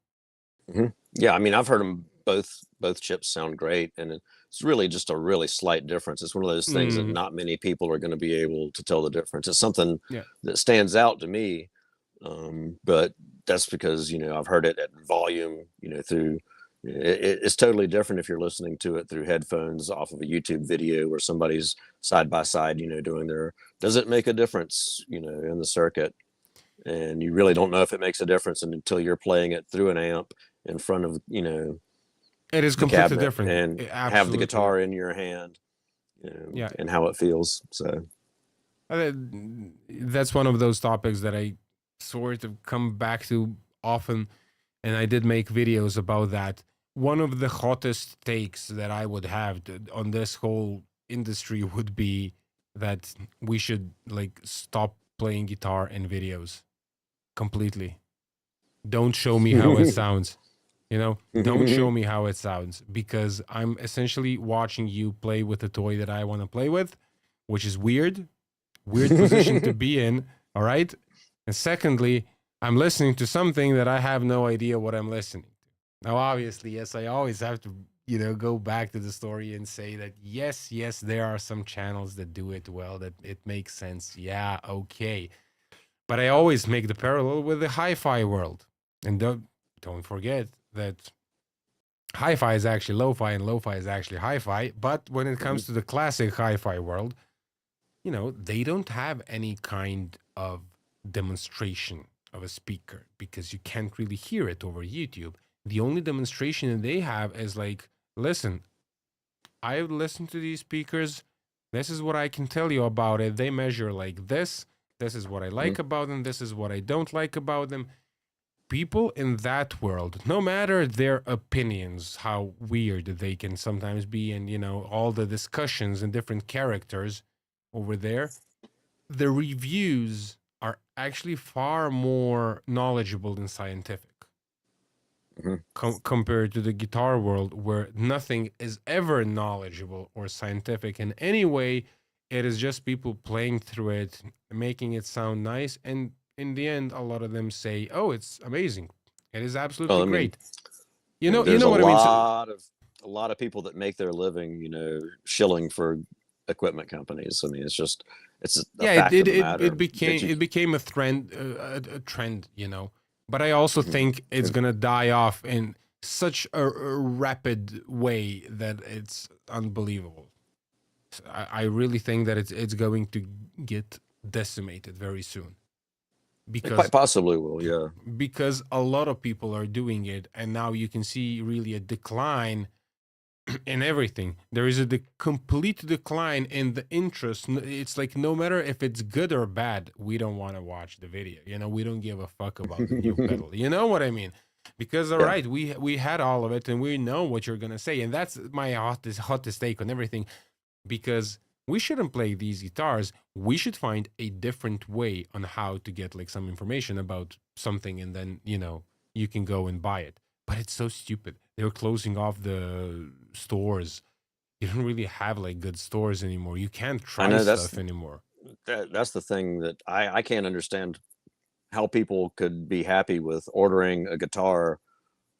Yeah, I mean, I've heard them both chips sound great, and it's really just a really slight difference. It's one of those things that Mm, not many people are going to be able to tell the difference. It's something yeah, that stands out to me, but that's because I've heard it at volume, through. It's totally different if you're listening to it through headphones off of a YouTube video where somebody's side by side, doing their. Does it make a difference, in the circuit? And you really don't know if it makes a difference until you're playing it through an amp in front of it is the completely cabinet different. and have the Absolutely. guitar in your hand, Yeah, and how it feels. So Uh, that's one of those topics that I sort of come back to often, and I did make videos about that. One of the hottest takes that I would have on this whole industry would be that we should like stop playing guitar in videos completely. Don't show me how it sounds. Don't show me how it sounds, because I'm essentially watching you play with the toy that I want to play with, which is weird position to be in. All right. And secondly, I'm listening to something that I have no idea what I'm listening to. Now, obviously, yes, I always have to, go back to the story and say that yes, there are some channels that do it well, that it makes sense. Yeah, okay. But I always make the parallel with the hi-fi world. And don't forget that hi-fi is actually lo-fi and lo-fi is actually hi-fi. But when it comes to the classic hi-fi world, they don't have any kind of demonstration of a speaker, because you can't really hear it over YouTube. The only demonstration that they have is like, listen, I listen to these speakers. This is what I can tell you about it. They measure like this. This is what I like about them. This is what I don't like about them. People in that world, no matter their opinions, how weird they can sometimes be, and all the discussions and different characters over there, the reviews are actually far more knowledgeable than scientific, compared to the guitar world, where nothing is ever knowledgeable or scientific in any way. It is just people playing through it, making it sound nice, and in the end, a lot of them say, "Oh, it's amazing. It is well, absolutely I mean, great." You there's know a what I mean. So, lot of people that make their living, shilling for equipment companies. I mean, it's a yeah, it fact it of the it, matter it that became you. it became a trend, a trend. But I also Mhm. think it's gonna die off in such a rapid way that it's unbelievable. I really think that it's going to get decimated very soon, It quite because possibly will, yeah. a lot of people are doing it, and now you can see really a decline in everything. There is a complete decline in the interest. It's like, no matter if it's good or bad, we don't want to watch the video. We don't give a fuck about the new pedal. You know what I mean? Because all Yeah. right, we had all of it, and we know what you're gonna say, and that's my hottest take on everything. Because we shouldn't play these guitars. We should find a different way on how to get like some information about something, and then you can go and buy it. But it's so stupid. They're closing off the stores. You don't really have like good stores anymore. You can't I try know stuff anymore. that's the thing that I can't understand how people could be happy with ordering a guitar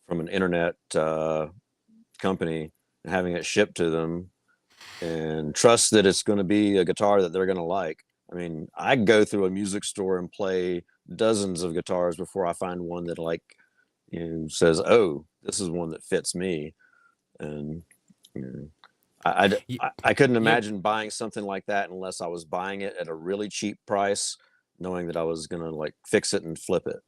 from an internet company and having it shipped to them and trust that it's going to be a guitar that they're going to like. I mean, I go through a music store and play dozens of guitars before I find one that like, says, "Oh, this is one that fits me." And you know, I couldn't Yeah, imagine buying something like that unless I was buying it at a really cheap price, knowing that I was gonna like fix it and flip it.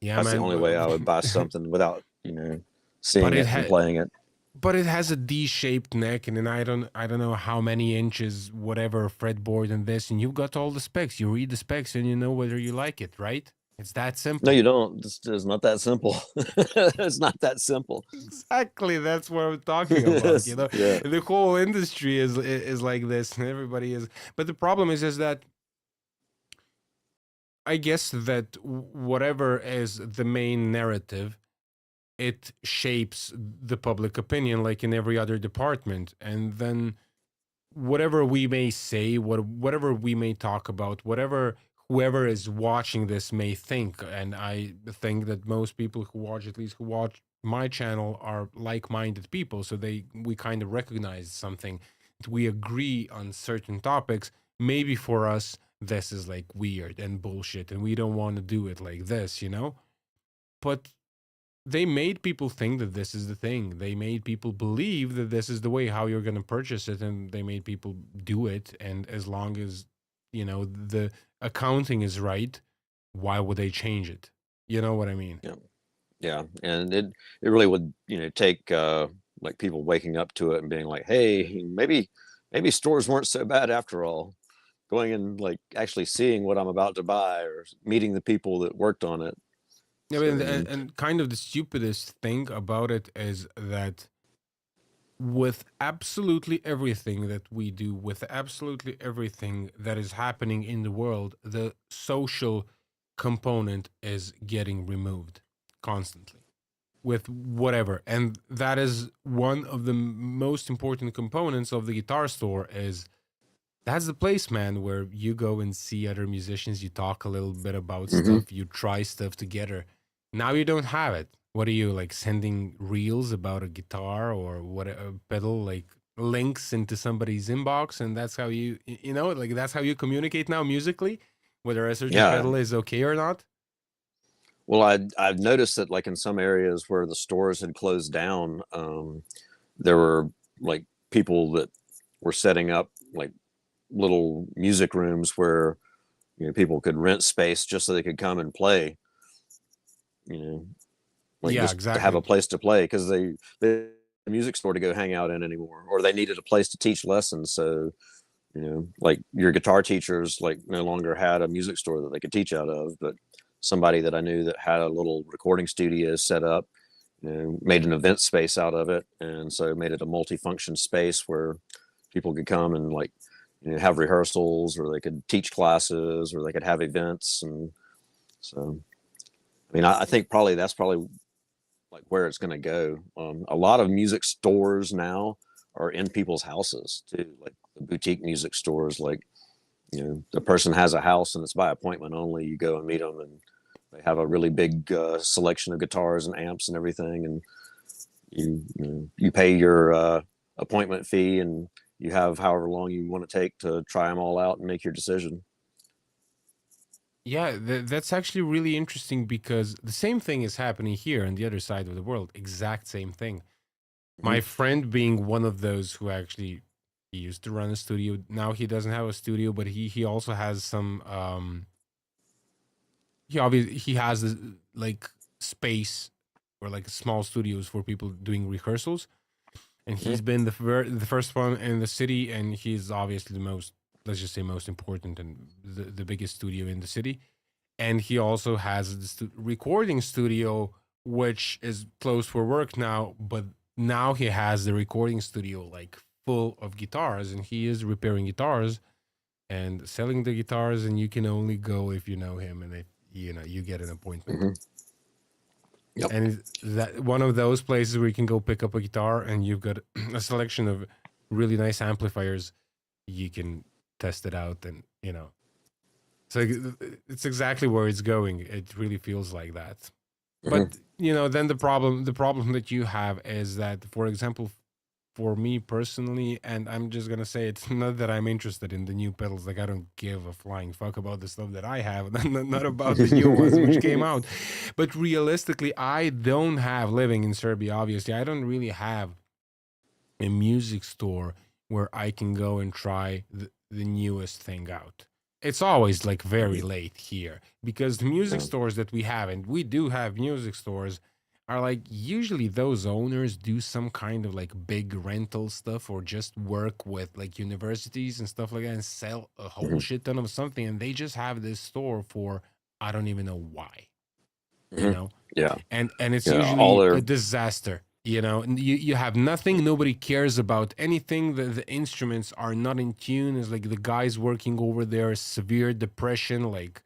yeah, That's the man. only way I would buy something without, But seeing it and playing it. but it has a D-shaped neck, and then I don't know how many inches, whatever fretboard and this, and you've got all the specs. You read the specs, and you know whether you like it, right? It's that No, simple. you don't. It's not that simple. It's not that simple. Exactly, that's what I'm talking about. Yeah. The whole industry is like this, and everybody is. But the problem is that I guess that whatever is the main narrative, it shapes the public opinion, like in every other department, and then whatever we may say, whatever we may talk about, whatever whoever is watching this may think, and I think that most people who watch, at least who watch my channel, are like-minded people, so we kind of recognize something, we agree on certain topics. Maybe for us, this is like weird and bullshit, and we don't want to do it like this. But they made people think that this is the thing. They made people believe that this is the way how you're going to purchase it, and they made people do it. And as long as the accounting is right, why would they change it? You know what I mean? Yeah. Yeah. And it really would, take like people waking up to it and being like, hey, maybe stores weren't so bad after all. Going and like actually seeing what I'm about to buy or meeting the people that worked on it. Yeah, but So and kind of the stupidest thing about it is that with absolutely everything that we do, with absolutely everything that is happening in the world, the social component is getting removed constantly with whatever. And that is one of the most important components of the guitar store. Is That's the place, man, where you go and see other musicians, you talk a little bit about mhm. stuff, you try stuff together. Now you don't have it. What are you, like, sending reels about a guitar or what a pedal, like links into somebody's inbox, and that's how like that's how you communicate now musically, whether a certain Yeah. pedal is okay or not. Well, I've noticed that like in some areas where the stores had closed down, there were like people that were setting up like little music rooms where people could rent space just so they could come and play. You know, like Yeah, just to have exactly. a place to play because they the music store to go hang out in anymore, or they needed a place to teach lessons. So like your guitar teachers like no longer had a music store that they could teach out of, but somebody that I knew that had a little recording studio set up, made an event space out of it, and so made it a multi-function space where people could come and like have rehearsals, or they could teach classes, or they could have events. And so I mean I think probably that's probably like where it's going to go. A lot of music stores now are in people's houses too, like the boutique music stores. Like the person has a house and it's by appointment only. You go and meet them, and they have a really big selection of guitars and amps and everything, and you pay your appointment fee, and you have however long you want to take to try them all out and make your decision. Yeah, that's actually really interesting because the same thing is happening here on the other side of the world. Exact same thing. Hmm. My friend being one of those who actually, he used to run a studio. Now he doesn't have a studio, but he also has some he has this, like, space or like small studios for people doing rehearsals. And Hmm. he's been the first one in the city, and he's obviously the most, let's just say, most important and the biggest studio in the city. And he also has this recording studio, which is closed for work now, but now he has the recording studio like full of guitars, and he is repairing guitars and selling the guitars, and you can only go if you know him and if you get an appointment. Hmm. Yep. And that one of those places where you can go pick up a guitar and you've got a selection of really nice amplifiers. You can test it out, and so it's exactly where it's going. It really feels like that. Hmm. But then the problem that you have is that, for example, for me personally, and I'm just gonna say it's not that I'm interested in the new pedals. Like I don't give a flying fuck about the stuff that I have, not about the new ones which came out. But realistically, I don't have, living in Serbia, obviously, I don't really have a music store where I can go and try the newest thing out. It's always like very late here because the music stores that we have, and we do have music stores, are like usually those owners do some kind of like big rental stuff or just work with like universities and stuff like that and sell a whole shit ton of something, and they just have this store for I don't even know why, you know. Yeah. And it's Yeah. All usually their a disaster, you know. And you have nothing, nobody cares about anything, the instruments are not in tune. It's like the guys working over there, severe depression, like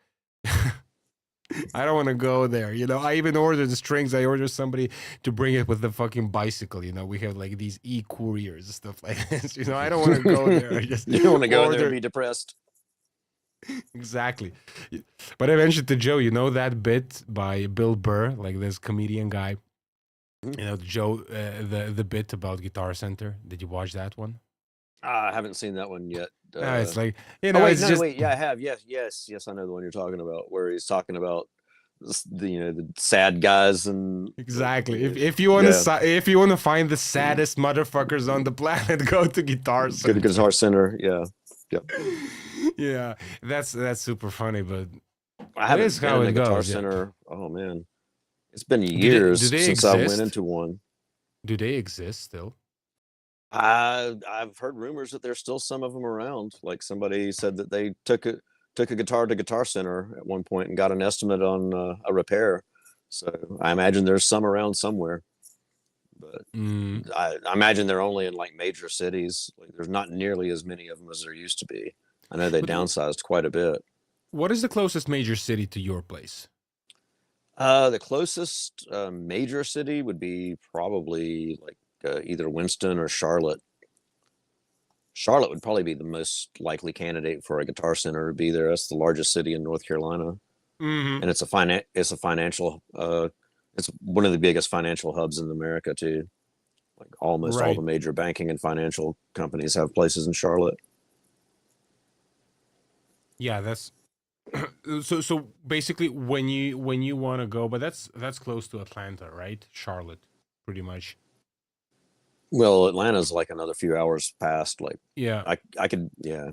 I don't want to go there, you know. I even ordered the strings. I ordered somebody to bring it with the fucking bicycle, you know. We have like these e-couriers and stuff like this, you know. I don't want to go there. I just you don't want to go in there order. and be depressed. Exactly. But I mentioned to Joe, you know that bit by Bill Burr, like this comedian guy, you know, Joe, the bit about Guitar Center. Did you watch that one? I haven't seen that one yet. No, it's like, you Oh know, wait, it's no, just wait, yeah, I have. Yes, I know the one you're talking about, where he's talking about the sad guys and exactly. If you want to if you want to find the saddest motherfuckers on the planet, go to Guitar go Center. to Guitar Center. Yeah, yep. Yeah, that's super funny, but I haven't is been how in a it Guitar goes. Yeah. Center. Oh man, it's been years Do they since I went exist? into one. Do they exist still? I've heard rumors that there's still some of them around. Like somebody said that they took a guitar to Guitar Center at one point and got an estimate on a repair. So I imagine there's some around somewhere. But I imagine they're only in like major cities. Like there's not nearly as many of them as there used to be. I know they downsized quite a bit. What is the closest major city to your place? The closest major city would be probably like either Winston or Charlotte. Charlotte would probably be the most likely candidate for a Guitar Center to be there. That's the largest city in North Carolina, and it's a financial. It's one of the biggest financial hubs in America too. Like almost all the major banking and financial companies have places in Charlotte. Yeah, that's so basically when you want to go, but that's close to Atlanta, right? Charlotte, pretty much. Well, Atlanta's like another few hours past. Like, yeah, I could, yeah.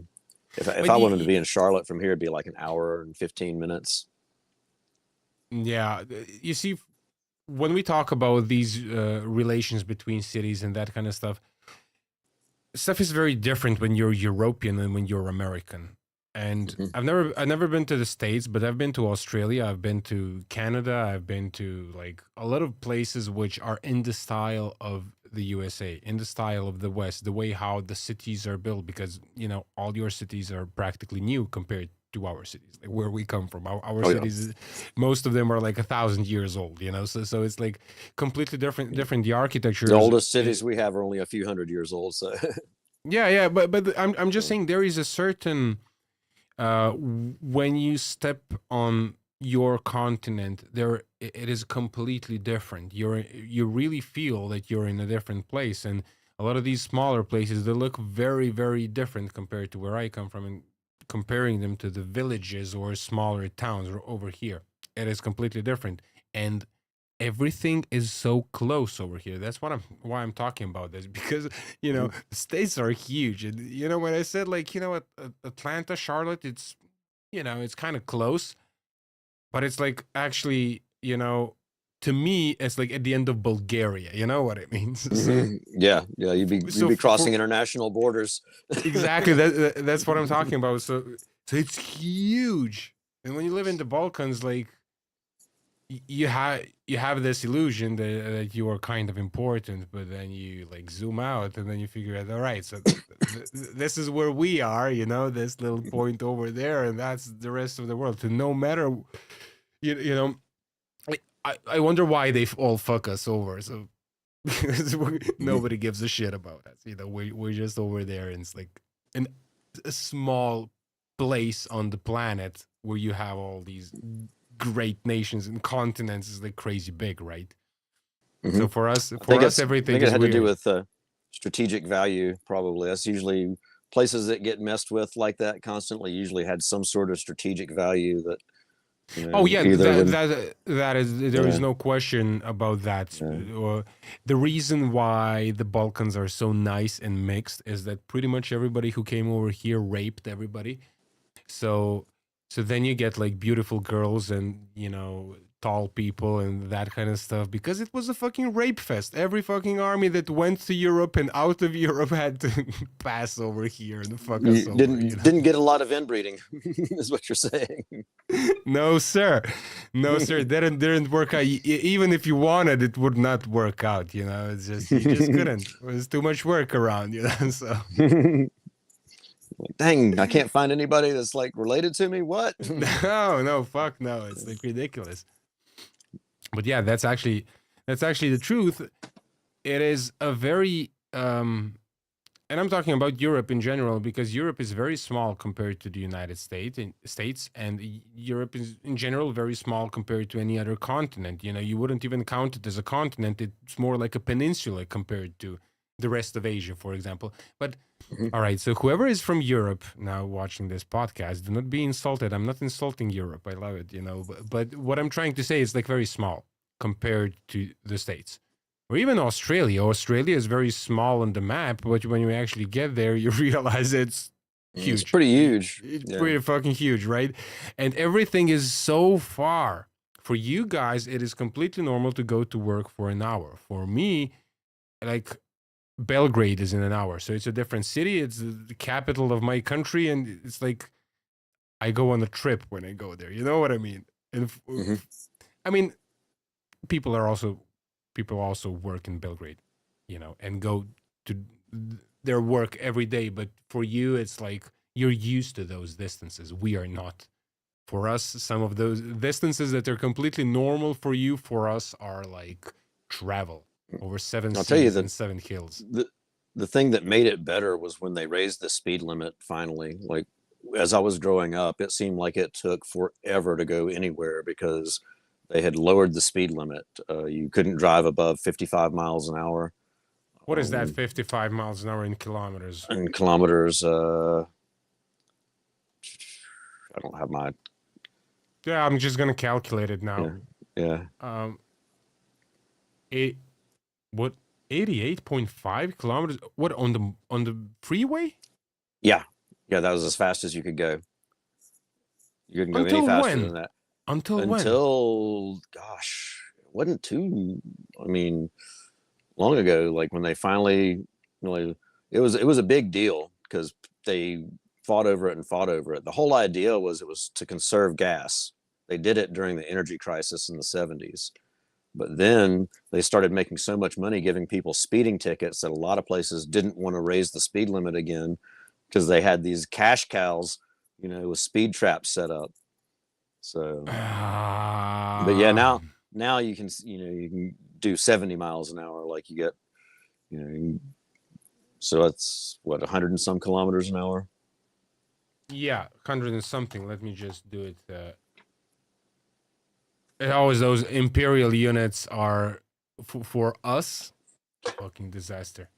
If I wanted to be in Charlotte from here, it'd be like an hour and 15 minutes. Yeah, you see, when we talk about these relations between cities and that kind of stuff is very different when you're European and when you're American. And I've never been to the States, but I've been to Australia, I've been to Canada, I've been to like a lot of places which are in the style of the USA, in the style of the West, the way how the cities are built, because you know all your cities are practically new compared to our cities, like where we come from. Our cities, most of them are like 1,000 years old, you know. So it's like completely different. The architecture. The oldest cities we have are only a few hundred years old. So yeah, but I'm just saying there is a certain. When you step on your continent, it is completely different. You really feel that you're in a different place, and a lot of these smaller places, they look very, very different compared to where I come from, and comparing them to the villages or smaller towns or over here, it is completely different. And everything is so close over here. That's why I'm talking about this, because you know the states are huge, and you know when I said like you know what, Atlanta, Charlotte, it's you know it's kind of close, but it's like actually you know to me it's like at the end of Bulgaria. You know what it means? Yeah, you'd be crossing international borders. Exactly, that's what I'm talking about. So it's huge, and when you live in the Balkans, like you have this illusion that you are kind of important, but then you like zoom out and then you figure out, all right, so this is where we are, you know, this little point over there, and that's the rest of the world. So no matter, you know, I wonder why they all fuck us over. So nobody gives a shit about us, you know. We're just over there, and it's like a small place on the planet where you have all these great nations and continents is like crazy big, right? So for us, everything I think it is had weird. to do with strategic value. Probably that's usually places that get messed with like that constantly. Usually had some sort of strategic value that Oh yeah, either when that is, there is yeah no question about that. yeah The reason why the Balkans are so nice and mixed is that pretty much everybody who came over here raped everybody. So so then you get like beautiful girls and tall people and that kind of stuff because it was a fucking rape fest. Every fucking army that went to Europe and out of Europe had to pass over here and fuck you us over. didn't get a lot of inbreeding, is what you're saying. No, sir. No, sir. Didn't work out. Even if you wanted, it would not work out. It's just you just couldn't. It was too much work around. So Like, dang, I can't find anybody that's like related to me. What? no, fuck no. It's like ridiculous. But yeah, that's actually the truth. It is a very and I'm talking about Europe in general because Europe is very small compared to the United States, and Europe is in general very small compared to any other continent. You wouldn't even count it as a continent. It's more like a peninsula compared to the rest of Asia, for example. But all right, so whoever is from Europe now watching this podcast, do not be insulted. I'm not insulting Europe. I love it, but what I'm trying to say is like very small compared to the States. Or even Australia. Australia is very small on the map, but when you actually get there, you realize it's huge. It's pretty huge. It's pretty fucking huge, right? And everything is so far. For you guys, it is completely normal to go to work for an hour. For me, like Belgrade is in an hour. So it's a different city. It's the capital of my country. And it's like I go on a trip when I go there. You know what I mean? And I mean, people also work in Belgrade, and go to their work every day. But for you, it's like you're used to those distances. We are not. For us, some of those distances that are completely normal for you, for us, are like travel over 7 seas and 7 hills. The thing that made it better was when they raised the speed limit finally. Like, as I was growing up, it seemed like it took forever to go anywhere because they had lowered the speed limit. You couldn't drive above 55 miles an hour. What is that, 55 miles an hour in kilometers? In kilometers, I don't have my... Yeah, I'm just going to calculate it now. Yeah. What, 88.5 kilometers? What, on the freeway? Yeah, that was as fast as you could go. You couldn't go any faster than that. Until when? Gosh, it wasn't too, long ago. Like when they finally, it was a big deal because they fought over it. The whole idea it was to conserve gas. They did it during the energy crisis in the 70s. But then they started making so much money giving people speeding tickets that a lot of places didn't want to raise the speed limit again because they had these cash cows, with speed traps set up. So, but yeah, now you can, you can do 70 miles an hour. Like you get, so that's what, 100 and some kilometers an hour. Yeah. 100 and something. Let me just do it. Always those imperial units are for us. Fucking disaster.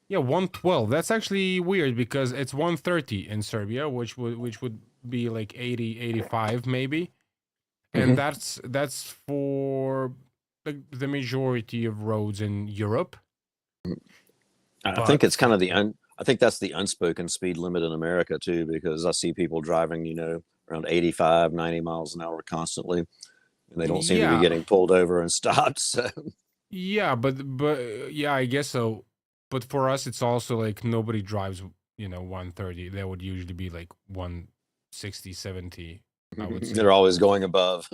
Yeah. 112. That's actually weird because it's 130 in Serbia, which would be like 80, 85 maybe. And that's for like the majority of roads in Europe. I think it's kind of I think that's the unspoken speed limit in America too, because I see people driving, around 85, 90 miles an hour constantly, and they don't seem to be getting pulled over and stopped. So yeah, but yeah, I guess so. But for us, it's also like nobody drives, 130. That would usually be like 160, 70. I would say. They're always going above.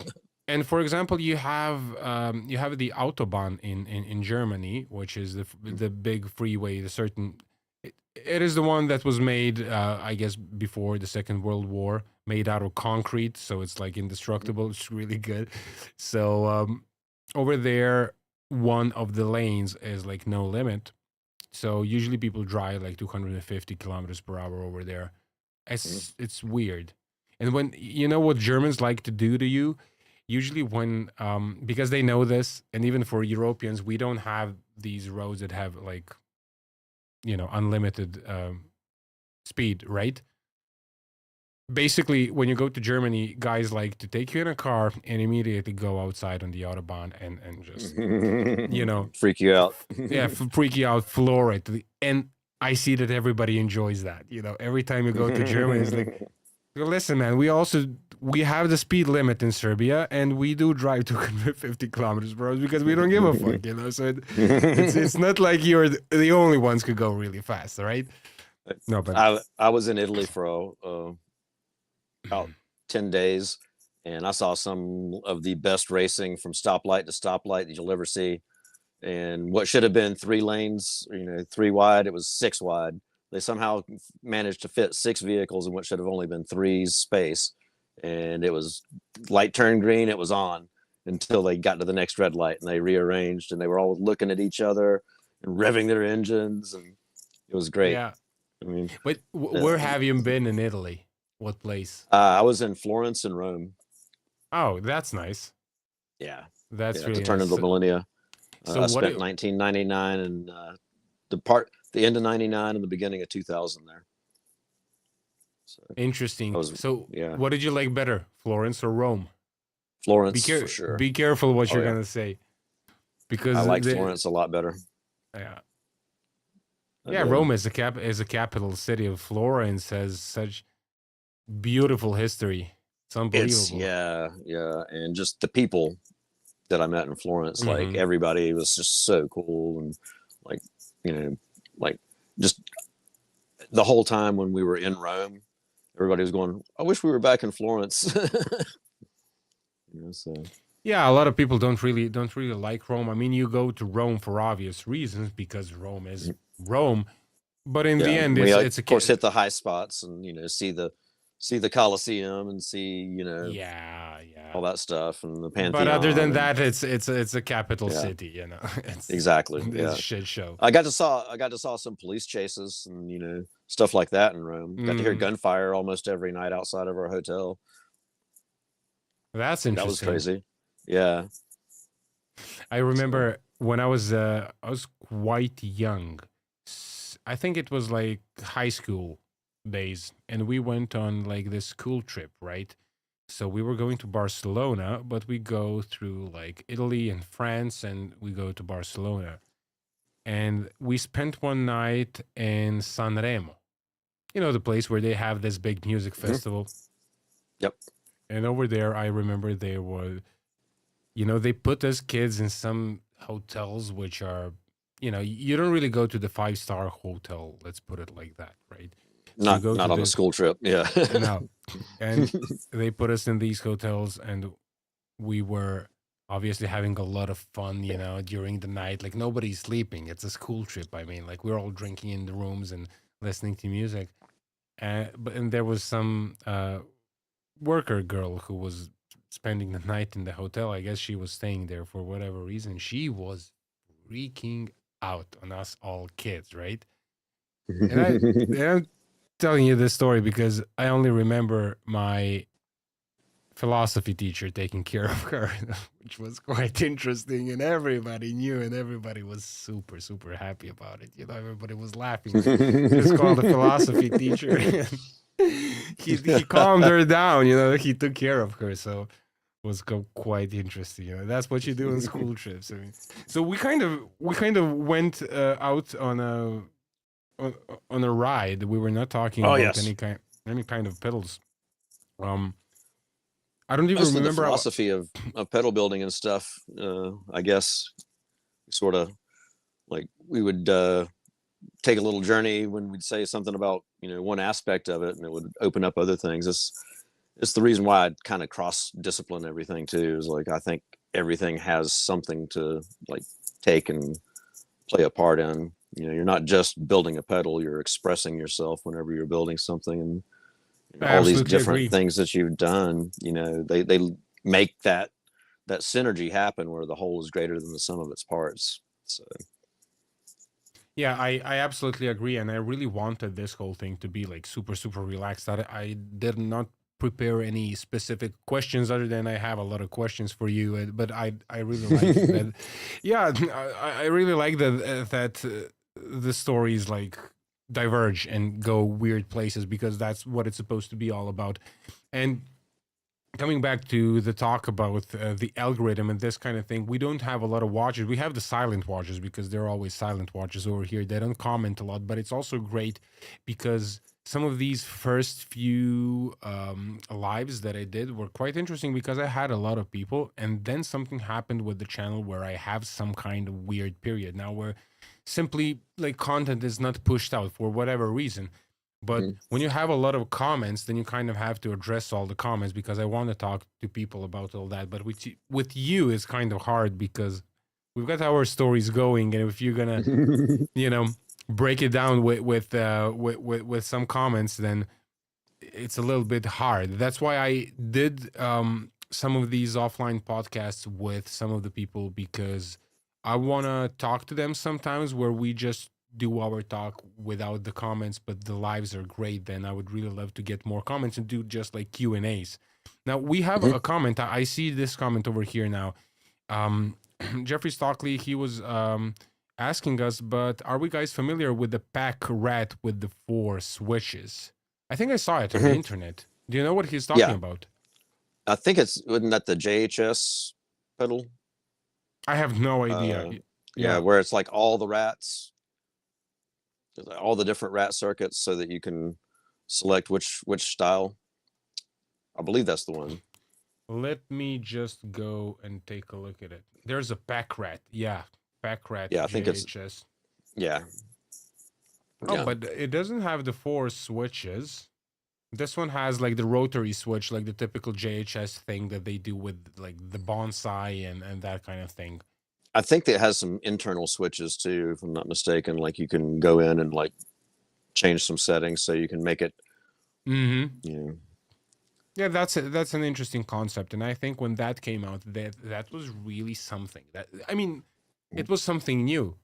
And for example, you have the Autobahn in Germany, which is the big freeway. It is the one that was made, I guess, before the Second World War, made out of concrete, so it's like indestructible. It's really good. So over there, one of the lanes is like no limit. So usually people drive like 250 kilometers per hour over there. It's weird. And when what Germans like to do to you, usually when because they know this, and even for Europeans, we don't have these roads that have like, unlimited speed, right? Basically, when you go to Germany, guys like to take you in a car and immediately go outside on the autobahn and just, freak you out. freak you out, floor it. And I see that everybody enjoys that. Every time you go to Germany, it's like, listen, man, we have the speed limit in Serbia, and we do drive 250 kilometers per hour because we don't give a fuck, So it's not like you're the only ones could go really fast, right? No, but I was in Italy for about 10 days, and I saw some of the best racing from stoplight to stoplight that you'll ever see. And what should have been 3 lanes, 3 wide, it was 6 wide. They somehow managed to fit 6 vehicles in what should have only been 3's space. And it was light turned green, it was on until they got to the next red light, and they rearranged, and they were all looking at each other and revving their engines, and it was great. yeah. I mean, But where have you been in Italy? What place? I was in Florence and Rome. Oh, that's nice. Yeah, That's to really turn nice. of the millennia. So I spent 1999 and the end of 99 and the beginning of 2000 there. So interesting. yeah. What did you like better, Florence or Rome? Florence, for sure. Be careful what you're gonna say, because I like Florence a lot better. Yeah. Rome is a capital city of Florence, has such beautiful history. It's unbelievable. Yeah, and just the people that I met in Florence, like everybody was just so cool, and like like just the whole time when we were in Rome, everybody was going, I wish we were back in Florence. So yeah, a lot of people don't really like Rome. I mean, you go to Rome for obvious reasons because Rome is Rome, but in the end, it's of course hit the high spots and see the Colosseum and see all that stuff and the Pantheon. But other than that, it's a capital city, It's, exactly. It's a shit show. I got to saw some police chases and stuff like that in Rome. Got to hear gunfire almost every night outside of our hotel. That's interesting. That was crazy. Yeah. I remember when I was quite young. I think it was like high school days, and we went on like this school trip, right? So we were going to Barcelona, but we go through like Italy and France, and we go to Barcelona. And we spent one night in Sanremo, the place where they have this big music festival. Yep. And over there, I remember there was, they put us kids in some hotels, which are, you don't really go to the 5-star hotel. Let's put it like that, right? Not on a school trip. Yeah. No. And they put us in these hotels, and we were obviously having a lot of fun, during the night. Like nobody's sleeping. It's a school trip. I mean, like we're all drinking in the rooms and listening to music. And there was some worker girl who was spending the night in the hotel. I guess she was staying there for whatever reason. She was freaking out on us all kids, right? And I'm telling you this story because I only remember my philosophy teacher taking care of her, which was quite interesting, and everybody knew, and everybody was super, super happy about it. Everybody was laughing. It's called a philosophy teacher. he calmed her down. He took care of her, so it was quite interesting. That's what you do on school trips. I mean, so we kind of went out on a ride. We were not talking about any kind of pedals. I don't even remember the philosophy of pedal building and stuff. I guess sort of like we would take a little journey when we'd say something about one aspect of it, and it would open up other things. It's the reason why I'd kind of cross discipline everything too. Is like I think everything has something to like take and play a part in. You're not just building a pedal; you're expressing yourself whenever you're building something, and all these different things that you've done. They make that synergy happen where the whole is greater than the sum of its parts. So. Yeah, I absolutely agree, and I really wanted this whole thing to be like super, super relaxed. I did not prepare any specific questions other than I have a lot of questions for you. But I really like that. Yeah, I really like that the stories like diverge and go weird places because that's what it's supposed to be all about. And coming back to the talk about the algorithm and this kind of thing, we don't have a lot of watchers. We have the silent watchers because they're always silent watchers over here. They don't comment a lot, but it's also great because some of these first few lives that I did were quite interesting because I had a lot of people, and then something happened with the channel where I have some kind of weird period now where simply like content is not pushed out for whatever reason. But when you have a lot of comments, then you kind of have to address all the comments because I want to talk to people about all that. But with you, it's kind of hard because we've got our stories going, and if you're gonna, break it down with some comments, then it's a little bit hard. That's why I did some of these offline podcasts with some of the people because I want to talk to them sometimes where we just do our talk without the comments, but the lives are great. Then I would really love to get more comments and do just like Q&As. Now we have a comment. I see this comment over here now. Jeffrey Stockley, he was asking us, but are we guys familiar with the pack rat with the 4 switches? I think I saw it on the internet. Do you know what he's talking about? I think wasn't that the JHS pedal? I have no idea. Yeah, where it's like all the rats, all the different rat circuits so that you can select which style. I believe that's the one. Let me just go and take a look at it. There's a pack rat. Yeah, pack rat. Yeah, I think JHS. it's yeah. Oh, but it doesn't have the 4 switches. This one has like the rotary switch, like the typical JHS thing that they do with like the bonsai and that kind of thing. I think it has some internal switches too, if I'm not mistaken. Like you can go in and like change some settings so you can make it. Yeah, that's an interesting concept, and I think when that came out, that was really something. It was something new,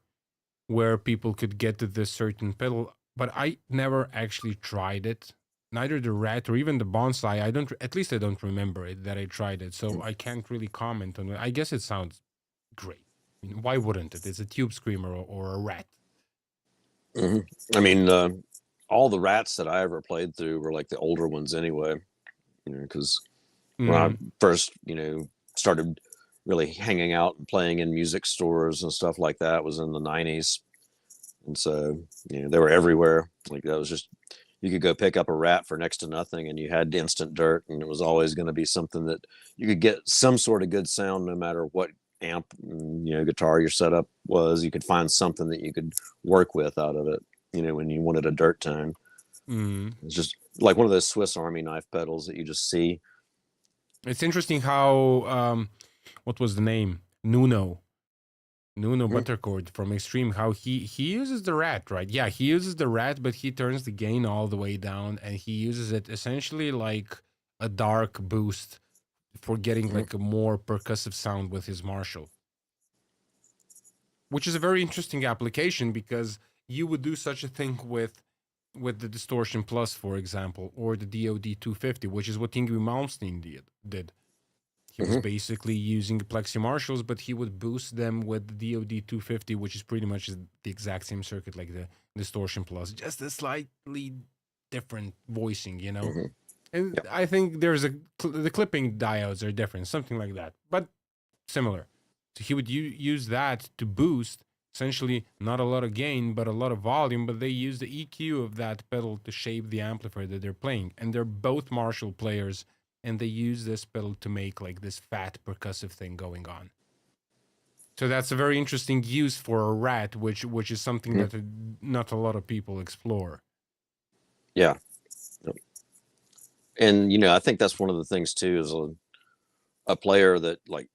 where people could get to this certain pedal. But I never actually tried it. Neither the rat or even the bonsai. At least I don't remember it that I tried it, so I can't really comment on it. I guess it sounds great. Why wouldn't it? It's a tube screamer or a rat. I mean, all the rats that I ever played through were like the older ones anyway, because when I first, started really hanging out and playing in music stores and stuff like that was in the 90s. And so, they were everywhere. Like that was just, you could go pick up a rat for next to nothing and you had instant dirt, and it was always going to be something that you could get some sort of good sound no matter what amp guitar your setup was. You could find something that you could work with out of it when you wanted a dirt tone. It's just like one of those Swiss Army knife pedals that you just see. It's interesting how what was the name? Nuno Buttercord from Extreme, how he uses the rat, right? Yeah, he uses the rat, but he turns the gain all the way down and he uses it essentially like a dark boost for getting like a more percussive sound with his Marshall, which is a very interesting application because you would do such a thing with the Distortion Plus, for example, or the DoD 250, which is what Yngwie Malmsteen did. He was basically using Plexi Marshalls, but he would boost them with the DoD 250, which is pretty much the exact same circuit like the Distortion Plus, just a slightly different voicing, And I think the clipping diodes are different, something like that, but similar. So he would use that to boost, essentially not a lot of gain, but a lot of volume, but they use the EQ of that pedal to shape the amplifier that they're playing. And they're both Marshall players, and they use this pedal to make like this fat percussive thing going on. So that's a very interesting use for a rat, which is something that not a lot of people explore. Yeah. And, I think that's one of the things too, is a player that like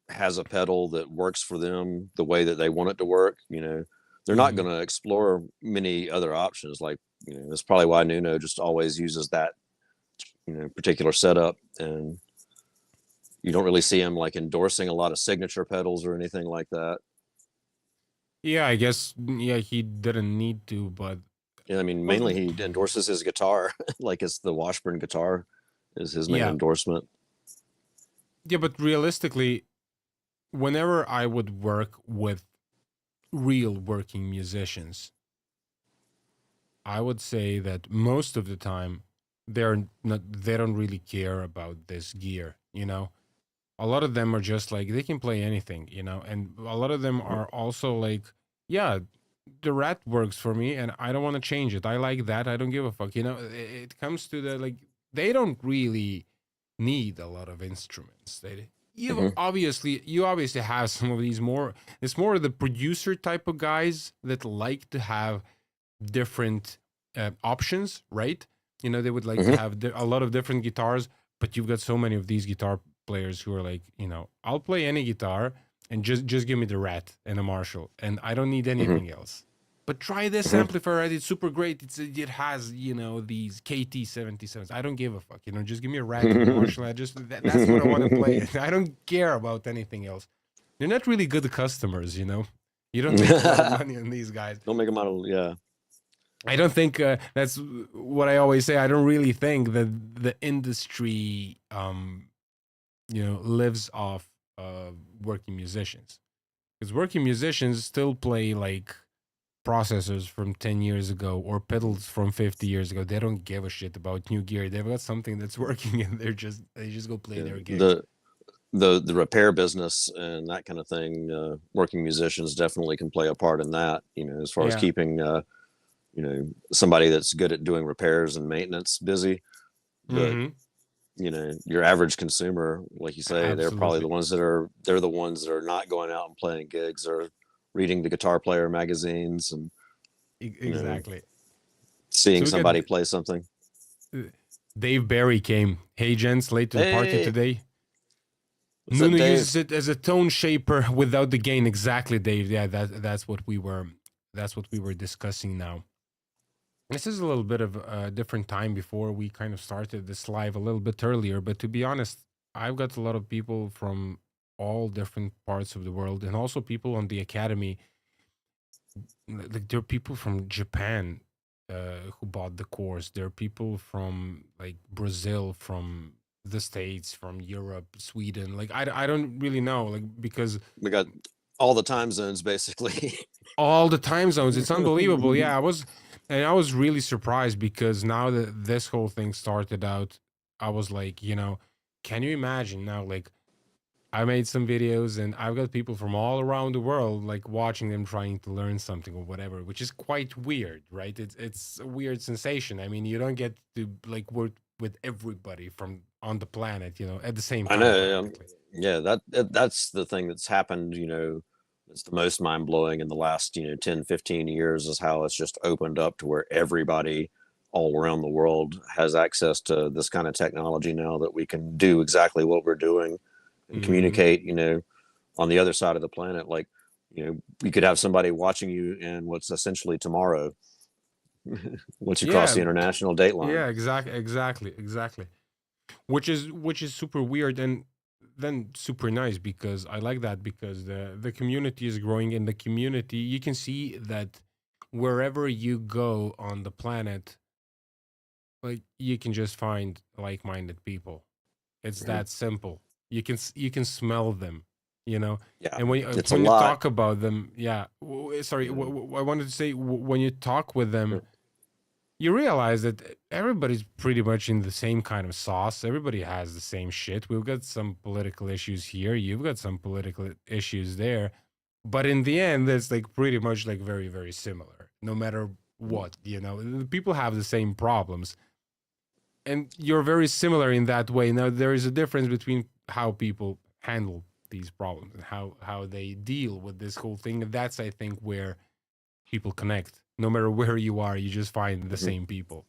has a pedal that works for them the way that they want it to work. They're not going to explore many other options. Like, that's probably why Nuno just always uses that, particular setup. And you don't really see him like endorsing a lot of signature pedals or anything like that. Yeah, I guess, he didn't need to, but Yeah, I mean, mainly he endorses his guitar, like it's the Washburn guitar is his main Yeah. endorsement. Yeah, but realistically, whenever I would work with real working musicians, I would say that most of the time they don't really care about this gear, you know. A lot of them are just like they can play anything, you know, and a lot of them Mhm. are also like, yeah, the rat works for me and I don't want to change it. I like that. I don't give a fuck, you know. It comes to the like they don't really need a lot of instruments. Mhm. You obviously have some of these more. It's more the producer type of guys that like to have different options, right? You know, they would like to Mhm. have a lot of different guitars, but you've got so many of these guitar players who are like, you know, I'll play any guitar and just give me the Rat and a Marshall, and I don't need Mhm. anything else. But try this Mhm. amplifier, right? It's super great. It has, you know, these KT-77s. I don't give a fuck. You know, just give me a Rat and a Marshall. That's what I want to play. I don't care about anything else. They're not really good customers, you know. You don't make a lot of money on these guys. Don't make them out of, yeah. I don't think that's what I always say. I don't really think that the industry, you know, lives off working musicians, because working musicians still play like processors from 10 years ago or pedals from 50 years ago. They don't give a shit about new gear. They've got something that's working and they just go play Yeah. their gigs. The repair business and that kind of thing, working musicians definitely can play a part in that, you know, as far as Yeah. keeping you know, somebody that's good at doing repairs and maintenance busy. But Mm-hmm. you know, your average consumer, like you say, they're probably Absolutely. the ones that are not going out and playing gigs or reading the Guitar Player magazines and, you know, Exactly. seeing So we got somebody play something. uh, Dave Barry came. Hey, gents, late to the party Hey, today. what's up, Nuno Dave? uses it as a tone shaper without the gain. Exactly, Dave. Yeah, that's what we were discussing now. This is a little bit of a different time before we kind of started this live a little bit earlier, but to be honest, I've got a lot of people from all different parts of the world and also people on the academy. Like there are people from Japan who bought the course. There are people from like Brazil, from the States, from Europe, Sweden. Like I don't really know, like because We got all the time zones basically. all the time zones. It's unbelievable. Yeah, I was really surprised because now that this whole thing started out, I was like, you know, can you imagine now? Like, I made some videos and I've got people from all around the world like watching them trying to learn something or whatever, which is quite weird, right? It's a weird sensation. I mean, you don't get to like work with everybody from on the planet, you know, at the same I time know. practically. Yeah, that's the thing that's happened, you know, it's the most mind blowing in the last, you know, 10, 15 years is how it's just opened up to where everybody all around the world has access to this kind of technology now that we can do exactly what we're doing and Hmm. communicate, you know, on the other side of the planet. Like, you know, you could have somebody watching you in what's essentially tomorrow once you cross Yeah, the international date line. yeah, exactly. Which is super weird and then super nice because I like that because the community is growing and the community you can see that wherever you go on the planet, like you can just find like-minded people. It's Mhm. that simple. You can smell them, you know. Yeah, And it's a when you lot. talk about them, yeah. Sorry, Yeah. I wanted to say when you talk with them, you realize that everybody's pretty much in the same kind of sauce. Everybody has the same shit. We've got some political issues here. You've got some political issues there. But in the end, it's like pretty much like very, very similar, no matter what, you know. The people have the same problems. And you're very similar in that way. Now, there is a difference between how people handle these problems and how they deal with this whole thing. And that's, I think, where people connect. No matter where you are, you just find the Mhm. same people.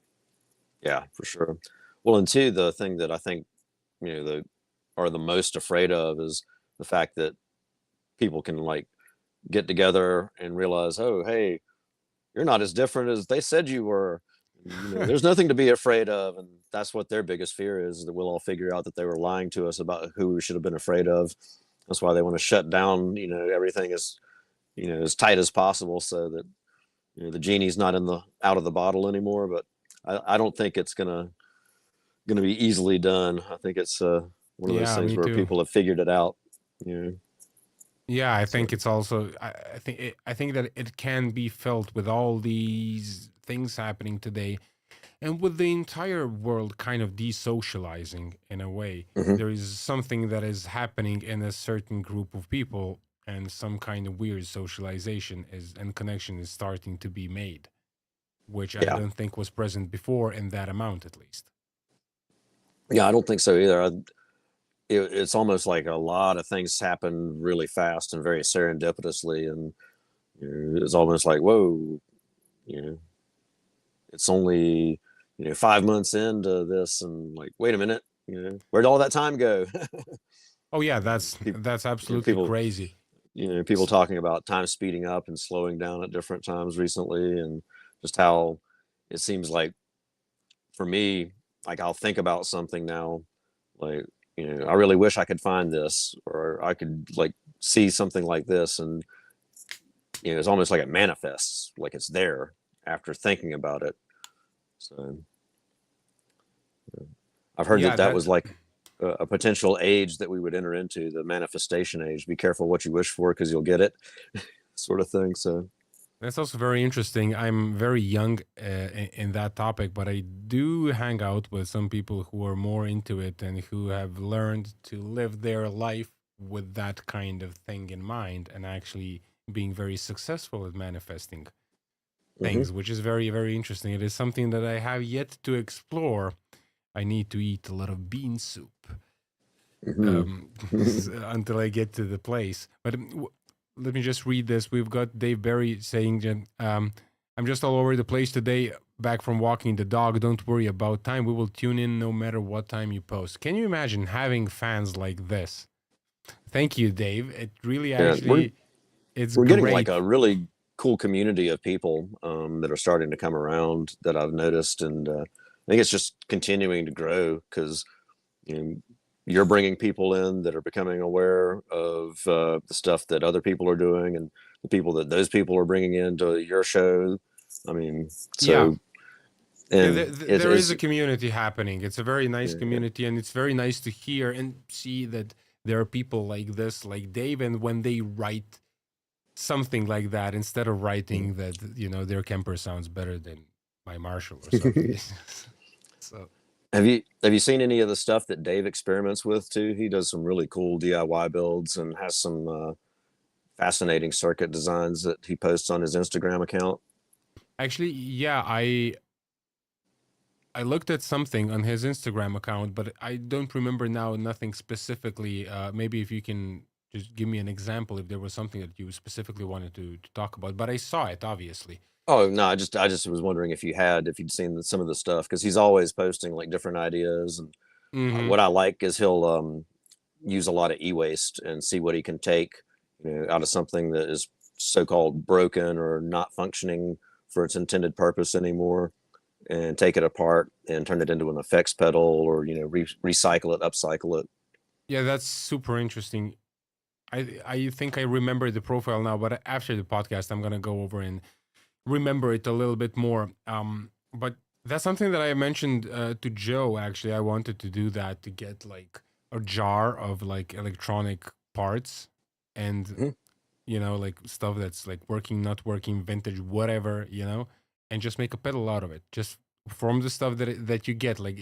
Yeah, for sure. Well, and two, the thing that I think, you know, the are the most afraid of is the fact that people can like get together and realize, oh, hey, you're not as different as they said you were. And, you know, there's nothing to be afraid of, and that's what their biggest fear is, that we'll all figure out that they were lying to us about who we should have been afraid of. That's why they want to shut down, you know, everything as, you know, as tight as possible, so that, you know, the genie's not in the out of the bottle anymore. But I don't think it's gonna going to be easily done. I think it's one of those Yeah, things me where too. people have figured it out. You know, Yeah, I so think it's also. I think that it can be felt with all these things happening today, and with the entire world kind of desocializing in a way. mhm. There is something that is happening in a certain group of people, and some kind of weird socialization is and connection is starting to be made, which I Yeah, don't think was present before in that amount, at least. yeah, I don't think so either. It's almost like a lot of things happen really fast and very serendipitously, and it's almost like, whoa, you know, it's only 5 months into this, and like, wait a minute, where'd all that time go? Oh yeah, Um, peop- that's absolutely people, crazy. people talking about time speeding up and slowing down at different times recently, and just how it seems like, for me, like, I'll think about something now, like, I really wish I could find this, or I could like see something like this, and it's almost like it manifests, like it's there after thinking about it. So I've heard Yeah, that that was like a potential age that we would enter into, the manifestation age. Be careful what you wish for, because you'll get it, sort of thing. So that's also very interesting. I'm very young in that topic, but I do hang out with some people who are more into it and who have learned to live their life with that kind of thing in mind and actually being very successful at manifesting mhm. things, which is very, very interesting. It is something that I have yet to explore. I need to eat a lot of bean soup Mhm. until I get to the place. But let me just read this. We've got Dave Berry saying, I'm just all over the place today, back from walking the dog. Don't worry about time. We will tune in no matter what time you post. Can you imagine having fans like this? Thank you, Dave. It really Yeah, we're actually, it's we're getting like great. a really cool community of people, that are starting to come around, that I've noticed, and I think it's just continuing to grow, because you know, you're bringing people in that are becoming aware of the stuff that other people are doing, and the people that those people are bringing into your show. I mean, Yeah. so, Yeah, and there is it's, a community happening. It's a very nice yeah, community, and it's very nice to hear and see that there are people like this, like Dave, and when they write something like that, instead of writing that, their Kemper sounds better than my Marshall or something. So have you seen any of the stuff that Dave experiments with too? He does some really cool DIY builds, and has some fascinating circuit designs that he posts on his Instagram account. actually, yeah, I looked at something on his Instagram account, but I don't remember now nothing specifically. Maybe if you can just give me an example, if there was something that you specifically wanted to talk about. But I saw it, obviously. Oh no, I just was wondering if you'd seen some of the stuff, because he's always posting like different ideas, and Mm-hmm. what I like is he'll use a lot of e-waste and see what he can take, out of something that is so-called broken or not functioning for its intended purpose anymore, and take it apart and turn it into an effects pedal, or recycle it, upcycle it. Yeah, that's super interesting. I think I remember the profile now, but after the podcast, I'm gonna go over and remember it a little bit more. But that's something that I mentioned to Joe. Actually, I wanted to do that to get like a jar of like electronic parts and Mhm. like stuff that's like working, not working, vintage, whatever, and just make a pedal out of it. Just from the stuff that you get, like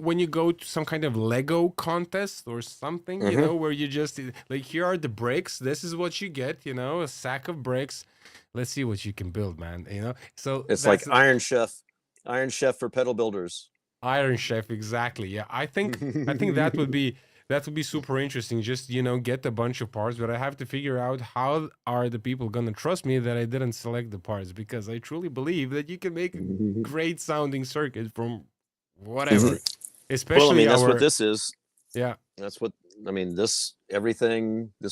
when you go to some kind of Lego contest or something, Mhm. where you just like, here are the bricks. This is what you get. A sack of bricks. Let's see what you can build, man. So It's like that's Iron Chef for pedal builders. Iron Chef, exactly. Yeah, I think that would be super interesting. Just get a bunch of parts, but I have to figure out how are the people gonna trust me that I didn't select the parts, because I truly believe that you can make a great sounding circuit from whatever, Well, I especially mean, that's what our this is. yeah, That's what I mean. This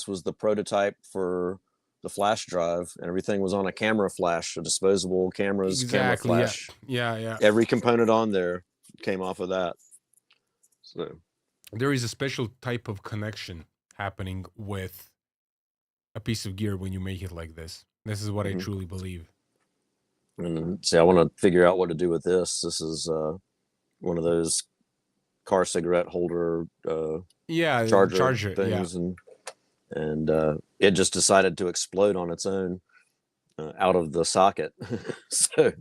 was the prototype for the flash drive, and everything was on a camera flash, a disposable camera exactly, yeah, flash. yeah, yeah. Every component on there came off of that. So, There is a special type of connection happening with a piece of gear when you make it like this. This is what I mhm. truly believe. And see, I want to figure out what to do with this. This is one of those car cigarette holder Yeah, charger charger. Yeah. things, and it just decided to explode on its own out of the socket. So,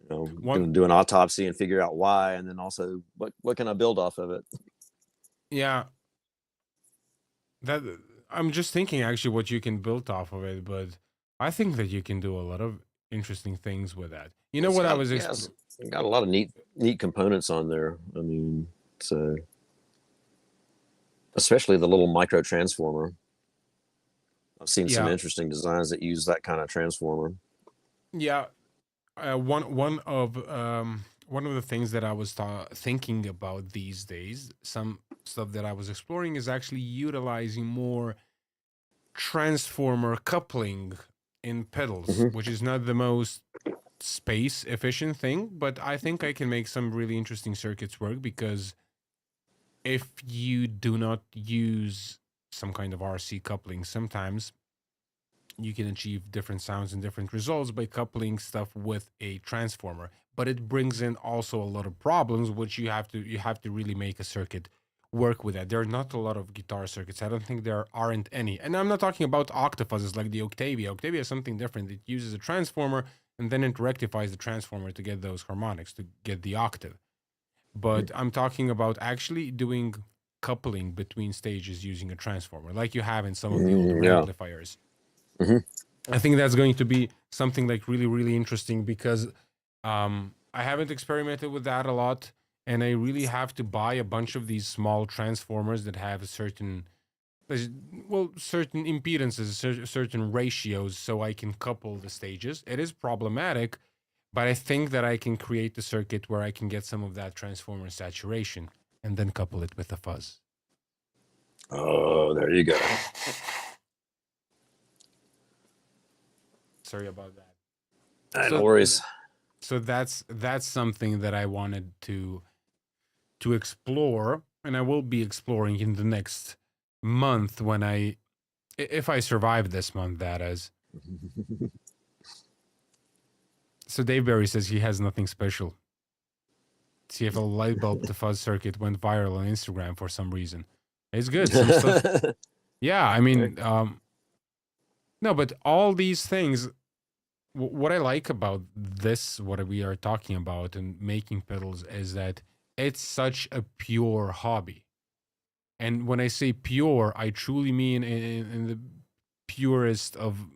going to do an autopsy and figure out why, and then also what can I build off of it. Yeah, that I'm just thinking actually what you can build off of it, but I think that you can do a lot of interesting things with that. You know It's what I got was it's got a lot of neat components on there. I mean, so especially the little micro transformer. I've seen some yeah, interesting designs that use that kind of transformer. yeah. One of the things that I was thinking about these days, some stuff that I was exploring is actually utilizing more transformer coupling in pedals, Hmm. which is not the most space efficient thing, but I think I can make some really interesting circuits work because if you do not use some kind of RC coupling, sometimes you can achieve different sounds and different results by coupling stuff with a transformer. But it brings in also a lot of problems, which you have to really make a circuit work with that. There are not a lot of guitar circuits. I don't think there aren't any. And I'm not talking about octafuzzes like the Octavia. Octavia is something different. It uses a transformer and then it rectifies the transformer to get those harmonics, to get the octave. But I'm talking about actually doing coupling between stages using a transformer, like you have in some of the older Yeah. amplifiers. Hmm. I think that's going to be something like really, really interesting because I haven't experimented with that a lot, and I really have to buy a bunch of these small transformers that have certain, certain impedances, certain ratios, so I can couple the stages. It is problematic, but I think that I can create the circuit where I can get some of that transformer saturation and then couple it with a fuzz. Oh, there you go. Sorry about that. No worries. So that's something that I wanted to explore, and I will be exploring in the next month when if I survive this month, that is. So Dave Berry says he has nothing special. See if a light bulb to fuzz circuit went viral on Instagram for some reason. It's good. Some stuff. Yeah, I mean, no, but all these things. What I like about this, what we are talking about and making pedals, is that it's such a pure hobby. And when I say pure, I truly mean in the purest of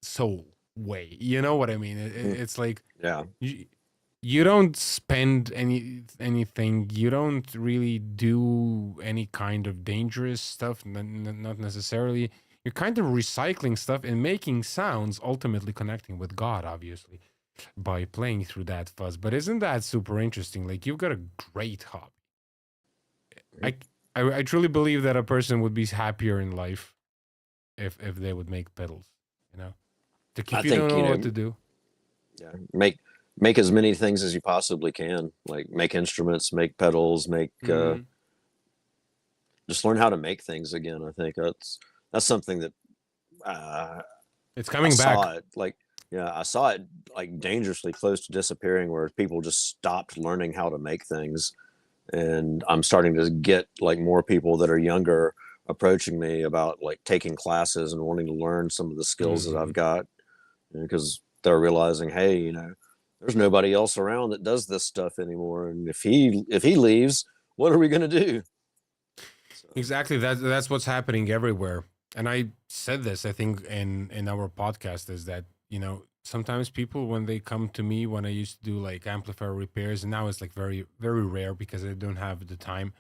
soul way. You know what I mean? It's like Yeah. you don't spend anything. You don't really do any kind of dangerous stuff. Not necessarily. You're kind of recycling stuff and making sounds, ultimately connecting with God, obviously, by playing through that fuzz. But isn't that super interesting? Like, you've got a great hobby. I truly believe that a person would be happier in life if they would make pedals, you know? If you don't know what to do. Yeah. Make as many things as you possibly can. Like make instruments, make pedals, make just learn how to make things again. I think that's something that it's coming I back. saw it I saw it like dangerously close to disappearing, where people just stopped learning how to make things. And I'm starting to get like more people that are younger approaching me about like taking classes and wanting to learn some of the skills that I've got, because they're realizing, hey, there's nobody else around that does this stuff anymore, and if he leaves, what are we going to do? So. Exactly. That's what's happening everywhere. And I said this, I think, in our podcast, is that, sometimes people, when they come to me, when I used to do like amplifier repairs, and now it's like very, very rare because I don't have the time.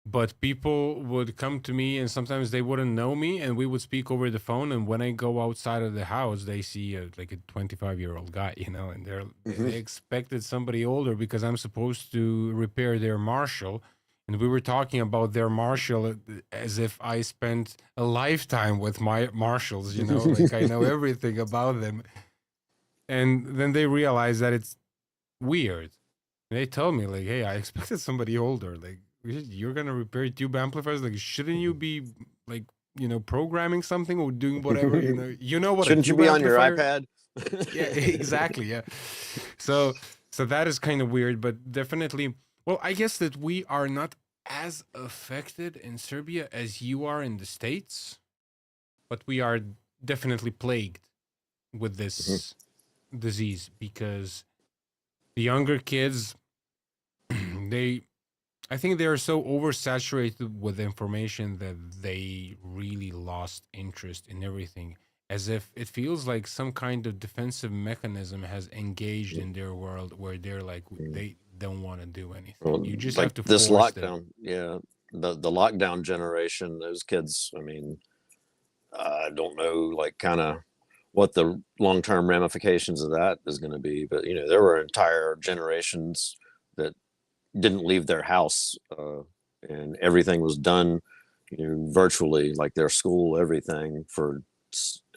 But people would come to me and sometimes they wouldn't know me and we would speak over the phone. And when I go outside of the house, they see like a 25-year-old guy, and they expected somebody older because I'm supposed to repair their Marshall. And we were talking about their Marshall as if I spent a lifetime with my Marshalls, like I know everything about them. And then they realize that it's weird. They tell me like, hey, I expected somebody older. Like, you're gonna repair tube amplifiers? Like, shouldn't you be like, programming something or doing whatever? What? Shouldn't you be on your iPad? Yeah, exactly. Yeah. So that is kind of weird, but definitely Well, I guess that we are not as affected in Serbia as you are in the States, but we are definitely plagued with Mhm. this disease because the younger kids, they, I think they are so oversaturated with information that they really lost interest in everything, as if it feels like some kind of defensive mechanism has engaged in their world where they're like, Mhm. they don't want to do anything. Well, You just have like to this force them. lockdown, yeah, the lockdown generation, those kids. I mean, I don't know, like kind of what the long term ramifications of that is going to be, but there were entire generations that didn't leave their house, and everything was done, virtually, like their school, everything for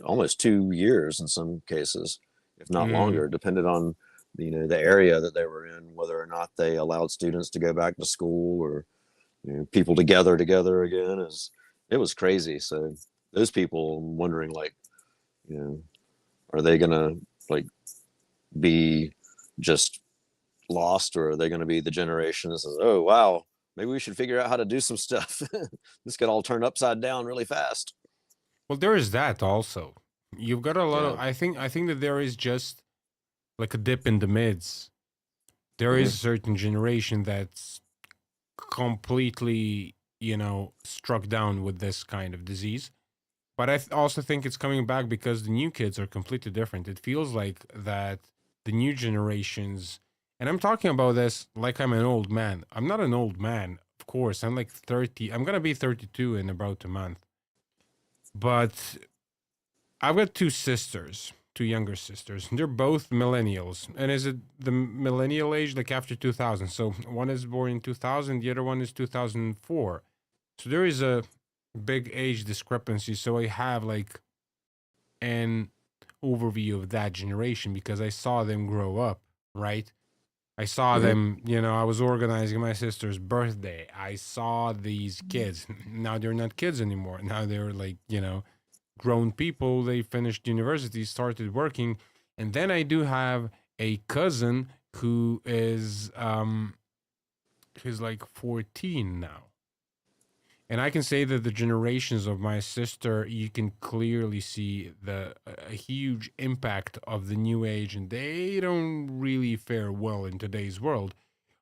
almost 2 years in some cases, if not Mm, longer, depended on the area that they were in, whether or not they allowed students to go back to school or people to gather together again. Is It was crazy. So those people, I'm wondering, like, you know, are they gonna like be just lost, or are they going to be the generation that says, "Oh wow, maybe we should figure out how to do some stuff"? This got all turned upside down really fast. well, there is that also. You've got a lot Yeah. of. I think that there is just like a dip in the mids. There is Hmm. a certain generation that's completely, struck down with this kind of disease. But I also think it's coming back because the new kids are completely different. It feels like that the new generations, and I'm talking about this like I'm an old man. I'm not an old man, of course. I'm like 30. I'm going to be 32 in about a month. But I've got two sisters, two younger sisters. They're both millennials. And is it the millennial age, like after 2000? So one is born in 2000, the other one is 2004. So there is a big age discrepancy. So I have like an overview of that generation because I saw them grow up, right? I saw Hmm. them, I was organizing my sister's birthday. I saw these kids. Now they're not kids anymore. Now they're like, grown people. They finished university, started working. And then I do have a cousin who's like 14 now. And I can say that the generations of my sister, you can clearly see a huge impact of the new age, and they don't really fare well in today's world.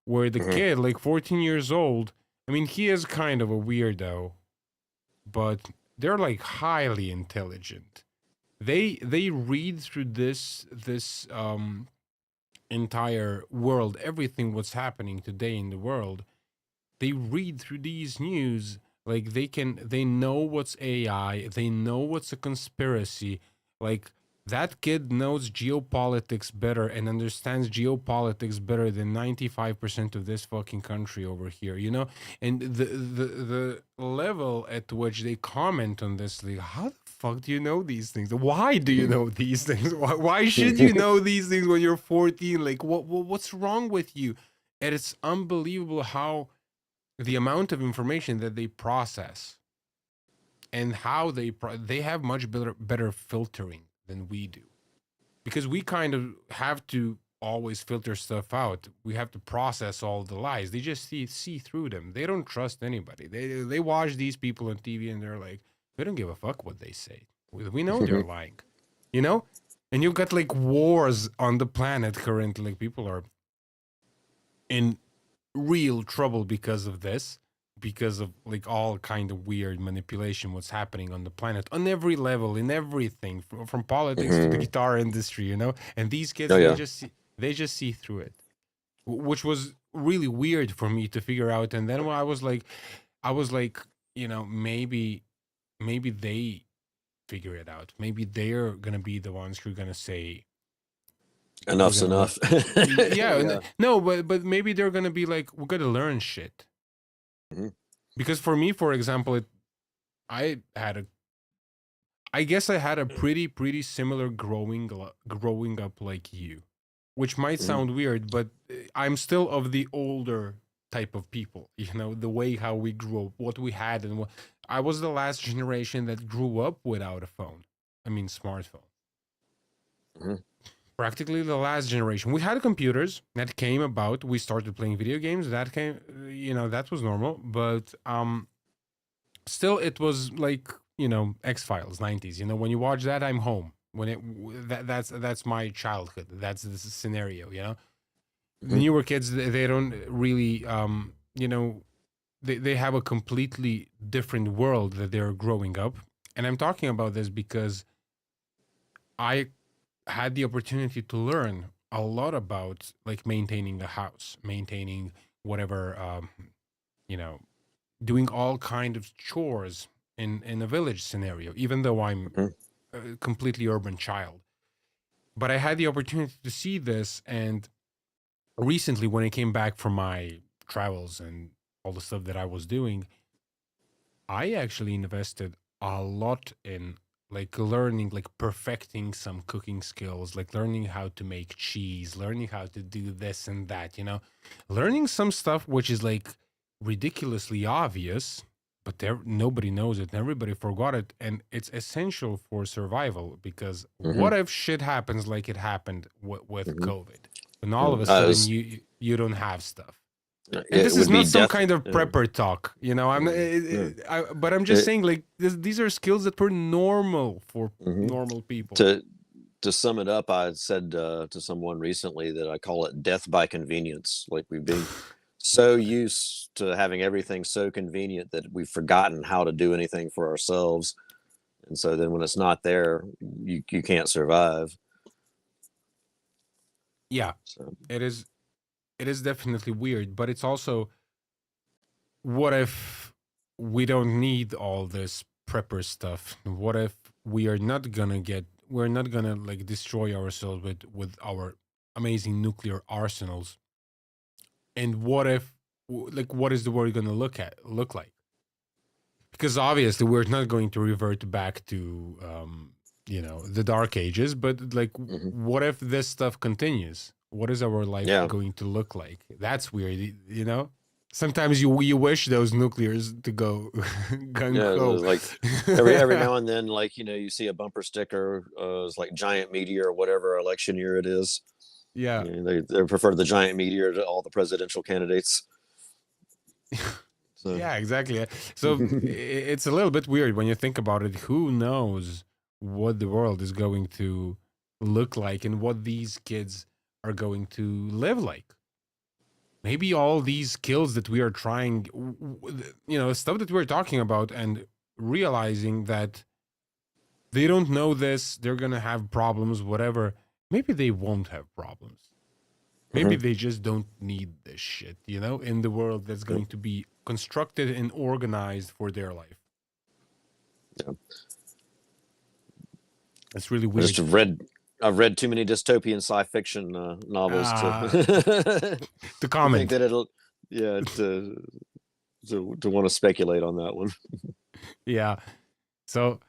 Where the Hmm. kid, like 14 years old, I mean, he is kind of a weirdo, but they're like highly intelligent. They read through this entire world, everything what's happening today in the world. They read through these news, like they know what's AI, they know what's a conspiracy. Like that kid knows geopolitics better and understands geopolitics better than 95% of this fucking country over here, and the level at which they comment on this, like, how the fuck do you know these things? Why do you know these things? Why should you know these things when you're 14? Like what's wrong with you? And it's unbelievable how the amount of information that they process and how they have much better filtering than we do, because we kind of have to always filter stuff out. We have to process all the lies. They just see through them. They don't trust anybody. They watch these people on TV and they're like, they don't give a fuck what they say. We know they're lying, you know. And you've got like wars on the planet currently. Like people are in real trouble because of this, because of like all kind of weird manipulation what's happening on the planet on every level, in everything, from politics to the Hmm. guitar industry, and these kids, Oh yeah. they just see through it, which was really weird for me to figure out. And then when I was like, maybe they figure it out. Maybe they're gonna be the ones who are gonna say, we're Enough's gonna let, enough. yeah, Yeah. no, but maybe they're gonna be like, we're gonna learn shit. Hmm. Because for me, for example, I had a, I guess I had a pretty similar growing up like you, which might Hmm. sound weird, but I'm still of the older type of people. The way how we grew up, what we had, and what I was the last generation that grew up without a phone. I mean, smartphone. Hmm. practically the last generation. We had computers that came about. We started playing video games. That came, that was normal. But still, it was like X-Files, 90s. When you watch that, I'm home. When that's my childhood. That's the scenario. The Hmm. newer kids, they don't really, they have a completely different world that they're growing up. And I'm talking about this because I had the opportunity to learn a lot about like maintaining a house, maintaining whatever, you know, doing all kind of chores in a village scenario, even though I'm Hmm. a completely urban child. But I had the opportunity to see this, and recently when I came back from my travels and all the stuff that I was doing, I actually invested a lot in like learning, like perfecting some cooking skills, like learning how to make cheese, learning how to do this and that, learning some stuff which is like ridiculously obvious, but nobody knows it and everybody forgot it. And it's essential for survival because Hmm. what if shit happens like it happened with Hmm. COVID? And all of a sudden you don't have stuff. And It this is would be not some death. kind of prepper talk, I'm not, Yeah. but I'm just saying like these are skills that were normal for Mhm. normal people. To sum it up, I said to someone recently that I call it death by convenience. Like we've been so used to having everything so convenient that we've forgotten how to do anything for ourselves. And so then when it's not there, you can't survive. Yeah, So it is. It is definitely weird, but it's also, what if we don't need all this prepper stuff? What if we're not gonna like destroy ourselves with our amazing nuclear arsenals? And what if, like, what is the world gonna look like? Because obviously we're not going to revert back to the dark ages, but like, mhm. what if this stuff continues? What is our life Yeah, going to look like? That's weird. Sometimes you wish those nuclears to go gung yeah. ho. It's like every now and then, like you see a bumper sticker, it's like giant meteor or whatever election year it is. Yeah. They prefer the giant meteor to all the presidential candidates. So. Yeah, exactly. So it's a little bit weird when you think about it. Who knows what the world is going to look like and what these kids are going to live like? Maybe all these skills that we are trying, stuff that we're talking about, and realizing that they don't know this, they're going to have problems, whatever. Maybe they won't have problems. Maybe Mhm. they just don't need this shit, in the world that's going to be constructed and organized for their life. Yeah. It's really I just weird. have read I've read too many dystopian sci fiction novels to Uh, to to think comment. that it'll yeah to want to speculate on that one. Yeah. So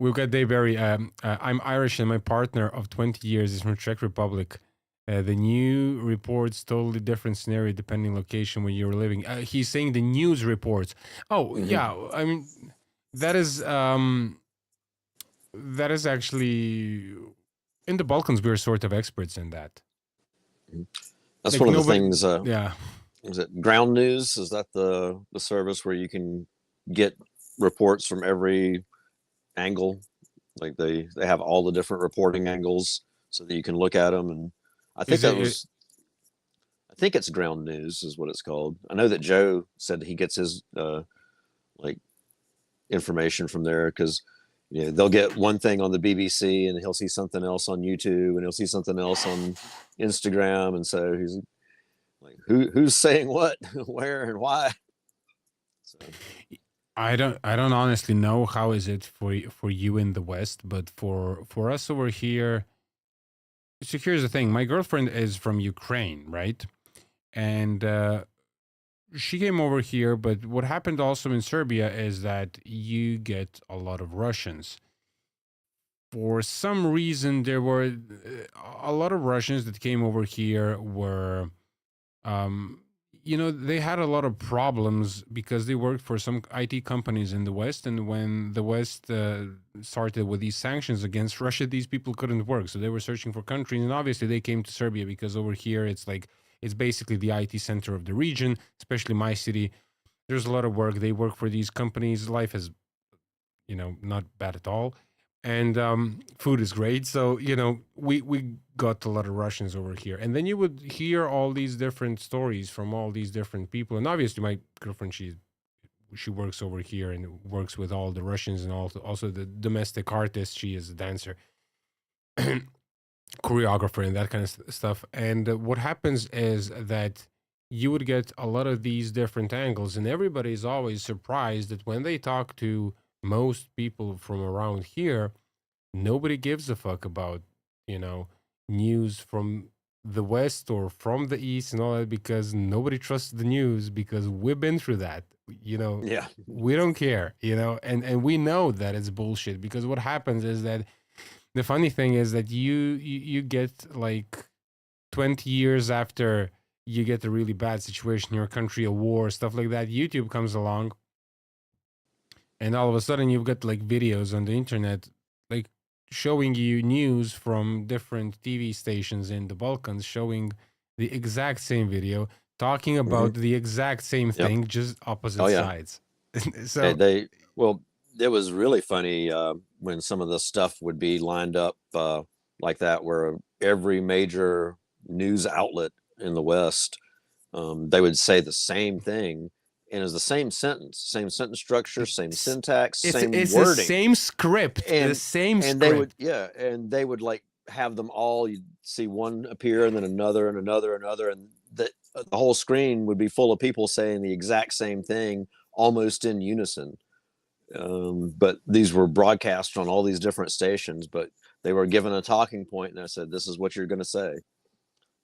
we've got Dayberry. I'm Irish and my partner of 20 years is from Czech Republic. The new reports totally different scenario depending location where you're living. He's saying the news reports. Oh Hmm. yeah, I mean that is actually, in the Balkans we're sort of experts in that. That's Like one of the nobody. things. Yeah. Is it Ground News? Is that the service where you can get reports from every angle? Like they have all the different reporting angles so that you can look at them. And I think Is that it? was I think it's Ground News is what it's called. I know that Joe said he gets his like information from there because they'll get one thing on the BBC and he'll see something else on YouTube and he'll see something else on Instagram, and so he's like, who's saying what, where, and why? So. I don't honestly know how is it for you in the West, but for us over here. So here's the thing: my girlfriend is from Ukraine, right? And she came over here. But what happened also in Serbia is that you get a lot of Russians. For some reason, there were a lot of Russians that came over here were, um, they had a lot of problems because they worked for some IT companies in the West, and when the West started with these sanctions against Russia, these people couldn't work, so they were searching for countries, and obviously they came to Serbia because over here it's basically the IT center of the region, especially my city. There's a lot of work. They work for these companies. Life is, not bad at all, and food is great. So we got a lot of Russians over here, and then you would hear all these different stories from all these different people. And obviously, my girlfriend, she works over here and works with all the Russians and also the domestic artist. She is a dancer, choreographer, and that kind of stuff. And what happens is that you would get a lot of these different angles, and everybody's always surprised that when they talk to most people from around here, nobody gives a fuck about, you know, news from the West or from the East and all that, because nobody trusts the news because we've been through that. Yeah. We don't care, and we know that it's bullshit, because what happens is that the funny thing is that you get like 20 years after you get a really bad situation in your country, a war, stuff like that, YouTube comes along, and all of a sudden you've got like videos on the internet like showing you news from different TV stations in the Balkans, showing the exact same video, talking about the exact same Yep. thing, just opposite Oh yeah. sides. Hey, So well, it was really funny when some of the stuff would be lined up like that, where every major news outlet in the West, they would say the same thing, and it's the same sentence structure, same it's syntax, it's same it's the wording, same script, the and same they would, script. yeah, and they would like have them all. You'd see one appear, and then another, and another, and the whole screen would be full of people saying the exact same thing, almost in unison. But these were broadcast on all these different stations, but they were given a talking point, and I said, "This is what you're going to say."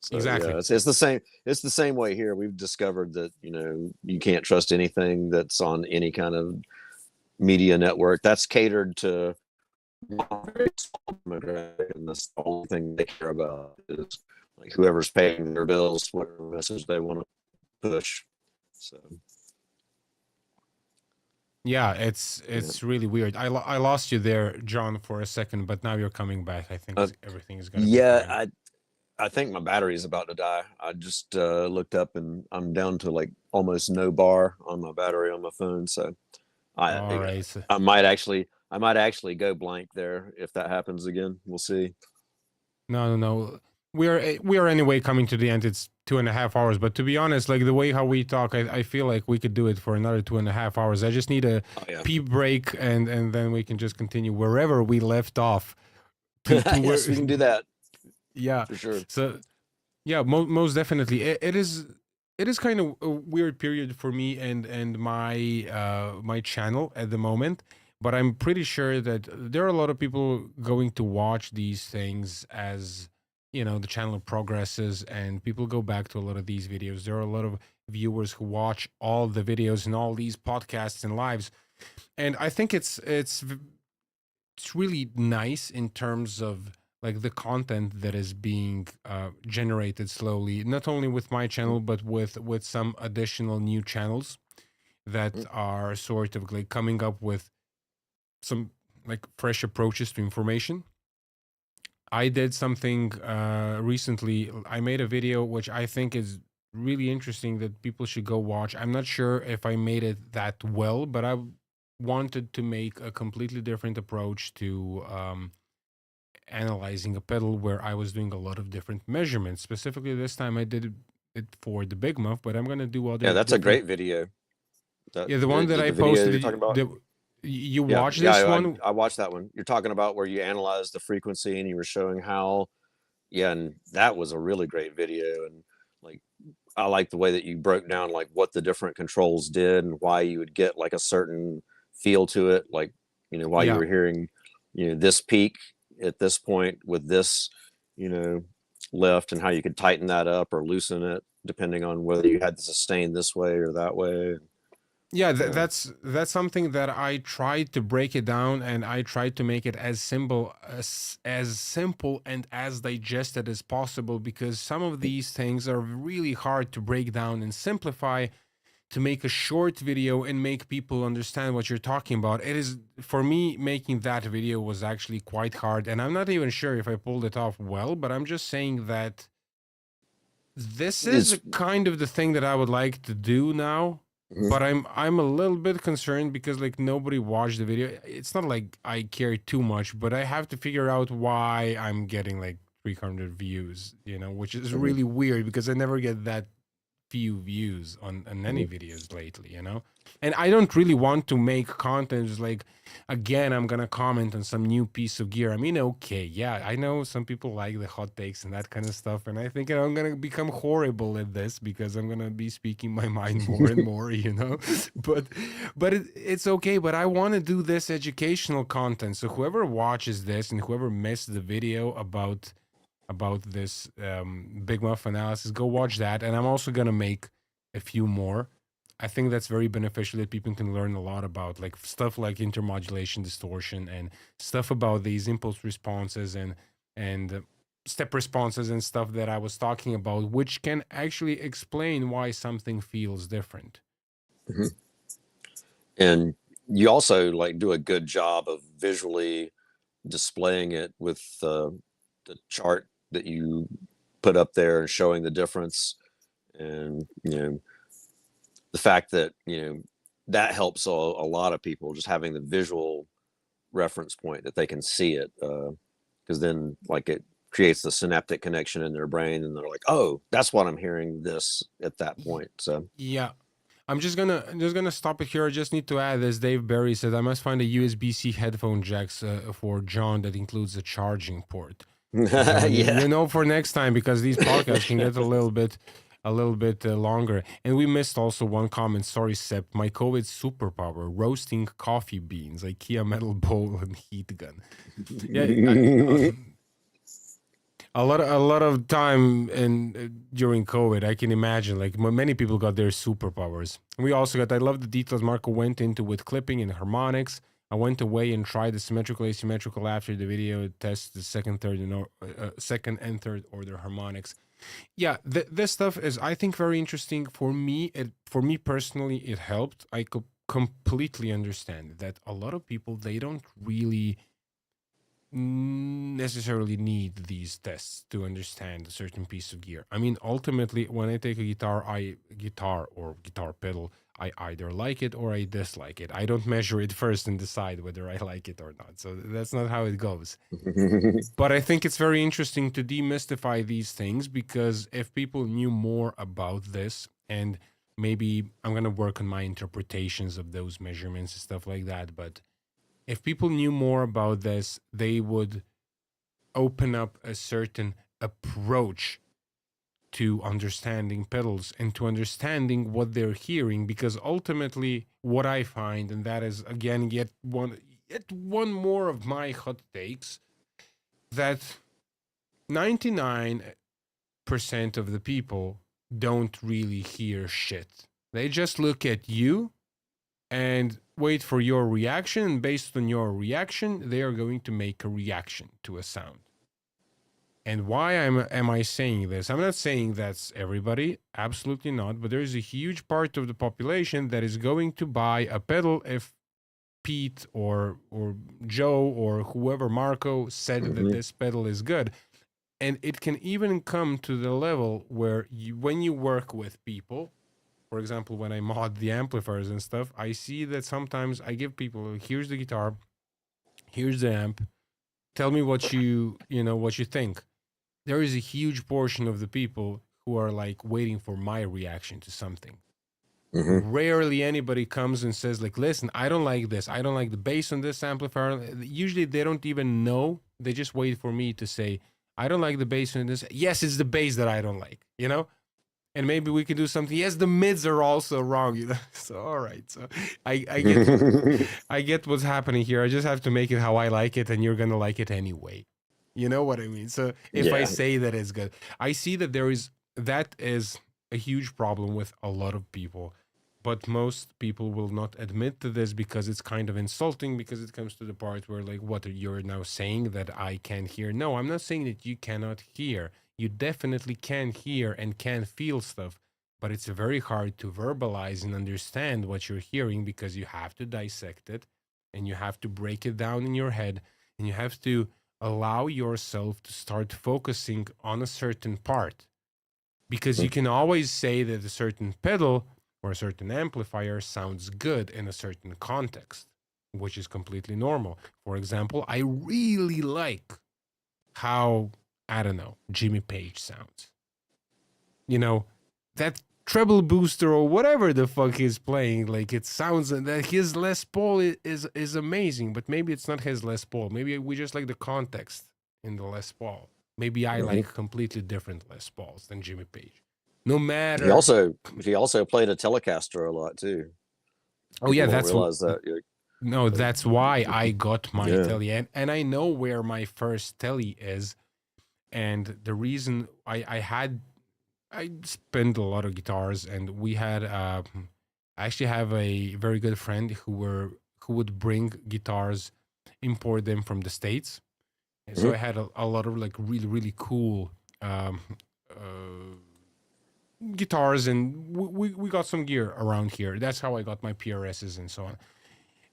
So Exactly. yeah, it's the same. It's the same way here. We've discovered that you can't trust anything that's on any kind of media network that's catered to a very small demographic, and that's the only thing they care about is like whoever's paying their bills, whatever message they want to push. So Yeah, yeah. it's really weird. I lost you there, John, for a second, but now you're coming back. I think Uh, everything is gonna be yeah, fine. I think my battery is about to die. I just looked up and I'm down to like almost no bar on my battery on my phone. So I All right. So, I might actually go blank there if that happens again. We'll see. no, no, no. We are anyway coming to the end. It's 2.5 hours. But to be honest, like the way how we talk, I feel like we could do it for another 2.5 hours. I just need a Oh yeah. pee break, and then we can just continue wherever we left off. To where, Yes, we can do that yeah. for sure. So yeah, most definitely. It is kind of a weird period for me and my channel at the moment, but I'm pretty sure that there are a lot of people going to watch these things as the channel progresses and people go back to a lot of these videos. There are a lot of viewers who watch all the videos and all these podcasts and lives, and I think it's really nice in terms of like the content that is being generated slowly, not only with my channel but with some additional new channels that are sort of like coming up with some like fresh approaches to information. I did something recently. I made a video which I think is really interesting that people should go watch. I'm not sure if I made it that well, but I wanted to make a completely different approach to analyzing a pedal, where I was doing a lot of different measurements. Specifically, this time I did it for the Big Muff, but I'm gonna do Yeah, other that's a different. great video. That Yeah, the one that I the video posted. you're talking about. You Yeah, watch yeah, this one? I watched that one. You're talking about where you analyze the frequency and you were showing how, yeah, and that was a really great video. And like, I like the way that you broke down like what the different controls did and why you would get like a certain feel to it. Like, why you Yeah, were hearing, this peak at this point with this, you know, lift, and how you could tighten that up or loosen it depending on whether you had to sustain this way or that way. Yeah, Uh, that's something that I tried to break it down, and I tried to make it as simple and as digested as possible, because some of these things are really hard to break down and simplify to make a short video and make people understand what you're talking about. It is, for me, making that video was actually quite hard, and I'm not even sure if I pulled it off well, but I'm just saying that this is it's kind of the thing that I would like to do now, mhm. but I'm a little bit concerned because like nobody watched the video. It's not like I care too much, but I have to figure out why I'm getting like 300 views, which is Mhm. really weird because I never get that few views on any Mhm. videos lately. And I don't really want to make content just like, again, I'm gonna comment on some new piece of gear. I mean, okay, yeah, I know some people like the hot takes and that kind of stuff, and I think I'm gonna become horrible at this because I'm gonna be speaking my mind more and more. but it's okay. But I want to do this educational content, so whoever watches this and whoever missed the video about this Big Muff analysis, go watch that. And I'm also gonna make a few more. I think that's very beneficial that people can learn a lot about like stuff like intermodulation, distortion, and stuff about these impulse responses and step responses and stuff that I was talking about, which can actually explain why something feels different. Mhm. And you also like do a good job of visually displaying it with the chart that you put up there and showing the difference. And the fact that that helps a lot of people, just having the visual reference point that they can see it, because then like it creates the synaptic connection in their brain and they're like, oh, that's what I'm hearing this at that point. So Yeah. I'm just gonna stop it here. I just need to add, as Dave Berry said, I must find a USB-C headphone jacks for John that includes a charging port. So John, you, yeah. you know for next time, because these podcasts can get a little bit longer. And we missed also one comment. Sorry, Sep. My COVID superpower: roasting coffee beans, IKEA metal bowl, and heat gun. Yeah, a lot of time during COVID, I can imagine like many people got their superpowers. We also got. I love the details Marco went into with clipping and harmonics. I went away and tried the symmetrical, asymmetrical after the video test the second and third order harmonics. Yeah, this stuff is, I think, very interesting for me. For me personally, it helped. I could completely understand that a lot of people, they don't really necessarily need these tests to understand a certain piece of gear. I mean, ultimately, when I take a guitar or guitar pedal, I either like it or I dislike it. I don't measure it first and decide whether I like it or not. So that's not how it goes. But I think it's very interesting to demystify these things, because if people knew more about this, and maybe I'm going to work on my interpretations of those measurements and stuff like that, but if people knew more about this, they would open up a certain approach to understanding pedals and to understanding what they're hearing. Because ultimately, what I find, and that is again yet one more of my hot takes, that 99% of the people don't really hear shit. They just look at you and wait for your reaction. And based on your reaction, they are going to make a reaction to a sound. And why am I saying this? I'm not saying that's everybody, absolutely not. But there is a huge part of the population that is going to buy a pedal if Pete or Joe or whoever, Marco, said that Mhm. this pedal is good. And it can even come to the level where when you work with people, for example, when I mod the amplifiers and stuff, I see that sometimes I give people, here's the guitar, here's the amp, tell me what you think. There is a huge portion of the people who are like waiting for my reaction to something. Mhm. Rarely anybody comes and says like, listen, I don't like this, I don't like the bass on this amplifier. Usually they don't even know, they just wait for me to say, I don't like the bass on this. Yes, it's the bass that I don't like. And maybe we can do something. Yes, the mids are also wrong. So all right. So I get I get what's happening here. I just have to make it how I like it, and you're gonna like it anyway. You know what I mean? So if I Yeah. say that it's good, I see that that is a huge problem with a lot of people. but most people will not admit to this because it's kind of insulting, because it comes to the part where, like, what, you're now saying that I can't hear? No, I'm not saying that you cannot hear. You definitely can hear and can feel stuff, but it's very hard to verbalize and understand what you're hearing, because you have to dissect it and you have to break it down in your head, and you have to allow yourself to start focusing on a certain part, because you can always say that a certain pedal or a certain amplifier sounds good in a certain context, which is completely normal. For example, I really like how, I don't know, Jimmy Page sounds. You know, that treble booster or whatever the fuck he's playing, like, it sounds that his Les Paul is amazing, but maybe it's not his Les Paul. Maybe we just like the context in the Les Paul. Maybe I like completely different Les Pauls than Jimmy Page. No matter. He also played a Telecaster a lot too. Oh yeah, that's realize that. No, that's why I got my telly, and I know where my first telly is, and the reason I spent a lot of guitars, and we had I actually have a very good friend who would bring guitars, import them from the States. And so I had a lot of, like, really, really cool guitars, and we got some gear around here. That's how I got my PRSs and so on.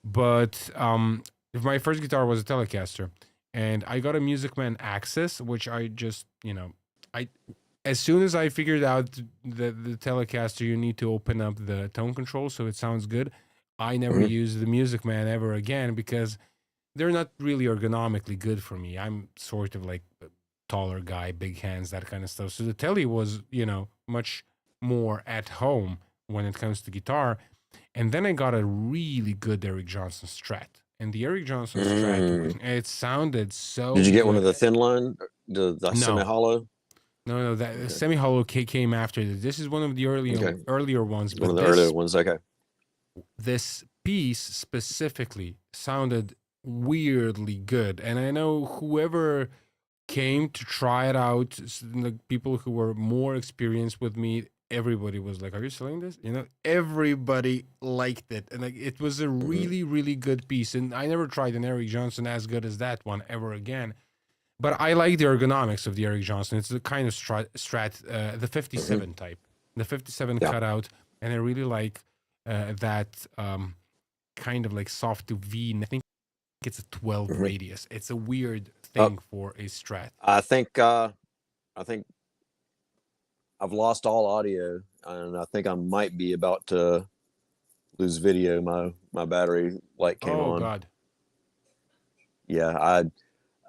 But my first guitar was a Telecaster, and I got a Music Man Access, which I just, as soon as I figured out that the Telecaster, you need to open up the tone control so it sounds good, I never used the Music Man ever again, because they're not really ergonomically good for me. I'm sort of like a taller guy, big hands, that kind of stuff. So the telly was, much more at home when it comes to guitar. And then I got a really good Eric Johnson Strat. And the Eric Johnson Strat, it sounded so Did you get good. one of the thin line, the semi-hollow? No, that semi-hollow came after this. This is one of the earlier ones. One of the earlier ones, okay. This piece specifically sounded weirdly good, and I know whoever came to try it out, like people who were more experienced with me, everybody was like, "Are you selling this?" Everybody liked it, and like, it was a really, really good piece. And I never tried an Eric Johnson as good as that one ever again. But I like the ergonomics of the Eric Johnson. It's the kind of strat, the 57 type, the 57 cutout, and I really like that kind of like soft to V. And I think it's a 12 radius. It's a weird thing for a Strat. I think I've lost all audio, and I think I might be about to lose video. My battery light came on. Oh God. Yeah,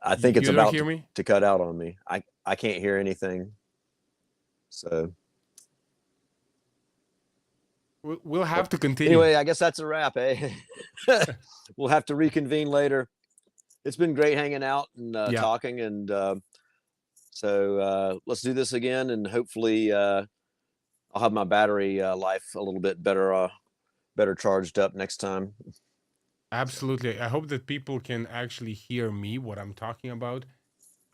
I think it's about to cut out on me. I can't hear anything. So we'll have to continue. Anyway, I guess that's a wrap, eh? We'll have to reconvene later. It's been great hanging out and talking, and so let's do this again, and hopefully I'll have my battery life a little bit better charged up next time. Absolutely. I hope that people can actually hear me, what I'm talking about.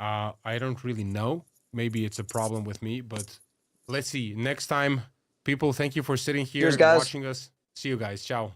I don't really know. Maybe it's a problem with me, but let's see. Next time, people, thank you for sitting here and watching us. See you guys. Ciao.